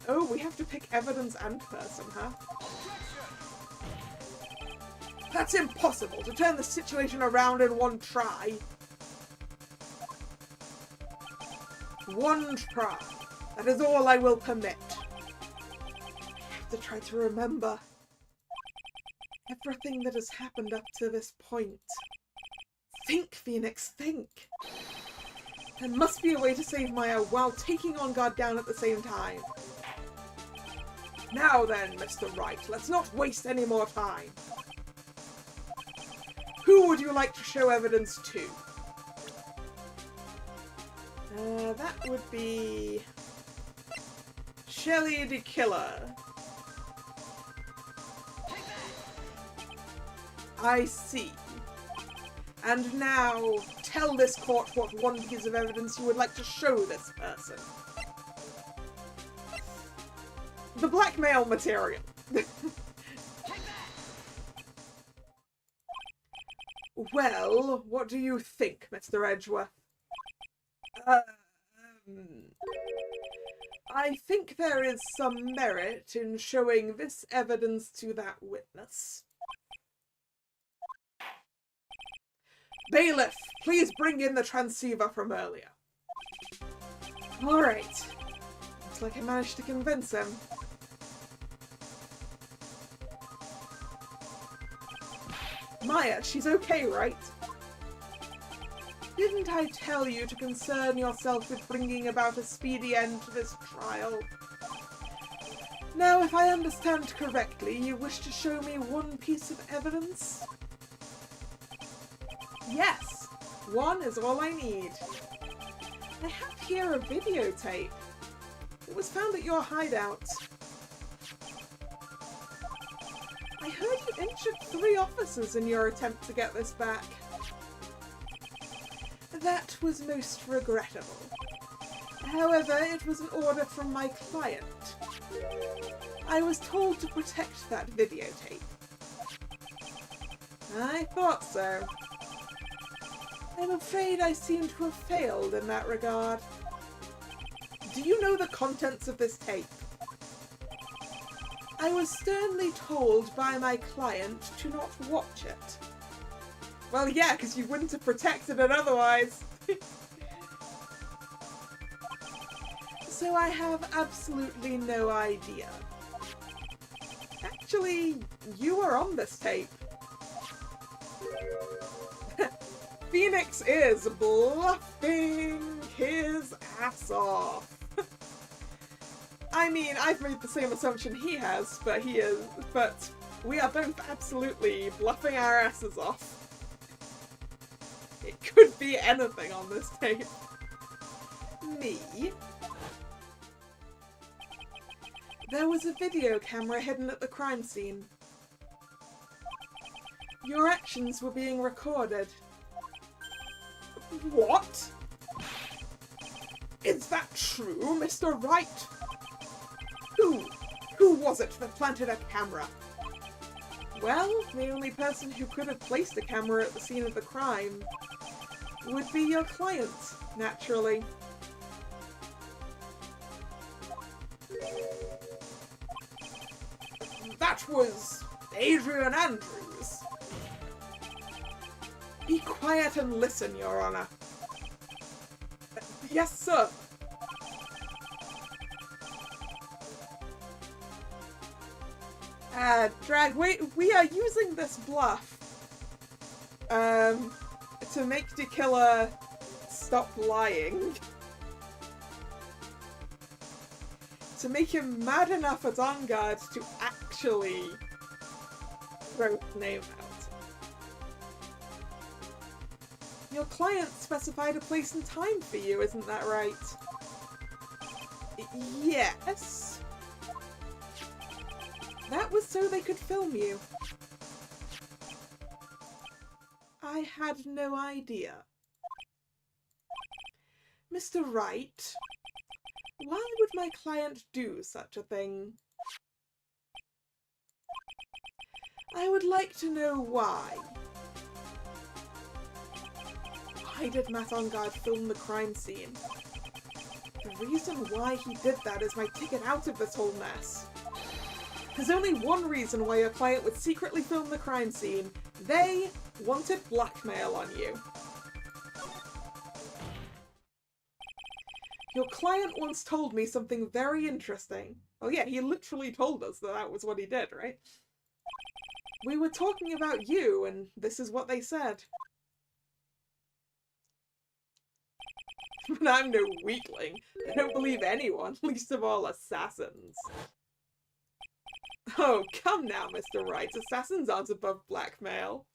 Oh, we have to pick evidence and person, huh? That's impossible, to turn the situation around in one try. One try. That is all I will permit. I have to try to remember everything that has happened up to this point. Think, Phoenix, think. There must be a way to save Maya while taking on God down at the same time. Now then, Mr. Wright, let's not waste any more time. Who would you like to show evidence to? That would be... Shelly the Killer. I see. And now, tell this court what one piece of evidence you would like to show this person. The blackmail material. Well, what do you think, Mr. Edgeworth? I think there is some merit in showing this evidence to that witness. Bailiff, please bring in the transceiver from earlier. Alright. Looks like I managed to convince him. Maya, she's okay, right? Didn't I tell you to concern yourself with bringing about a speedy end to this trial? Now, if I understand correctly, you wish to show me one piece of evidence? Yes, one is all I need. I have here a videotape. It was found at your hideout. I heard you injured 3 officers in your attempt to get this back. That was most regrettable. However, it was an order from my client. I was told to protect that videotape. I thought so. I'm afraid I seem to have failed in that regard. Do you know the contents of this tape? I was sternly told by my client to not watch it. Well, yeah, because you wouldn't have protected it otherwise. So I have absolutely no idea. Actually, you were on this tape. Phoenix is bluffing his ass off. I mean, I've made the same assumption he has, but we are both absolutely bluffing our asses off. It could be anything on this tape. Me? There was a video camera hidden at the crime scene. Your actions were being recorded. What? Is that true, Mr. Wright? Who was it that planted a camera? Well, the only person who could have placed a camera at the scene of the crime would be your client, naturally. That was Adrian Andrews. Be quiet and listen, Your Honor. Yes, sir. Drag, we are using this bluff to make Killa stop lying. To make him mad enough at On Guard to actually throw his name out. Your client specified a place and time for you, isn't that right? Yes. That was so they could film you. I had no idea. Mr. Wright, why would my client do such a thing? I would like to know why. Why did Matt On Guard film the crime scene? The reason why he did that is my ticket out of this whole mess. There's only one reason why your client would secretly film the crime scene. They wanted blackmail on you. Your client once told me something very interesting. Oh yeah, he literally told us that that was what he did, right? We were talking about you, and this is what they said. But I'm no weakling. I don't believe anyone, least of all assassins. Oh, come now, Mr. Wright. Assassins aren't above blackmail.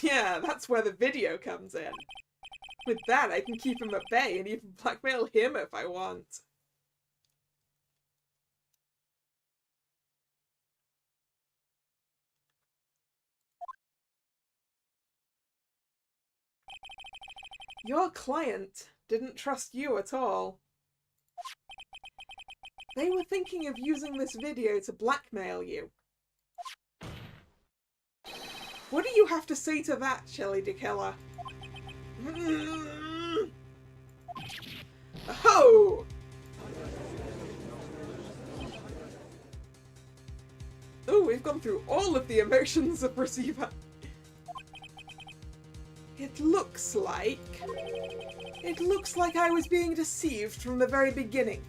Yeah, that's where the video comes in. With that, I can keep him at bay and even blackmail him if I want. Your client didn't trust you at all. They were thinking of using this video to blackmail you. What do you have to say to that, Shelly Killa? Oh! Oh, we've gone through all of the emotions of Receiver. It looks like I was being deceived from the very beginning.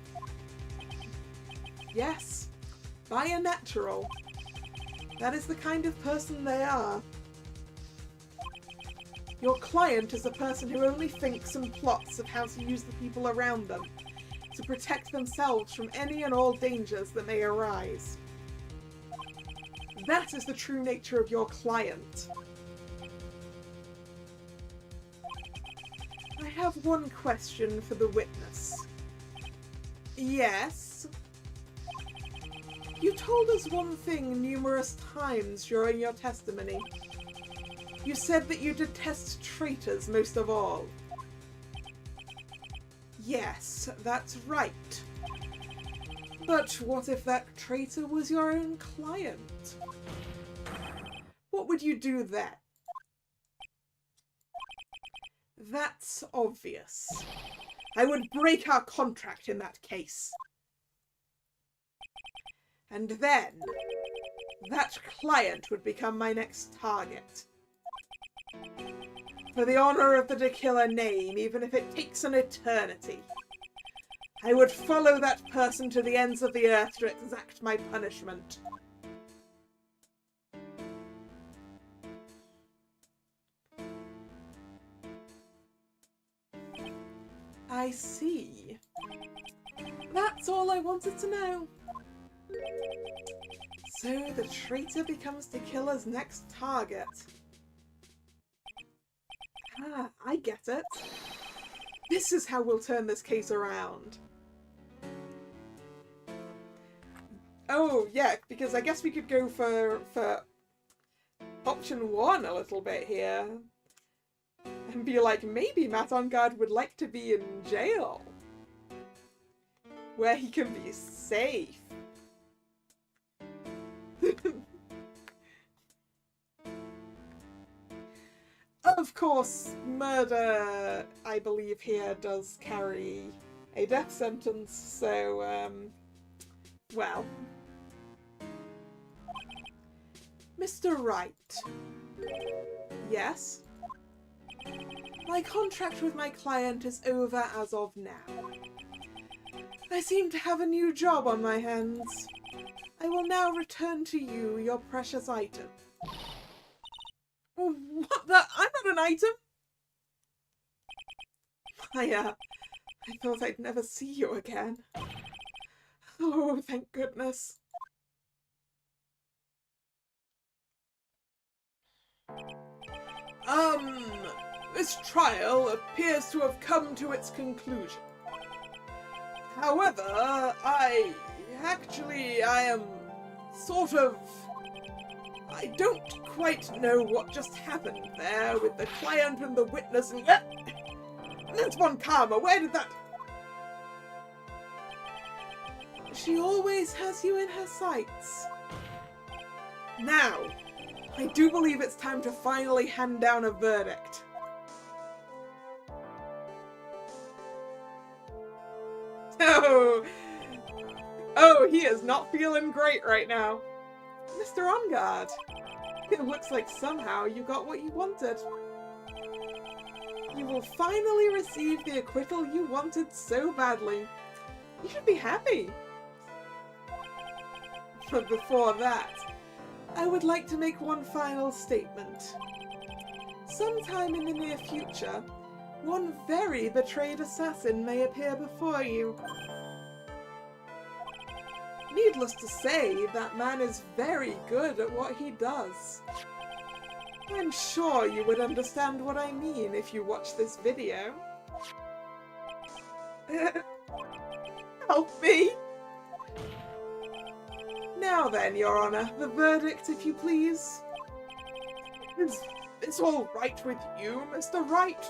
Yes, by a natural. That is the kind of person they are. Your client is a person who only thinks and plots of how to use the people around them to protect themselves from any and all dangers that may arise. That is the true nature of your client. I have one question for the witness. Yes? You told us one thing numerous times during your testimony. You said that you detest traitors most of all. Yes, that's right. But what if that traitor was your own client? What would you do then? That's obvious. I would break our contract in that case. And then, that client would become my next target. For the honor of the Killa name, even if it takes an eternity, I would follow that person to the ends of the earth to exact my punishment. I see. That's all I wanted to know. So the traitor becomes the killer's next target. Ah, I get it. This is how we'll turn this case around. Oh, yeah, because I guess we could go for option 1 a little bit here. And be like, maybe Matt on Guard would like to be in jail. Where he can be safe. Of course, murder, I believe here, does carry a death sentence, so, well. Mr. Wright. Yes? My contract with my client is over as of now. I seem to have a new job on my hands. I will now return to you your precious item. What the? I'm not an item! I thought I'd never see you again. Oh, thank goodness. This trial appears to have come to its conclusion. However, I am sort of... I don't quite know what just happened there with the client and the witness and... That's Von Karma, where did that... She always has you in her sights. Now, I do believe it's time to finally hand down a verdict. Oh, he is not feeling great right now. Mr. On Guard, it looks like somehow you got what you wanted. You will finally receive the acquittal you wanted so badly. You should be happy. But before that, I would like to make one final statement. Sometime in the near future, one very betrayed assassin may appear before you. Needless to say, that man is very good at what he does. I'm sure you would understand what I mean if you watch this video. Help me! Now then, Your Honor, the verdict, if you please. Is this all right with you, Mr. Wright?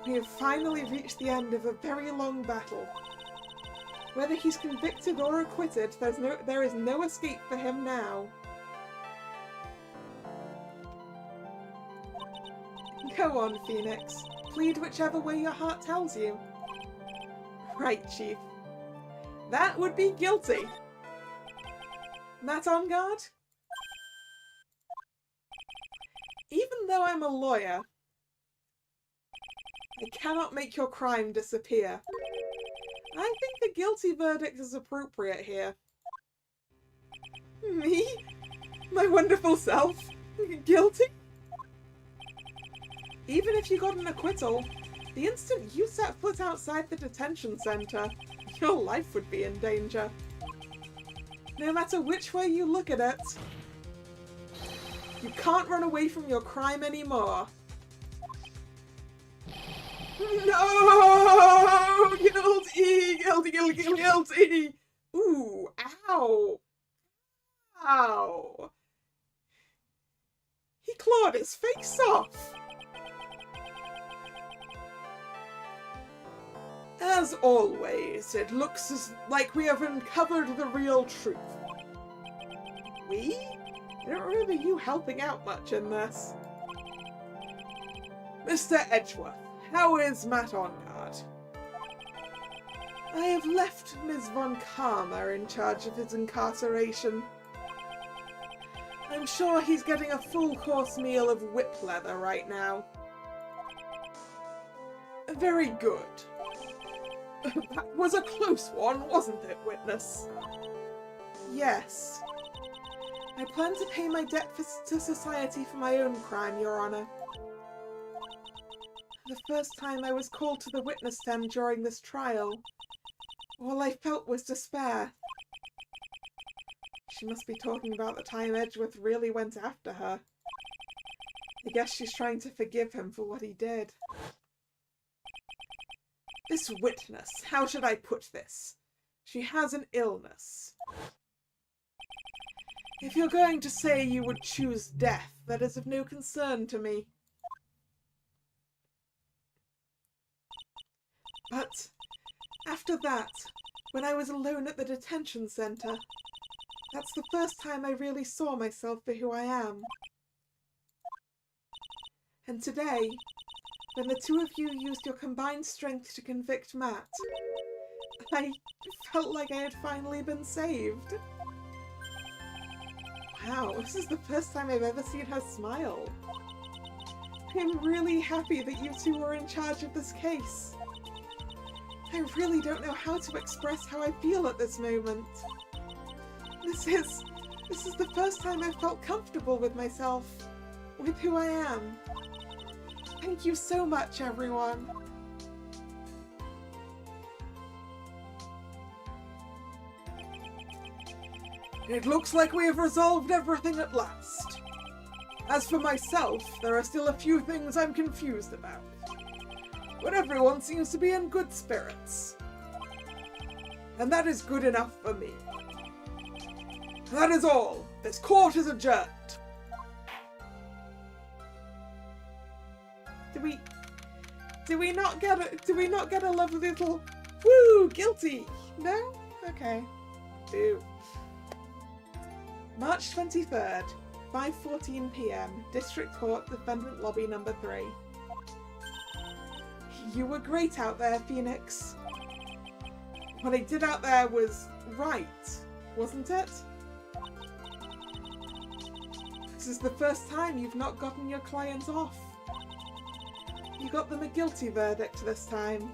We have finally reached the end of a very long battle. Whether he's convicted or acquitted, there is no escape for him now. Go on, Phoenix. Plead whichever way your heart tells you. Right, Chief. That would be guilty. Matt on Guard? Even though I'm a lawyer, I cannot make your crime disappear. I think the guilty verdict is appropriate here. Me? My wonderful self? Guilty? Even if you got an acquittal, the instant you set foot outside the detention center, your life would be in danger. No matter which way you look at it, you can't run away from your crime anymore. No! Guilty! Guilty, guilty, guilty! Ooh, ow! Ow! He clawed his face off! As always, it looks like we have uncovered the real truth. We? I don't remember you helping out much in this. Mr. Edgeworth, how is Matt on Guard? I have left Ms. Von Karma in charge of his incarceration. I'm sure he's getting a full-course meal of whip leather right now. Very good. That was a close one, wasn't it, witness? Yes. I plan to pay my debt to society for my own crime, Your Honor. For the first time I was called to the witness stand during this trial, all I felt was despair. She must be talking about the time Edgeworth really went after her. I guess she's trying to forgive him for what he did. This witness, how should I put this? She has an illness. If you're going to say you would choose death, that is of no concern to me. But after that, when I was alone at the detention centre, that's the first time I really saw myself for who I am. And today, when the two of you used your combined strength to convict Matt, I felt like I had finally been saved. Wow, this is the first time I've ever seen her smile. I'm really happy that you two are in charge of this case. I really don't know how to express how I feel at this moment. This is the first time I've felt comfortable with myself, with who I am. Thank you so much, everyone. It looks like we have resolved everything at last. As for myself, there are still a few things I'm confused about. But everyone seems to be in good spirits. And that is good enough for me. That is all. This court is adjourned. Do we not get a lovely little woo, guilty? No? Okay. Boo. March 23rd, 5:14 PM, District Court, Defendant Lobby number 3. You were great out there, Phoenix. What I did out there was right, wasn't it? This is the first time you've not gotten your client off. You got them a guilty verdict this time.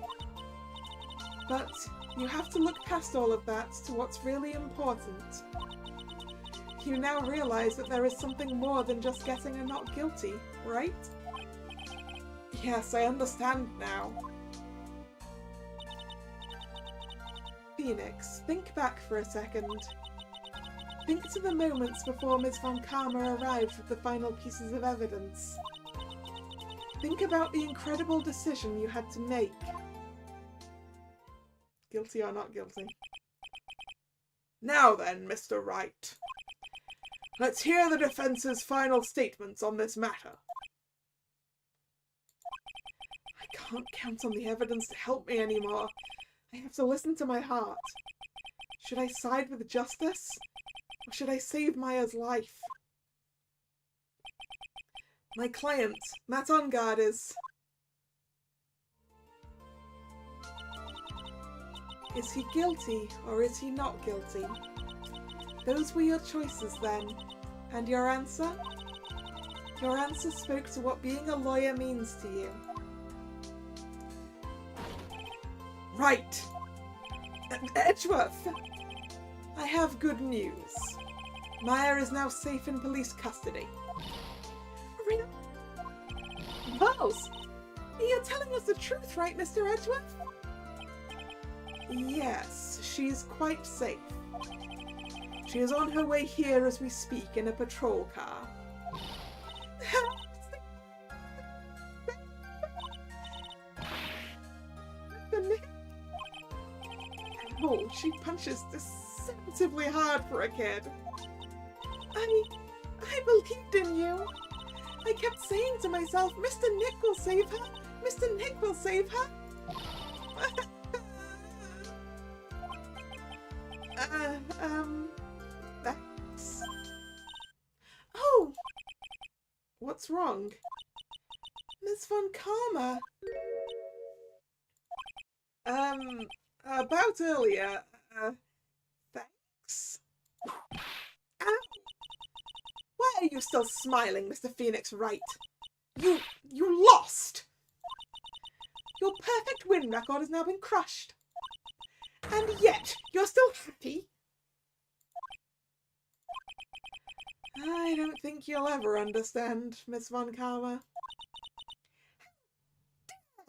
But you have to look past all of that to what's really important. You now realise that there is something more than just getting a not guilty, right? Yes, I understand now. Phoenix, think back for a second. Think to the moments before Ms. Von Karma arrived with the final pieces of evidence. Think about the incredible decision you had to make. Guilty or not guilty? Now then, Mr. Wright. Let's hear the defence's final statements on this matter. I can't count on the evidence to help me anymore. I have to listen to my heart. Should I side with justice? Or should I save Maya's life? My client, Matt Ongard, is he guilty or is he not guilty? Those were your choices then. And your answer? Your answer spoke to what being a lawyer means to you. Right! Edgeworth! I have good news. Maya is now safe in police custody. Really? Miles! You're telling us the truth, right, Mr. Edgeworth? Yes, she's quite safe. She is on her way here as we speak in a patrol car. Oh, she punches deceptively hard for a kid. I believed in you. I kept saying to myself, Mr. Nick will save her. Mr. Nick will save her. Thanks. Oh! What's wrong? Miss Von Karma. About earlier, thanks. Why are you still smiling, Mr. Phoenix Wright? You lost! Your perfect win record has now been crushed. And yet, you're still happy? I don't think you'll ever understand, Miss Von Karma.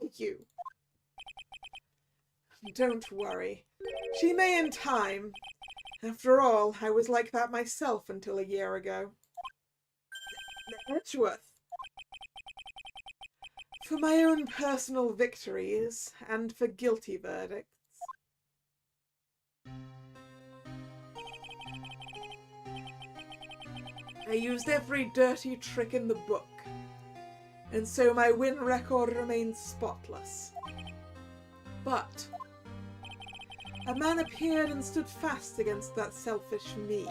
Thank you. Don't worry. She may in time. After all, I was like that myself until a year ago. Edgeworth. For my own personal victories, and for guilty verdicts. I used every dirty trick in the book, and so my win record remains spotless. But a man appeared and stood fast against that selfish me.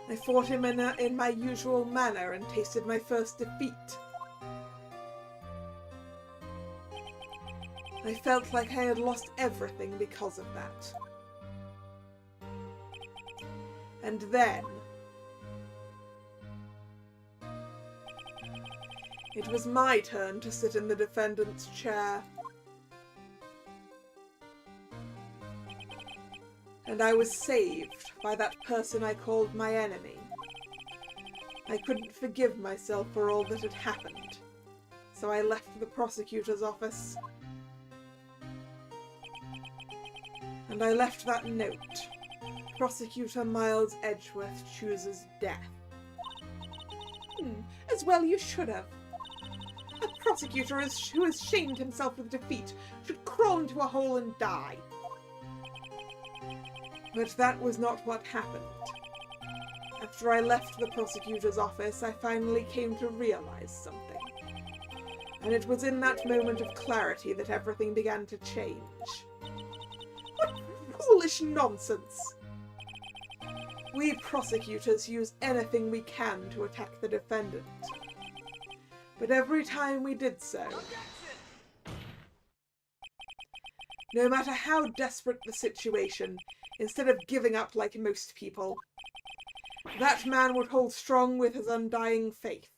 I fought him in my usual manner and tasted my first defeat. I felt like I had lost everything because of that. And then it was my turn to sit in the defendant's chair. And I was saved by that person I called my enemy. I couldn't forgive myself for all that had happened, so I left the prosecutor's office. And I left that note. Prosecutor Miles Edgeworth chooses death. As well you should have. A prosecutor who has shamed himself with defeat should crawl into a hole and die. But that was not what happened. After I left the prosecutor's office, I finally came to realize something. And it was in that moment of clarity that everything began to change. What foolish nonsense! We prosecutors use anything we can to attack the defendant. But every time we did so, no matter how desperate the situation, instead of giving up like most people, that man would hold strong with his undying faith.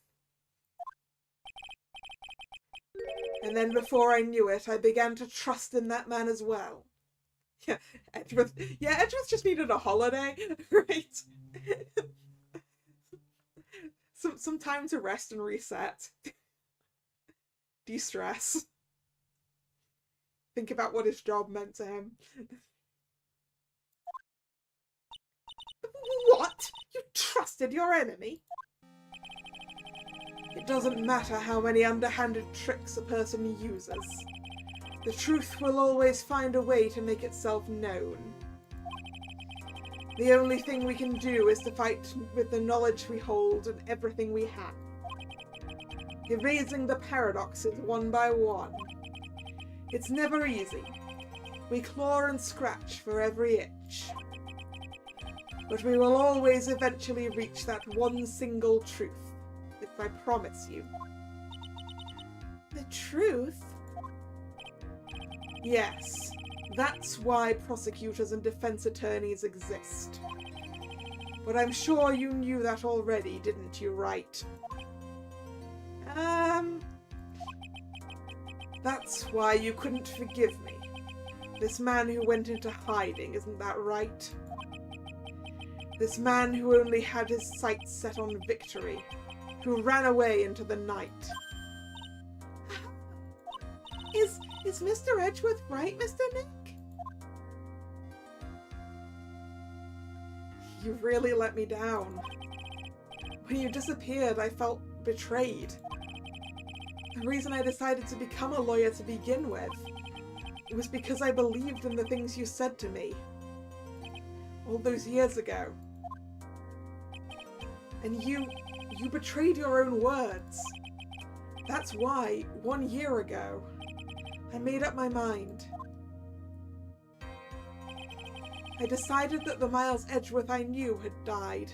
And then before I knew it, I began to trust in that man as well. Edgeworth just needed a holiday, right? some time to rest and reset. De-stress. Think about what his job meant to him. What? You trusted your enemy? It doesn't matter how many underhanded tricks a person uses. The truth will always find a way to make itself known. The only thing we can do is to fight with the knowledge we hold and everything we have. Erasing the paradoxes one by one. It's never easy. We claw and scratch for every itch. But we will always eventually reach that one single truth, if I promise you. The truth? Yes, that's why prosecutors and defense attorneys exist. But I'm sure you knew that already, didn't you, right? That's why you couldn't forgive me. This man who went into hiding, isn't that right? This man who only had his sights set on victory, who ran away into the night. Is Mr. Edgeworth right, Mr. Nick? You really let me down. When you disappeared, I felt betrayed. The reason I decided to become a lawyer to begin with was because I believed in the things you said to me all those years ago. And you betrayed your own words. That's why, 1 year ago, I made up my mind. I decided that the Miles Edgeworth I knew had died.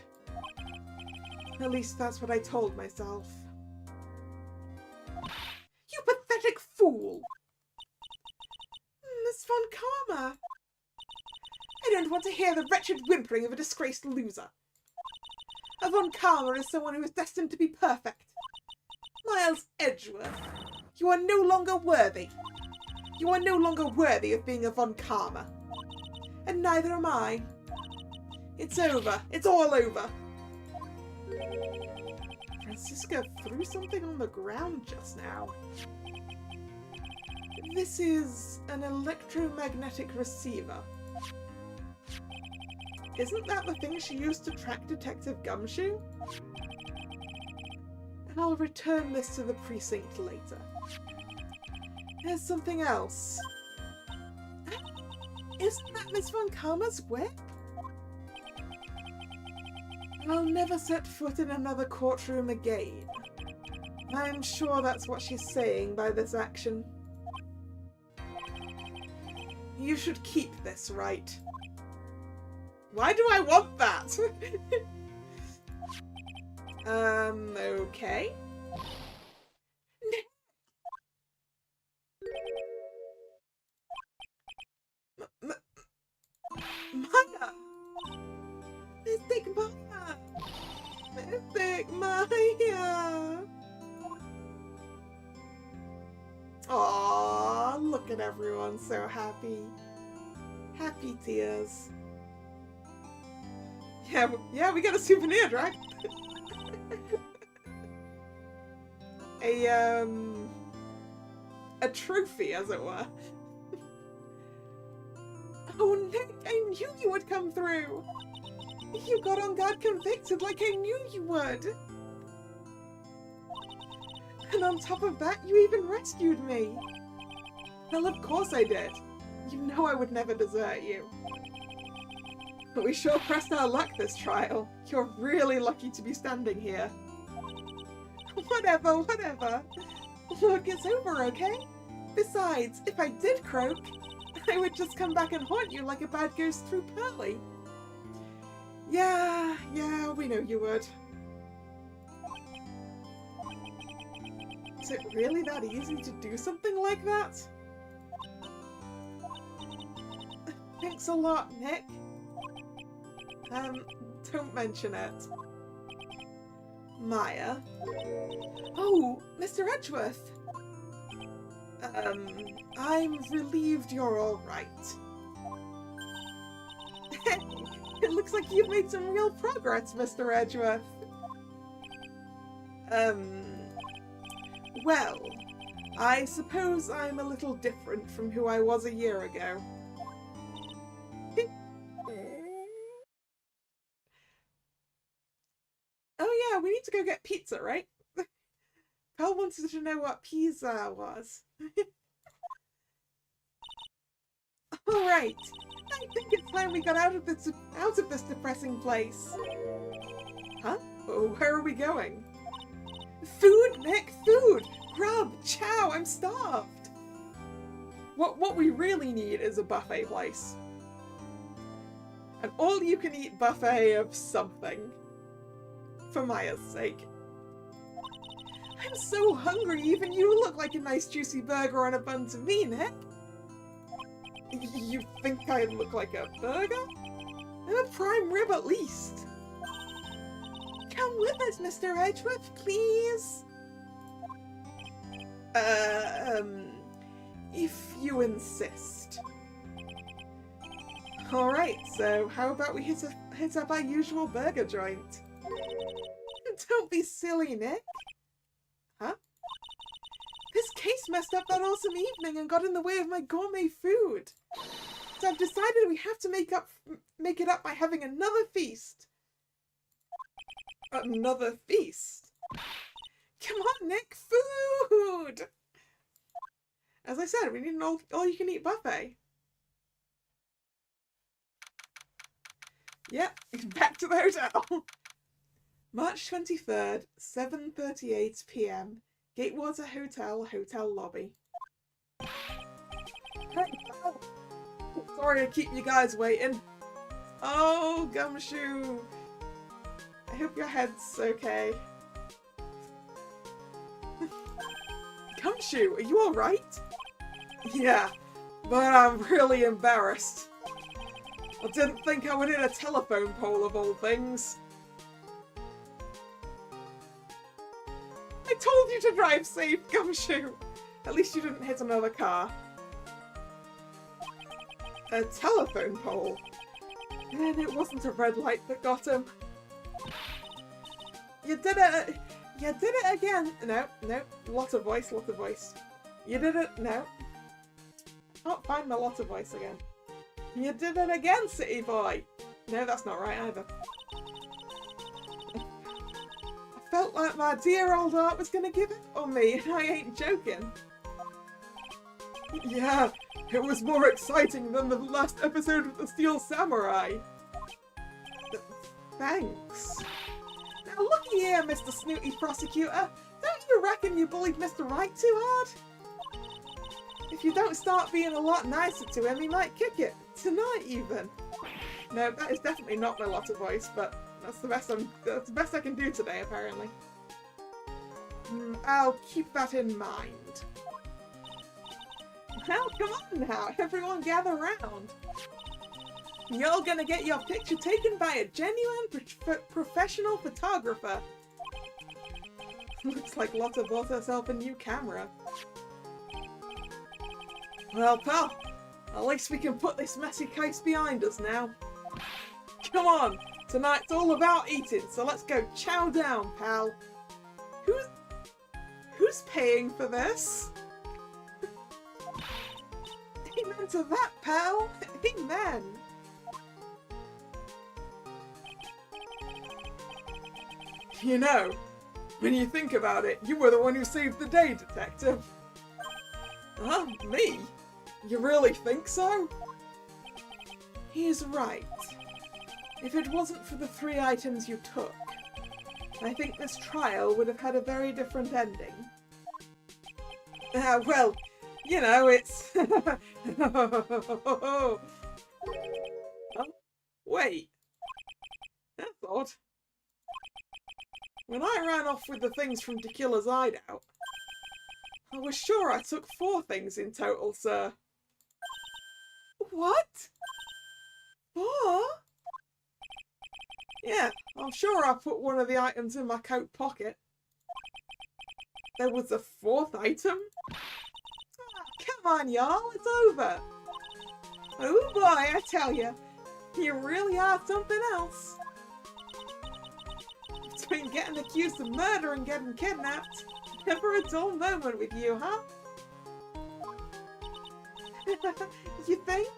At least that's what I told myself. You pathetic fool! Miss Von Karma! I don't want to hear the wretched whimpering of a disgraced loser. A Von Karma is someone who is destined to be perfect. Miles Edgeworth, you are no longer worthy. You are no longer worthy of being a Von Karma. And neither am I. It's over. It's all over. Francisca threw something on the ground just now. This is an electromagnetic receiver. Isn't that the thing she used to track Detective Gumshoe? And I'll return this to the precinct later. There's something else. Isn't that Miss Von Karma's whip? I'll never set foot in another courtroom again. I'm sure that's what she's saying by this action. You should keep this, right? Why do I want that? Okay. Maya! Mystic Maya! Mystic Maya! Aww, look at everyone so happy. Happy tears. Yeah, we got a souvenir, right? A trophy, as it were. Oh, Nick, I knew you would come through. You got on guard convicted like I knew you would. And on top of that, you even rescued me. Well, of course I did. You know I would never desert you. But we sure pressed our luck this trial. You're really lucky to be standing here. Whatever. Look, it's over, okay? Besides, if I did croak, I would just come back and haunt you like a bad ghost through Pearly. Yeah, we know you would. Is it really that easy to do something like that? Thanks a lot, Nick. Don't mention it. Maya. Oh, Mr. Edgeworth. I'm relieved you're all right. It looks like you've made some real progress, Mr. Edgeworth. Well, I suppose I'm a little different from who I was a year ago. Oh yeah, we need to go get pizza, right? Pearl wanted to know what pizza was. Alright, I think it's time we got out of this depressing place. Huh? Oh, where are we going? Food, Nick, food! Grub, chow, I'm starved! What we really need is a buffet place. An all-you-can-eat buffet of something. For Maya's sake. I'm so hungry, even you look like a nice juicy burger on a bun to me, Nick. You think I look like a burger? I'm a prime rib at least. Come with us, Mr. Edgeworth, please. If you insist. Alright, so how about we hit up our usual burger joint? Don't be silly, Nick. Huh? This case messed up that awesome evening and got in the way of my gourmet food. So I've decided we have to make it up by having another feast. Another feast? Come on, Nick, food! As I said, we need an all-you-can-eat buffet. Yep, back to the hotel. March 23rd, 7:38 PM. Gatewater Hotel, hotel lobby. Sorry to keep you guys waiting. Oh, Gumshoe. I hope your head's okay. Gumshoe, are you alright? Yeah, but I'm really embarrassed. I didn't think I would hit a telephone pole of all things. I told you to drive safe, Gumshoe. At least you didn't hit another car. A telephone pole. And it wasn't a red light that got him. You did it. You did it again. No. Lot of voice. You did it. No. Can't find my Lotta voice again. You did it again, City Boy! No, that's not right either. I felt like my dear old heart was gonna give up on me, and I ain't joking. Yeah, it was more exciting than the last episode of The Steel Samurai. Thanks. Now looky here, Mr. Snooty Prosecutor. Don't you reckon you bullied Mr. Right too hard? If you don't start being a lot nicer to him, he might kick it. Tonight, even. No, that is definitely not my Lotta voice, but that's the best I can do today, apparently. I'll keep that in mind. Well, come on now, everyone gather round. You're gonna get your picture taken by a genuine professional photographer. Looks like Lotta bought herself a new camera. Well, pal, at least we can put this messy case behind us now. Come on, tonight's all about eating, so let's go chow down, pal. Who's paying for this? Amen to that, pal. Amen. You know, when you think about it, you were the one who saved the day, Detective. Huh? Me? You really think so? He's right. If it wasn't for the 3 items you took, I think this trial would have had a very different ending. Well, you know, it's... Oh, wait. That's odd. When I ran off with the things from Tequila's hideout, I was sure I took 4 things in total, sir. What? 4? Yeah, I'm sure I put one of the items in my coat pocket. There was a 4th item? Oh, come on, y'all, it's over. Oh boy, I tell you, you really are something else. Between getting accused of murder and getting kidnapped, never a dull moment with you, huh? You think?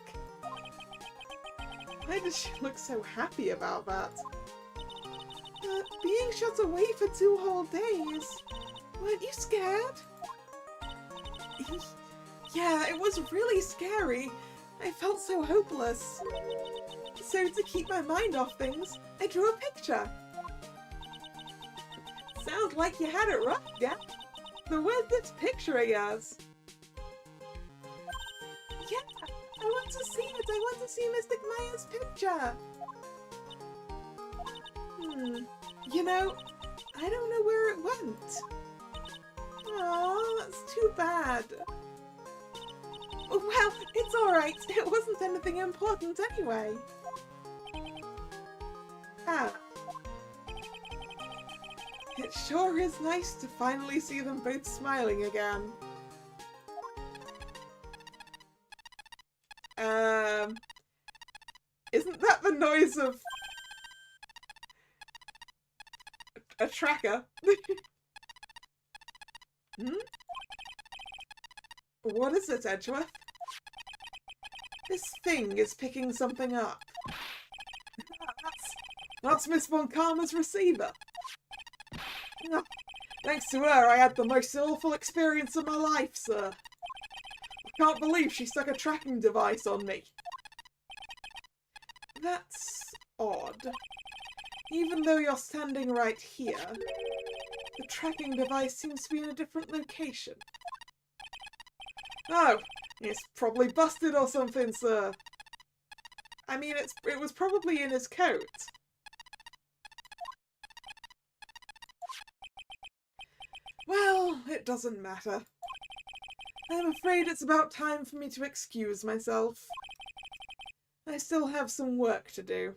Why does she look so happy about that? Being shut away for 2 whole days. Weren't you scared? Yeah, it was really scary. I felt so hopeless. So to keep my mind off things, I drew a picture. Sounds like you had it rough, yeah? So where's this picture of yours? Yeah, I want to see it. I want to see Mystic Maya's picture. You know, I don't know where it went. Oh, that's too bad. Well, it's alright. It wasn't anything important anyway. Ah. It sure is nice to finally see them both smiling again. Isn't that the noise of a tracker? What is it, Edgeworth? This thing is picking something up. That's Miss Von Karma's receiver. Thanks to her, I had the most awful experience of my life, sir. I can't believe she stuck a tracking device on me. That's odd. Even though you're standing right here, the tracking device seems to be in a different location. Oh, it's probably busted or something, sir. I mean, it was probably in his coat. Well, it doesn't matter. I'm afraid it's about time for me to excuse myself. I still have some work to do.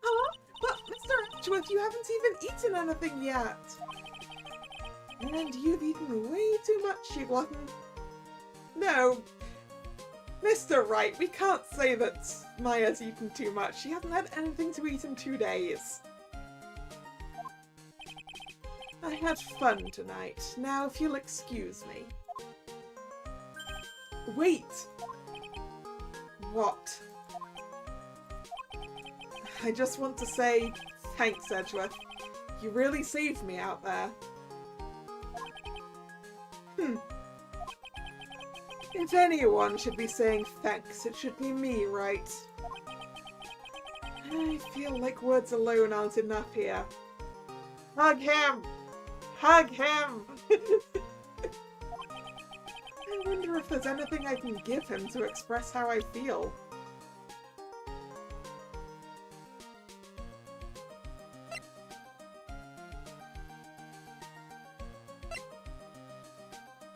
Oh, but Mr. Edgeworth, you haven't even eaten anything yet. And you've eaten way too much, you glutton. No, Mr. Wright, we can't say that Maya's eaten too much. She hasn't had anything to eat in 2 days. I had fun tonight. Now, if you'll excuse me. Wait! What? I just want to say thanks, Edgeworth. You really saved me out there. If anyone should be saying thanks, it should be me, right? I feel like words alone aren't enough here. Hug him! Hug him! I wonder if there's anything I can give him to express how I feel.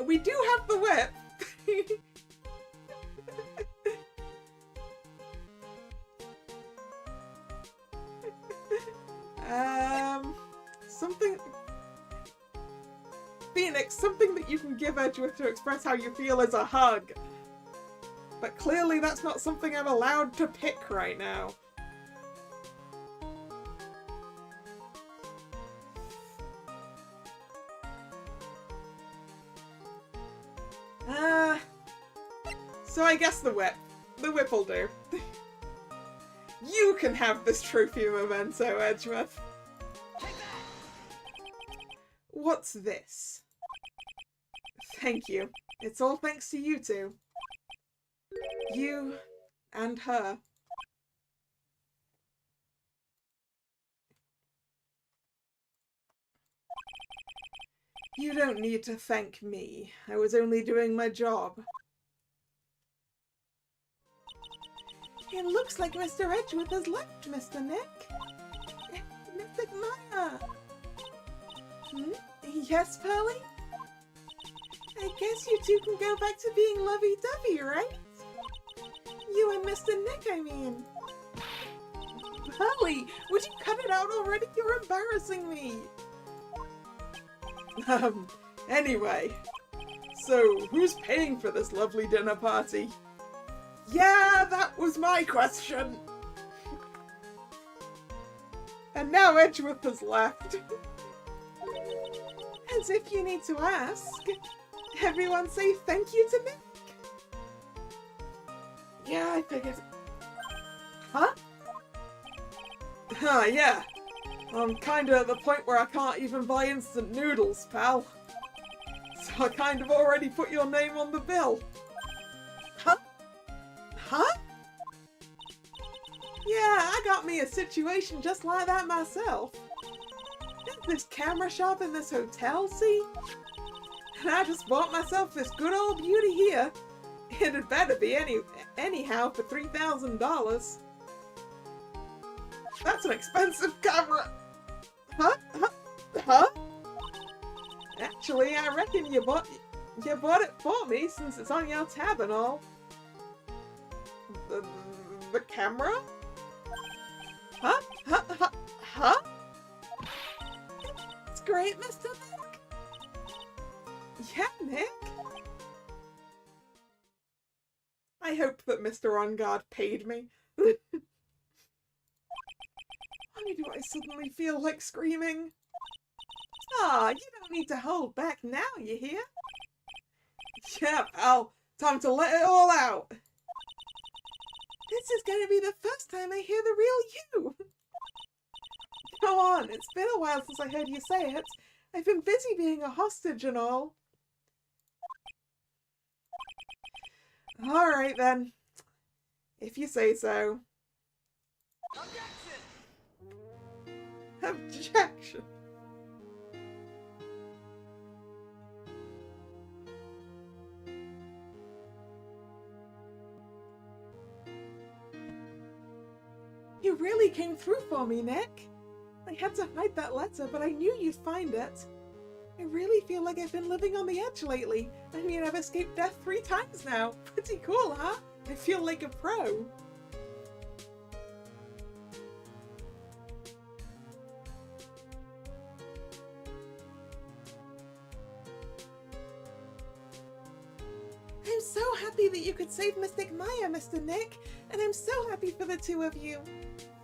We do have the whip! Something... Phoenix, something that you can give Edgeworth to express how you feel is a hug. But clearly that's not something I'm allowed to pick right now. So I guess the whip. The whip will do. You can have this trophy memento, Edgeworth. What's this? Thank you. It's all thanks to you two. You and her. You don't need to thank me. I was only doing my job. It looks like Mr. Edgeworth has left, Mr. Nick. Mr. Maya. Yes, Pearly? I guess you two can go back to being lovey-dovey, right? You and Mr. Nick, I mean. Pearly, would you cut it out already? You're embarrassing me. Anyway. So, who's paying for this lovely dinner party? Yeah, that was my question. And now Edgeworth has left. As if you need to ask. Everyone say thank you to Nick. Yeah, I figured. Huh? Yeah. I'm kinda at the point where I can't even buy instant noodles, pal. So I kind of already put your name on the bill. Huh? Huh? Yeah, I got me a situation just like that myself. This camera shop in this hotel, see? And I just bought myself this good old beauty here. It had better be anyhow for $3,000. That's an expensive camera. Huh? Huh? Actually, I reckon you bought it for me since it's on your tab and all. The camera? Huh? Huh? It's great, Mr. Nick. Yeah, Nick. I hope that Mr. On Guard paid me. Why do I suddenly feel like screaming? Ah, you don't need to hold back now, you hear? Yeah, pal. Time to let it all out. This is going to be the first time I hear the real you. Go on, it's been a while since I heard you say it. I've been busy being a hostage and all. Alright then. If you say so. Objection! You really came through for me, Nick. I had to hide that letter, but I knew you'd find it. I really feel like I've been living on the edge lately. I mean, I've escaped death 3 times now. Pretty cool, huh? I feel like a pro. I'm so happy that you could save Mystic Maya, Mr. Nick, and I'm so happy for the two of you.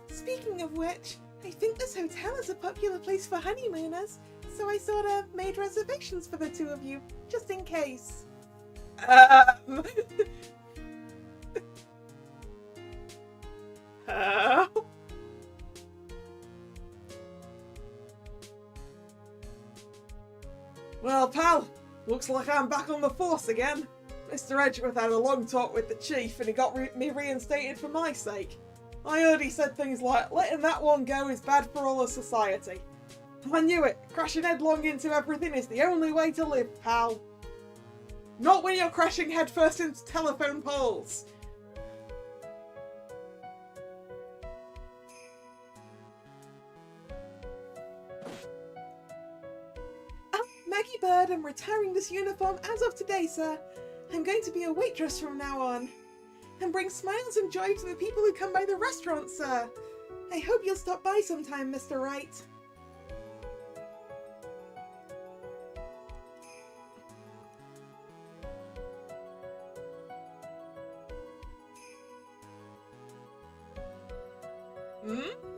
Speaking of which, I think this hotel is a popular place for honeymooners, so I sort of made reservations for the two of you, just in case. Um... uh... Well, pal, looks like I'm back on the force again. Mr. Edgeworth had a long talk with the chief and he got me reinstated for my sake. I heard he said things like, letting that one go is bad for all of society. I knew it. Crashing headlong into everything is the only way to live, pal. Not when you're crashing headfirst into telephone poles. Maggie Bird, I'm retiring this uniform as of today, sir. I'm going to be a waitress from now on. And bring smiles and joy to the people who come by the restaurant, sir. I hope you'll stop by sometime, Mr. Wright.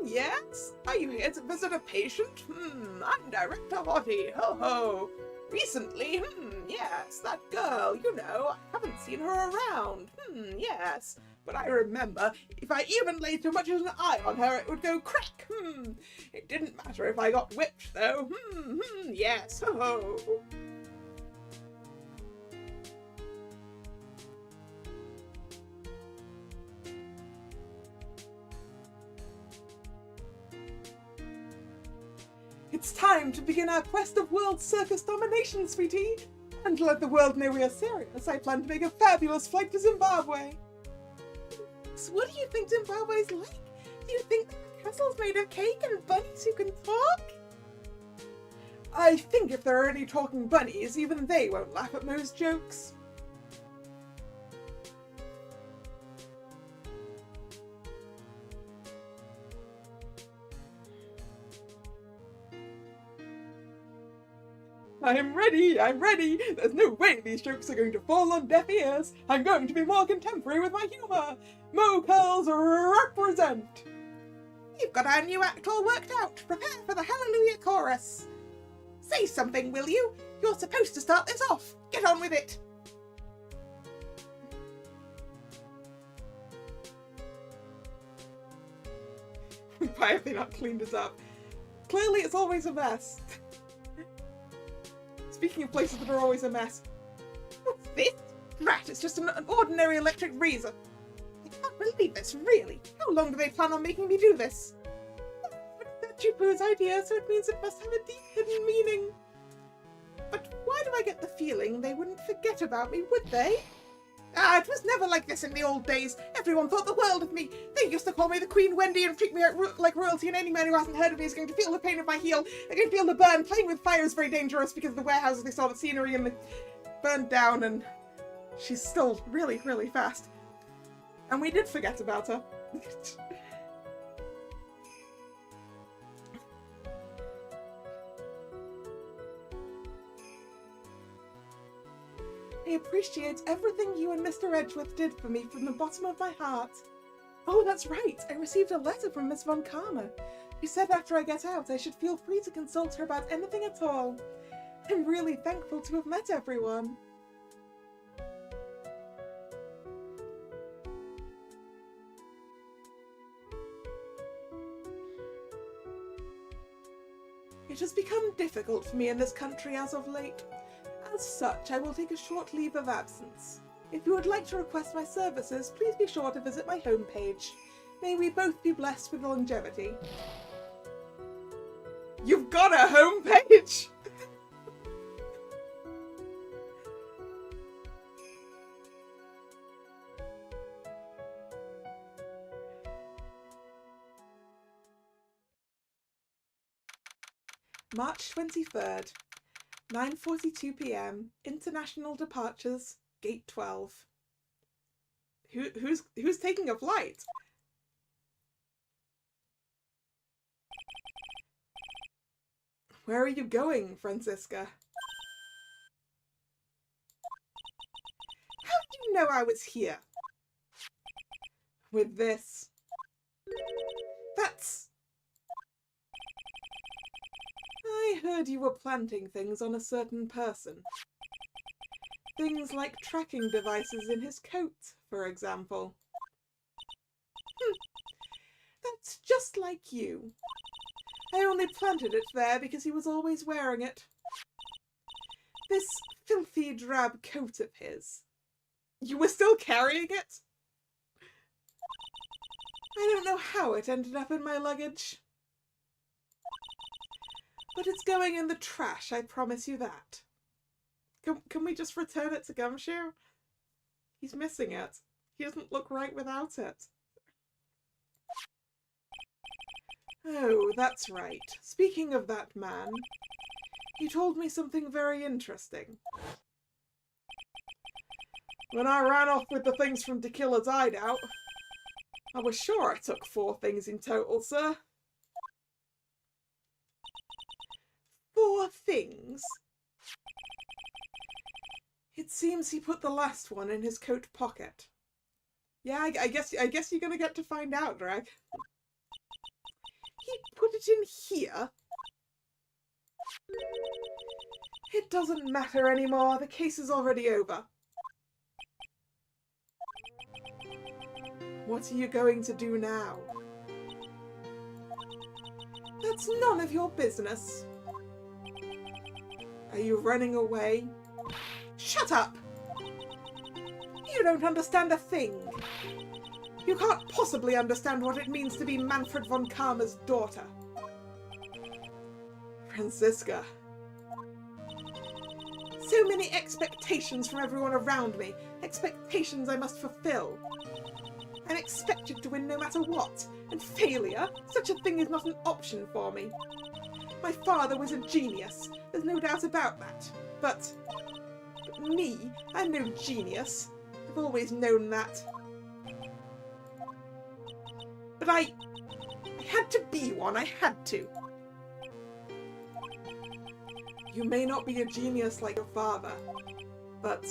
Yes? Are you here to visit a patient? I'm Director Hottie. Ho ho. Recently, yes, that girl, you know, I haven't seen her around. Yes. But I remember, if I even laid so much as an eye on her, it would go crack. It didn't matter if I got whipped, though. Yes, ho ho. It's time to begin our quest of world circus domination, sweetie! And to let the world know we are serious, I plan to make a fabulous flight to Zimbabwe! So what do you think Zimbabwe's like? Do you think the castle's made of cake and bunnies who can talk? I think if there are any talking bunnies, even they won't laugh at most jokes. I'm ready! There's no way these jokes are going to fall on deaf ears! I'm going to be more contemporary with my humour! Mo Curls represent! You've got our new act all worked out! Prepare for the Hallelujah Chorus! Say something, will you? You're supposed to start this off! Get on with it! Why have they not cleaned it up? Clearly it's always a mess. Speaking of places that are always a mess. What's this? Rat, it's just an ordinary electric razor. I can't believe this, really. How long do they plan on making me do this? That's Jupu's idea, so it means it must have a deep hidden meaning. But why do I get the feeling they wouldn't forget about me, would they? It was never like this in the old days. Everyone thought the world of me. They used to call me the Queen Wendy and treat me like royalty, and any man who hasn't heard of me is going to feel the pain of my heel. They're going to feel the burn. Playing with fire is very dangerous because the warehouses, they saw the scenery and they burned down, and she's still really, really fast. And we did forget about her. I appreciate everything you and Mr. Edgeworth did for me from the bottom of my heart. Oh, that's right. I received a letter from Miss Von Karma. She said after I get out I should feel free to consult her about anything at all. I'm really thankful to have met everyone. It has become difficult for me in this country as of late. As such, I will take a short leave of absence. If you would like to request my services, please be sure to visit my homepage. May we both be blessed with longevity. You've got a homepage! March 23rd. 9:42 p.m. International departures, Gate 12. Who's taking a flight? Where are you going, Francisca? How did you know I was here? With this. That's... I heard you were planting things on a certain person. Things like tracking devices in his coat, for example. That's just like you. I only planted it there because he was always wearing it. This filthy drab coat of his. You were still carrying it? I don't know how it ended up in my luggage. But it's going in the trash, I promise you that. Can we just return it to Gumshoe? He's missing it. He doesn't look right without it. Oh, that's right. Speaking of that man, he told me something very interesting. When I ran off with the things from Tequila's hideout, I was sure I took 4 things in total, sir. 4 things? It seems he put the last one in his coat pocket. Yeah, I guess you're gonna get to find out, Drag. He put it in here? It doesn't matter anymore. The case is already over. What are you going to do now? That's none of your business. Are you running away? Shut up! You don't understand a thing. You can't possibly understand what it means to be Manfred von Karma's daughter. Franziska. So many expectations from everyone around me. Expectations I must fulfill. I'm expected to win no matter what, and failure, such a thing is not an option for me. My father was a genius, there's no doubt about that. But me, I'm no genius. I've always known that. But I had to be one, I had to. You may not be a genius like your father, but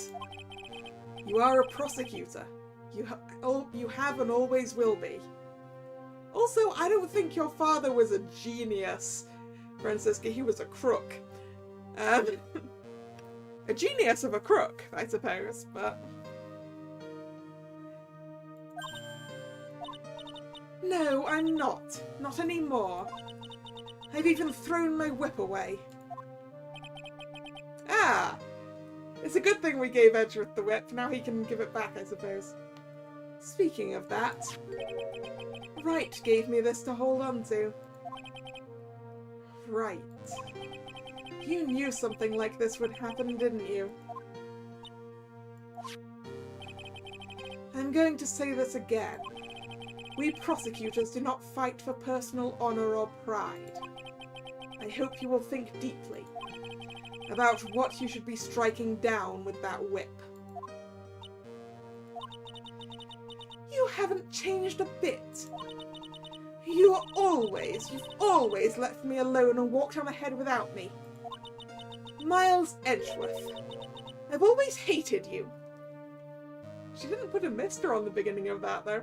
you are a prosecutor. You have and always will be. Also, I don't think your father was a genius, Franziska. He was a crook. A genius of a crook, I suppose, but... No, I'm not. Not anymore. I've even thrown my whip away. Ah! It's a good thing we gave Edgeworth the whip. Now he can give it back, I suppose. Speaking of that, Wright gave me this to hold on to. Right. You knew something like this would happen, didn't you? I'm going to say this again. We prosecutors do not fight for personal honor or pride. I hope you will think deeply about what you should be striking down with that whip. You haven't changed a bit. You've always left me alone and walked on ahead without me. Miles Edgeworth, I've always hated you. She didn't put a mister on the beginning of that, though.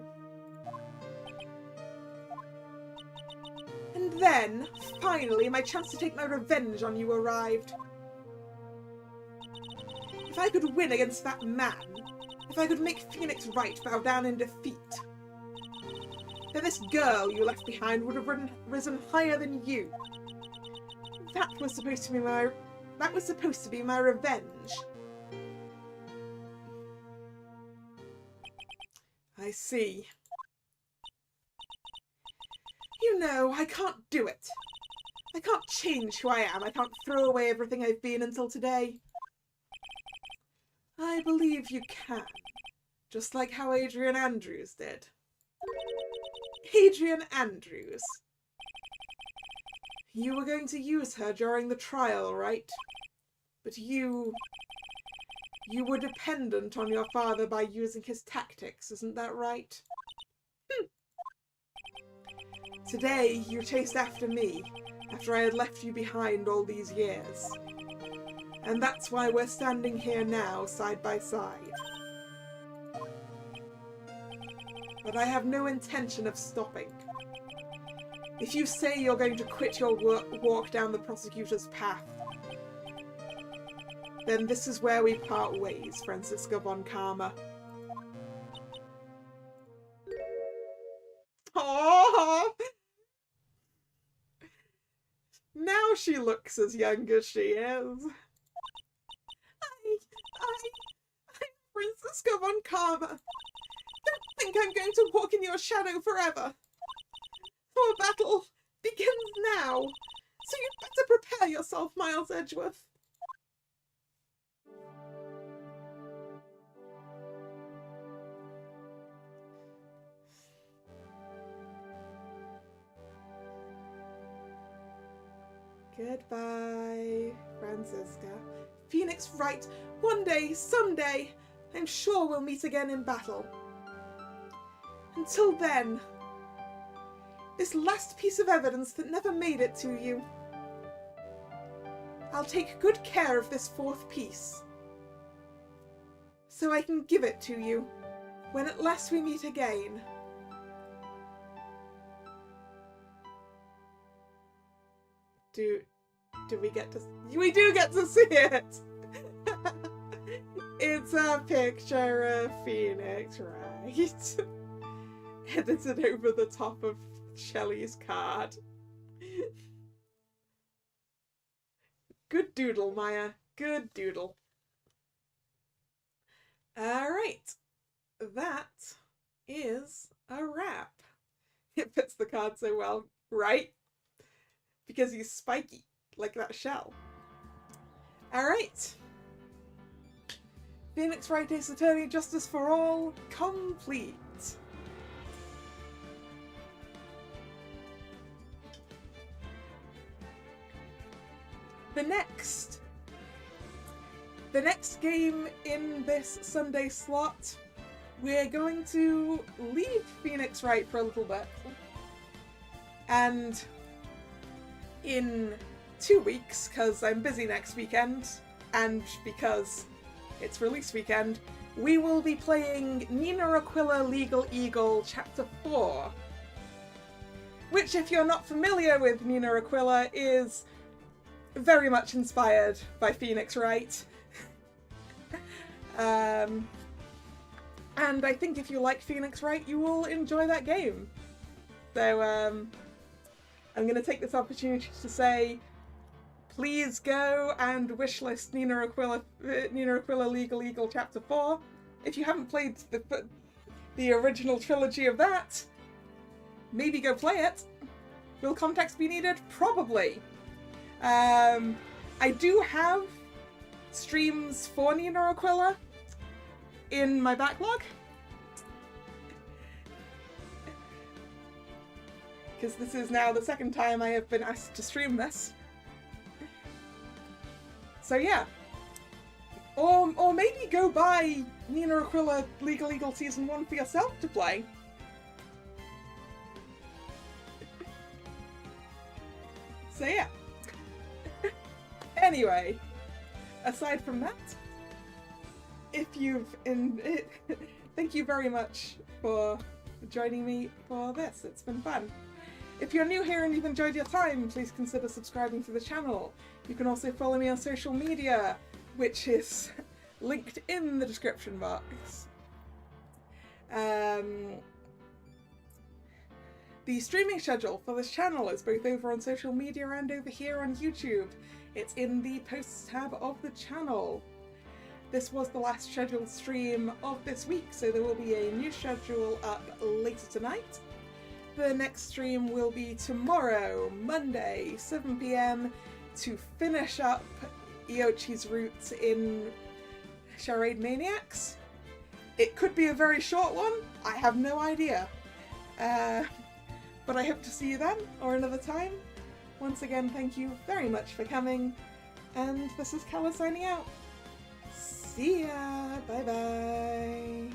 And then, finally, my chance to take my revenge on you arrived. If I could win against that man, if I could make Phoenix Wright bow down in defeat, then this girl you left behind would have risen higher than you. That was supposed to be my revenge. I see. You know, I can't do it. I can't change who I am. I can't throw away everything I've been until today. I believe you can. Just like how Adrian Andrews did. Adrian Andrews. You were going to use her during the trial, right? But you were dependent on your father by using his tactics, isn't that right? Today, you chased after me, after I had left you behind all these years. And that's why we're standing here now, side by side. But I have no intention of stopping. If you say you're going to quit your walk down the prosecutor's path, then this is where we part ways, Franziska von Karma. Oh, now she looks as young as she is. I'm Franziska von Karma. Don't think I'm going to walk in your shadow forever. Our battle begins now, so you'd better prepare yourself, Miles Edgeworth. Goodbye, Franziska. Phoenix Wright, one day, someday, I'm sure we'll meet again in battle. Until then, this last piece of evidence that never made it to you, I'll take good care of this fourth piece, so I can give it to you when at last we meet again. Do we get to... We do get to see it! It's a picture of Phoenix Wright. Edited over the top of Shelley's card. Good doodle, Maya. Good doodle. Alright. That is a wrap. It fits the card so well, right? Because he's spiky, like that shell. Alright. Phoenix Wright Ace Attorney Justice for All, complete. The next game in this Sunday slot, we're going to leave Phoenix Wright for a little bit. And in 2 weeks, because I'm busy next weekend, and because it's release weekend, we will be playing Nina Aquila Legal Eagle Chapter 4. Which, if you're not familiar with Nina Aquila, is very much inspired by Phoenix Wright. And I think if you like Phoenix Wright, you will enjoy that game. So, I'm going to take this opportunity to say, please go and wishlist Nina Aquila Legal Eagle Chapter 4. If you haven't played the original trilogy of that, maybe go play it. Will context be needed? Probably. I do have streams for Nina Aquila in my backlog. Because this is now the second time I have been asked to stream this. So yeah. Or maybe go buy Nina Aquila Legal Eagle Season 1 for yourself to play. So yeah. Anyway, aside from that, thank you very much for joining me for this. It's been fun. If you're new here and you've enjoyed your time, please consider subscribing to the channel. You can also follow me on social media, which is linked in the description box. The streaming schedule for this channel is both over on social media and over here on YouTube. It's in the posts tab of the channel. This was the last scheduled stream of this week, so there will be a new schedule up later tonight. The next stream will be tomorrow, Monday, 7 PM, to finish up Iochi's route in Charade Maniacs. It could be a very short one, I have no idea. But I hope to see you then, or another time. Once again, thank you very much for coming, and this is Kalla signing out. See ya! Bye bye!